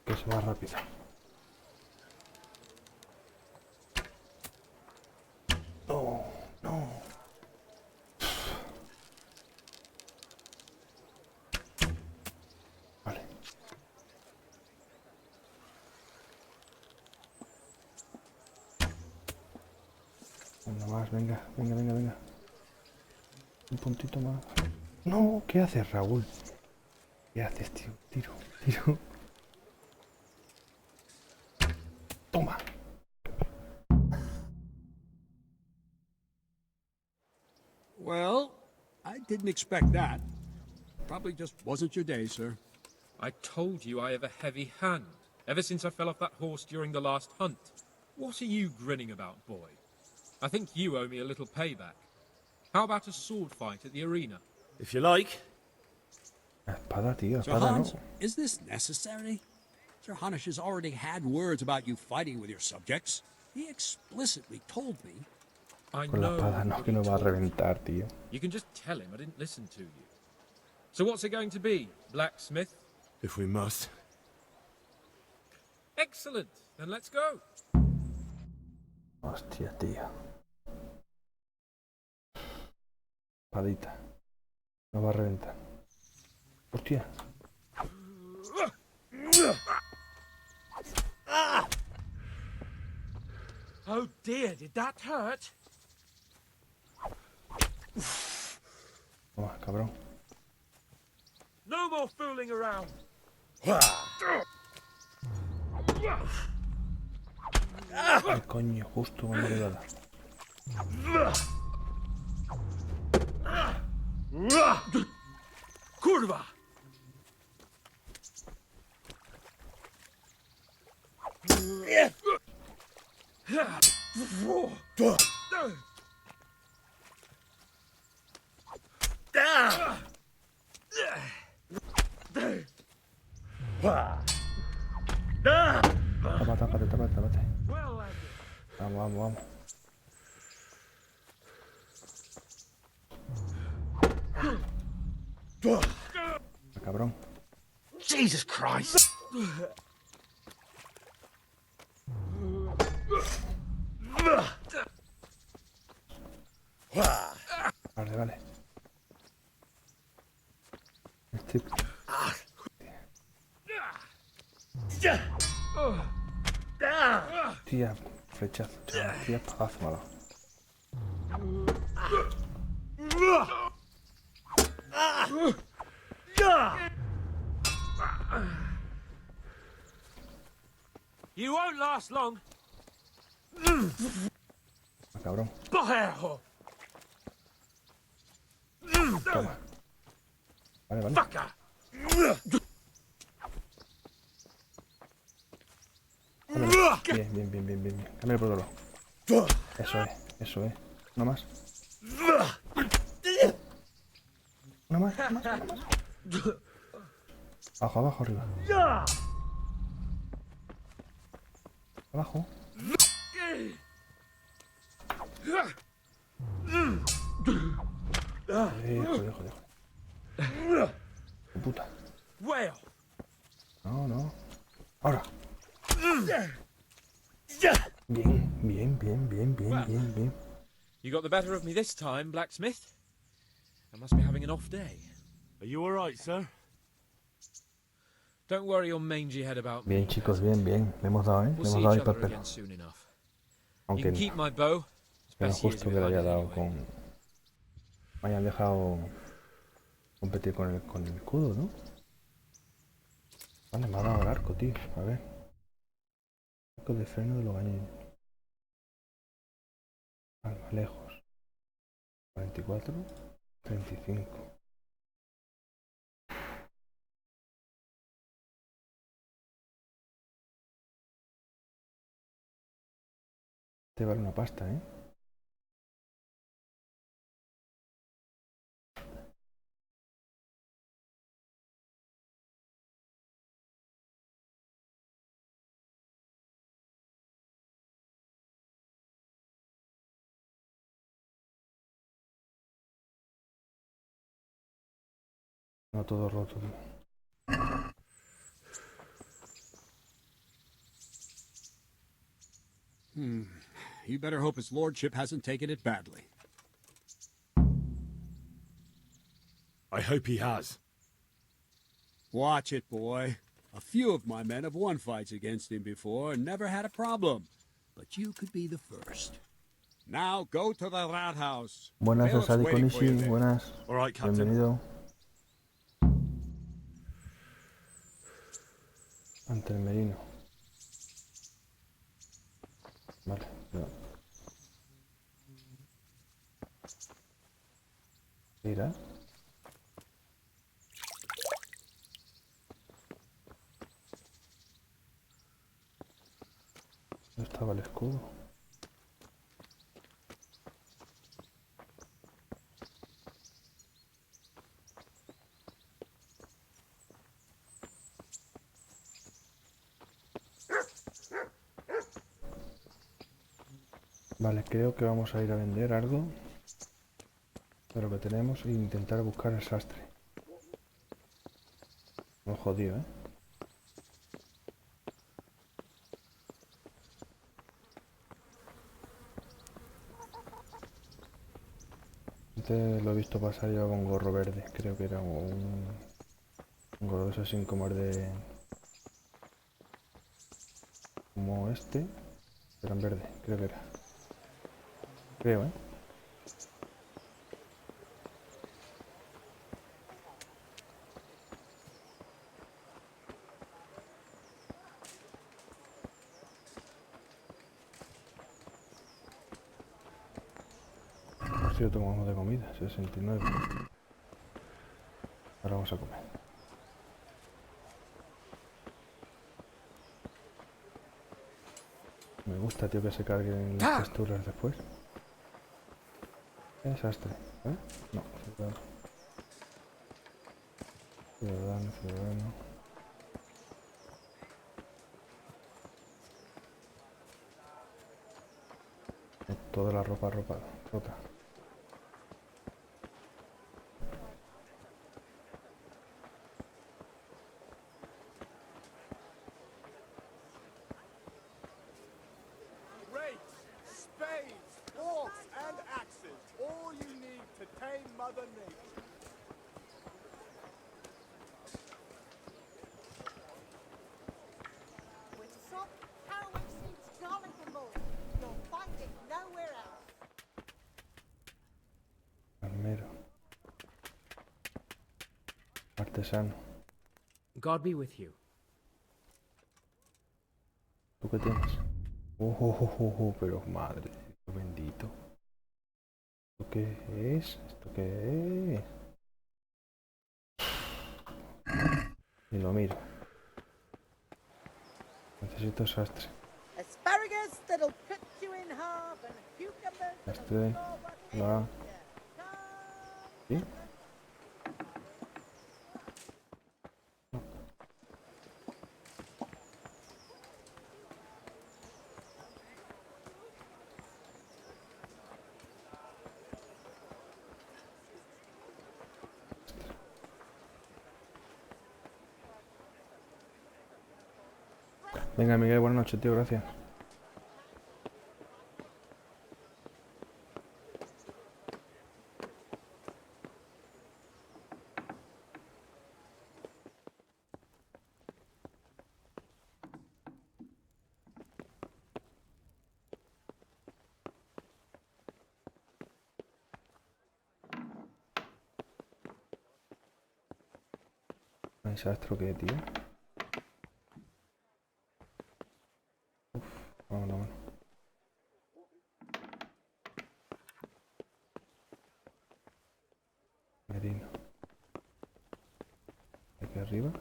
Que se va rápido. No, no. Vale. Uno más, venga, venga, venga, venga. Un puntito más. No, ¿qué haces, Raúl? ¿Qué haces, tío? Tiro, tiro. Toma. Well, I didn't expect that. Probably just wasn't your day, sir. I told you I have a heavy hand, ever since I fell off that horse during the last hunt. What are you grinning about, boy? I think you owe me a little payback. How about a sword fight at the arena? If you like. Espada, tío, Sir espada, Hans, no. is this necessary? Sir Hanush has already had words about you fighting with your subjects. He explicitly told me. I Con la know. espada no, que no va a reventar, tío. You can just tell him I didn't listen to you. So what's it going to be, blacksmith? If we must. Excellent. Then let's go. Hostia, tío. Espadita. No va a reventar. Hostia. Oh dear, did that hurt? Toma, cabrón. No more fooling around. Ay, coño, justo cuando le da. Kurva! Tápate, tápate. Vamos, vamos, vamos. Cabrón. Jesus Christ! Vale, vale. Estoy... Tía, flechazo, chaval. Tía, pagazo, malo. You won't last long. Cabrón. Bajejo. Toma. Vale, vale. Fucker. Bien, bien, bien, bien, bien. Cámbiale por otro lado. Eso es. Uno más. Uno más, uno más, uno más. Abajo, abajo, arriba. Abajo. Joder. Puta. No. Ahora. Bien. You got the better of me this time, blacksmith. I must be having an off day. Are you all right, sir? Don't worry your mangy head about me. Bien, chicos, bien. Le hemos dado, Le We'll hemos see dado each el other papel. again soon enough. You Aunque can keep my bow. era justo que le haya dado con... Me hayan dejado competir con el escudo, ¿no? Vale, me ha dado el arco, tío. A ver. Arco de freno de Logañín. Alma lejos. 44, 35. Te vale una pasta, ¿eh? No, todo roto, tío. You better hope his lordship hasn't taken it badly. I hope he has. Watch it, boy. A few of my men have won fights against him before and never had a problem. But you could be the first. Now go to the Rathaus. Buenas, Bailiff's Asadi waiting for you Konishi. there. Buenas. All right, Captain. Bienvenido. Ante el merino. Vale, no. Mira. ¿Dónde estaba el escudo? Vale, creo que vamos a ir a vender algo de lo que tenemos e intentar buscar el sastre. No jodido, ¿eh? Antes lo he visto pasar yo con gorro verde. Creo que era un gorro de esos así como el de... como este. Pero en verde, creo que era. Creo, ¿eh? Si yo tomamos de comida, 69. Ahora vamos a comer. Me gusta, tío, que se carguen las texturas después. Qué desastre, ¿eh? No, ciudadano. Ciudadano, ciudadano. Toda la ropa rota. Armero. Artesano. God be with you. ¿Tú qué tienes? Pero madre, Dios bendito. ¿Esto qué es? ¿Esto qué es? Y lo miro. Necesito sastre. Asparagus that'll cut you in half and cucumbers. Sastre. Va. ¿Sí? Venga, Miguel, buenas noches, tío, gracias. ¿El sastro qué, tío? Vámonos. Merino. Aquí arriba.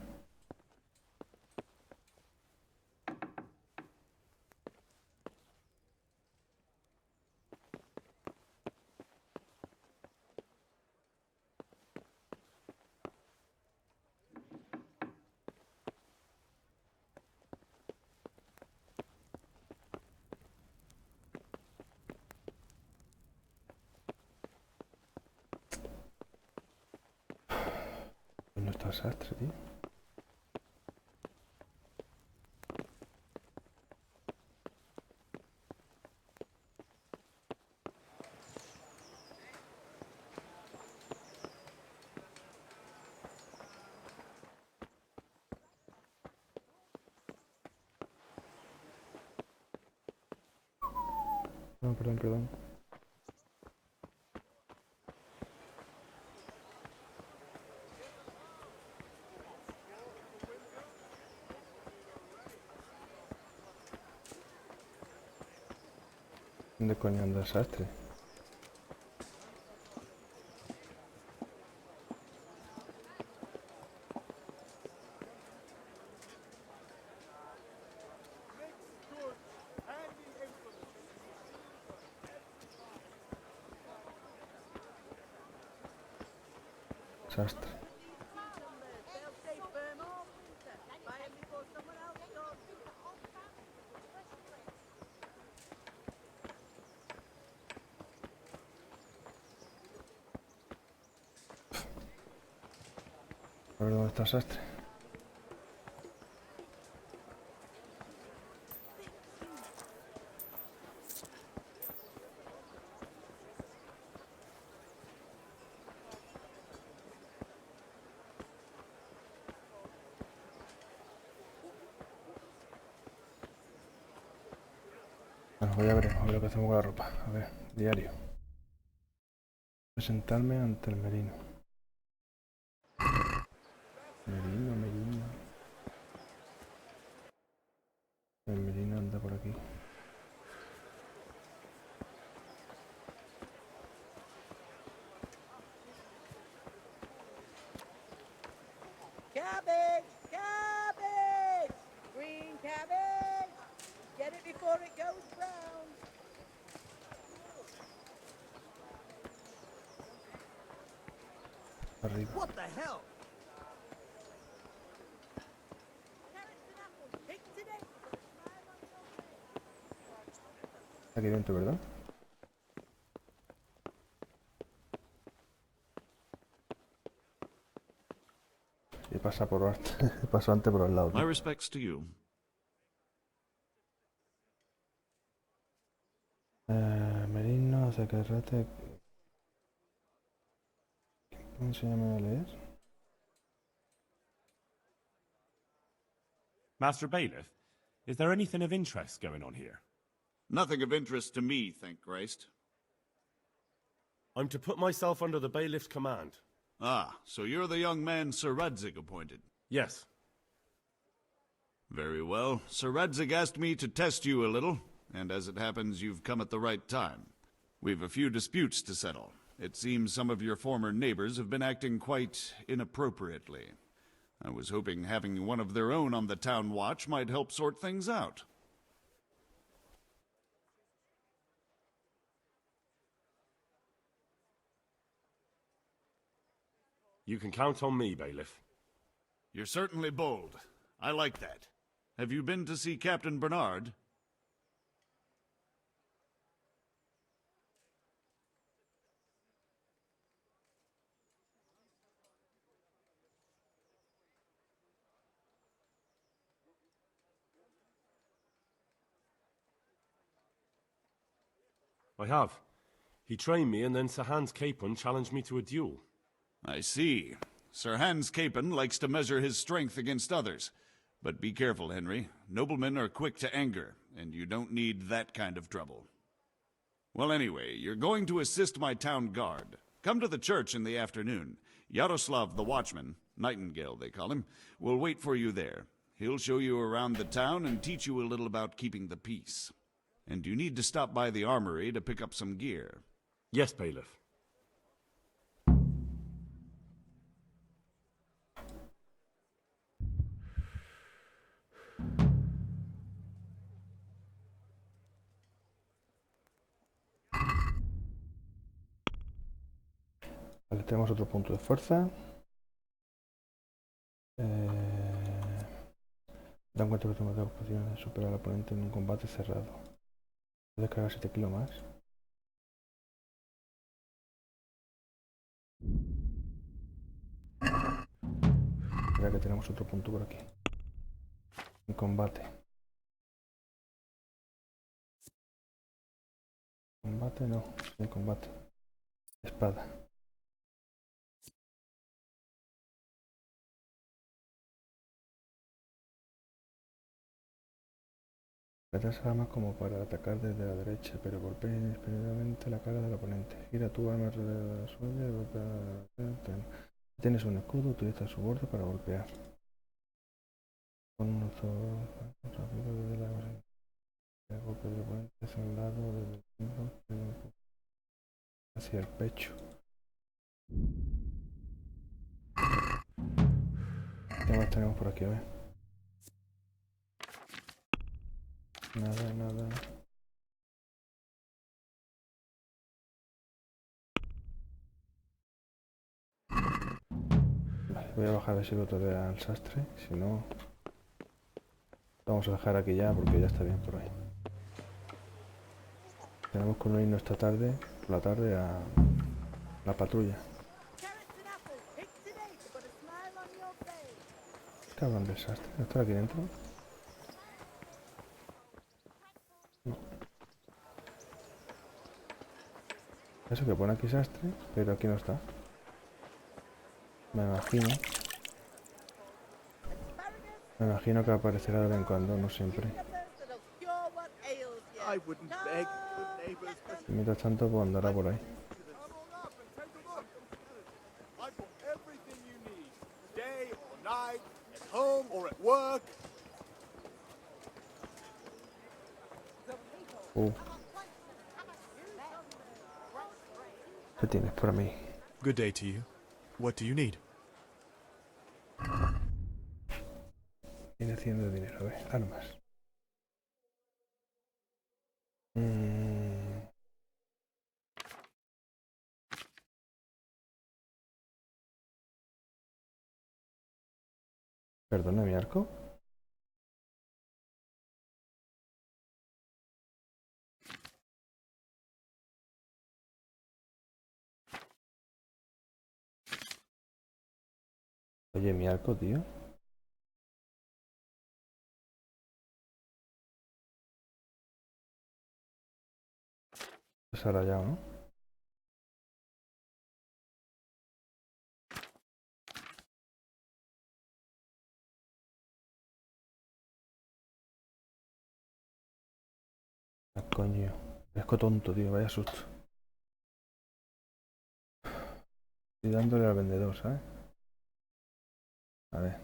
¿Dónde está el sastre, tío? No, perdón. ¿Dónde coño anda el sastre? Sastre. A ver dónde está el sastre. Bueno, voy a ver lo que hacemos con la ropa. A ver, diario. Presentarme ante el merino. Merino. El merino anda por aquí. Cabbage! Cabbage! Green cabbage! Get it before it goes brown. Arriba. What the hell? Carrots and apples, picked today. Aquí dentro, ¿verdad? Y pasa por paso antes por el lado. My respects to you. Merino, Zacarrate. ¿Cómo se llama a leer? Master Bailiff, is there anything of interest going on here? Nothing of interest to me, thank Christ. I'm to put myself under the bailiff's command. Ah, so you're the young man Sir Radzig appointed? Yes. Very well. Sir Radzig asked me to test you a little, and as it happens, you've come at the right time. We've a few disputes to settle. It seems some of your former neighbors have been acting quite inappropriately. I was hoping having one of their own on the town watch might help sort things out. You can count on me, Bailiff. You're certainly bold. I like that. Have you been to see Captain Bernard? I have. He trained me and then Sir Hans Capon challenged me to a duel. I see. Sir Hans Capon likes to measure his strength against others. But be careful, Henry. Noblemen are quick to anger, and you don't need that kind of trouble. Well, anyway, you're going to assist my town guard. Come to the church in the afternoon. Yaroslav the watchman, Nightingale they call him, will wait for you there. He'll show you around the town and teach you a little about keeping the peace. And you need to stop by the armory to pick up some gear. Yes, Bailiff. Vale, tenemos otro punto de fuerza. Da cuenta que tenemos dos posiciones de superar al oponente en un combate cerrado. Puedes cargar 7 kilos más. Ya que tenemos otro punto por aquí. En combate. Combate no, en combate. Espada. Apretas armas como para atacar desde la derecha, pero golpea inesperadamente la cara del oponente. Gira tu arma alrededor de la suya y golpea. Si tienes un escudo, utiliza su borde para golpear. Con un uso rápido desde la el golpe del oponente hacia un lado, desde el centro, hacia el pecho. ¿Qué más tenemos por aquí? A ver. Nada, nada. Vale, voy a bajar el silueto al sastre, si no... Vamos a dejar aquí ya porque ya está bien por hoy. Tenemos que unirnos esta tarde, por la tarde, a la patrulla. ¿Qué hablan del sastre? ¿No está aquí dentro? No. Eso que pone aquí sastre, pero aquí no está. Me imagino. Me imagino que aparecerá de vez en cuando, no siempre. Y mientras tanto, pues andará por ahí. ¿Qué tienes para mí? Good day to you. What do you need? Viene haciendo dinero, a ver, armas. Perdona, mi arco. Oye, mi arco, tío. Es ahora ya, ¿no? Ah, coño. Arco tonto, tío, vaya susto. Estoy dándole al vendedor, ¿sabes? A ver.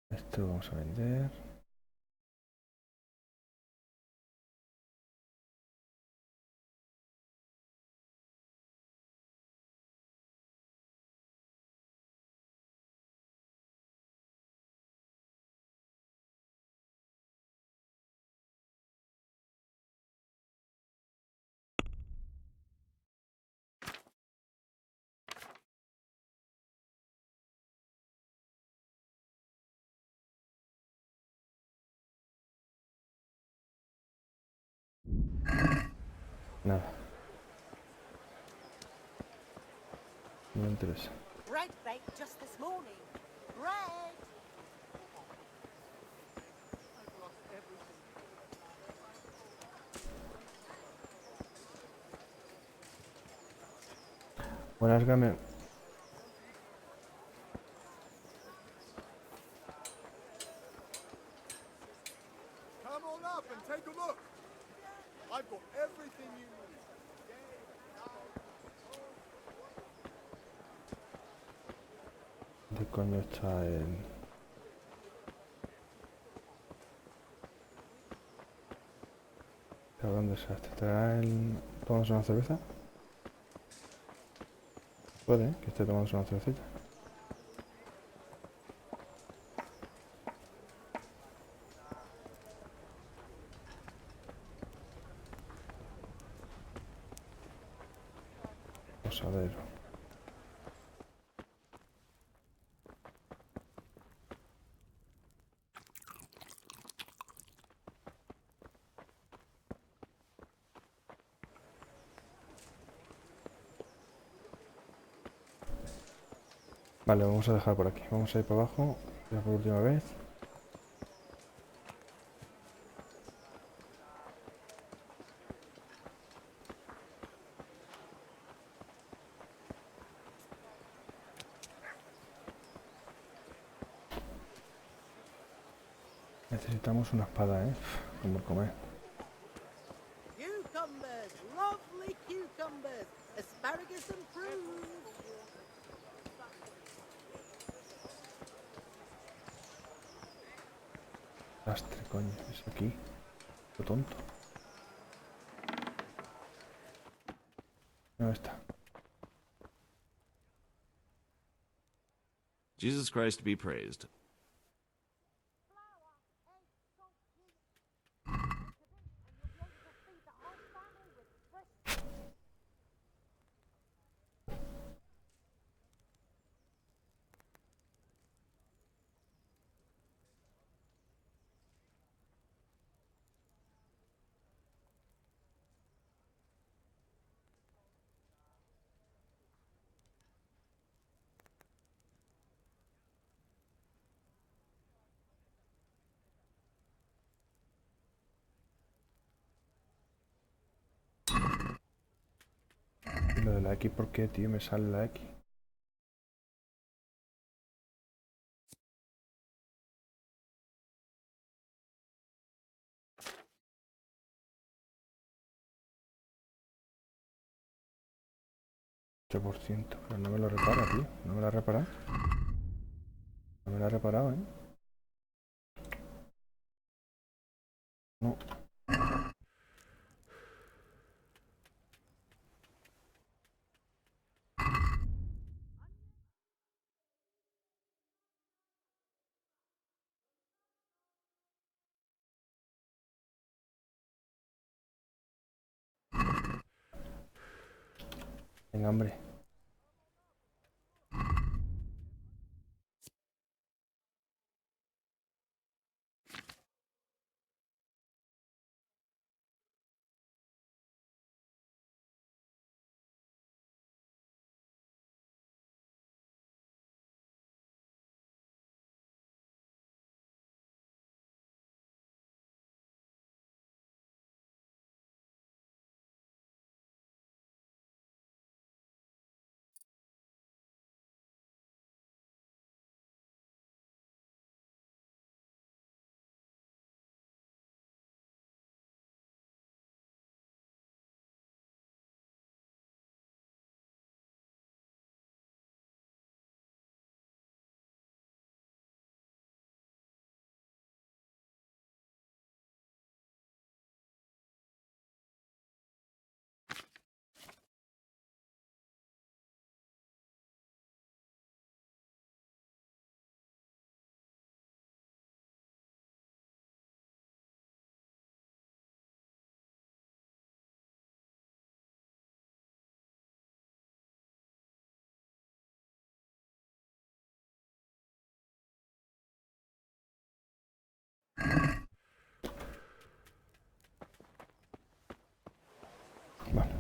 Esto lo vamos a vender. Nada. No me interesa. Bread baked just this morning. Bread! Buenas, Gamer. Come on up and take a look. I've got everything you need. ¿Dónde coño está el...? Cabrón desastre. ¿Traerá el... tomándose una cerveza? Puede, que esté tomándose una cervecita. Posadero. Vale, vamos a dejar por aquí. Vamos a ir para abajo, ya por última vez. Necesitamos una espada, como comer. Cucumbers, lovely cucumbers, asparagus and prunes. Lastre, coño, es aquí. Qué tonto. ¿Dónde está? Jesus Christ be praised. ¿Y lo de la X por qué, tío? Me sale la X. %, pero no me lo repara, tío. No me lo ha reparado. No me lo ha reparado, No. Venga, hombre. Vale.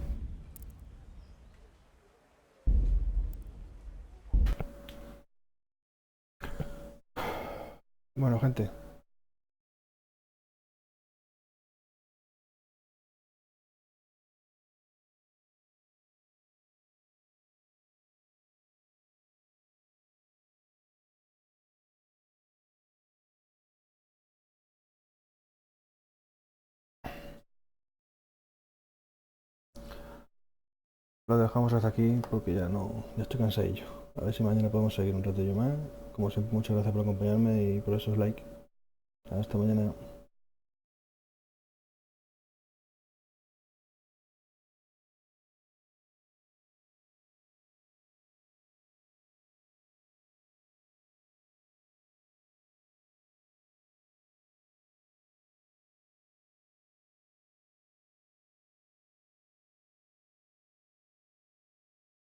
Bueno, gente. Lo dejamos hasta aquí porque ya ya estoy cansadillo. A ver si mañana podemos seguir un ratillo más. Como siempre, muchas gracias por acompañarme y por esos likes. Hasta mañana.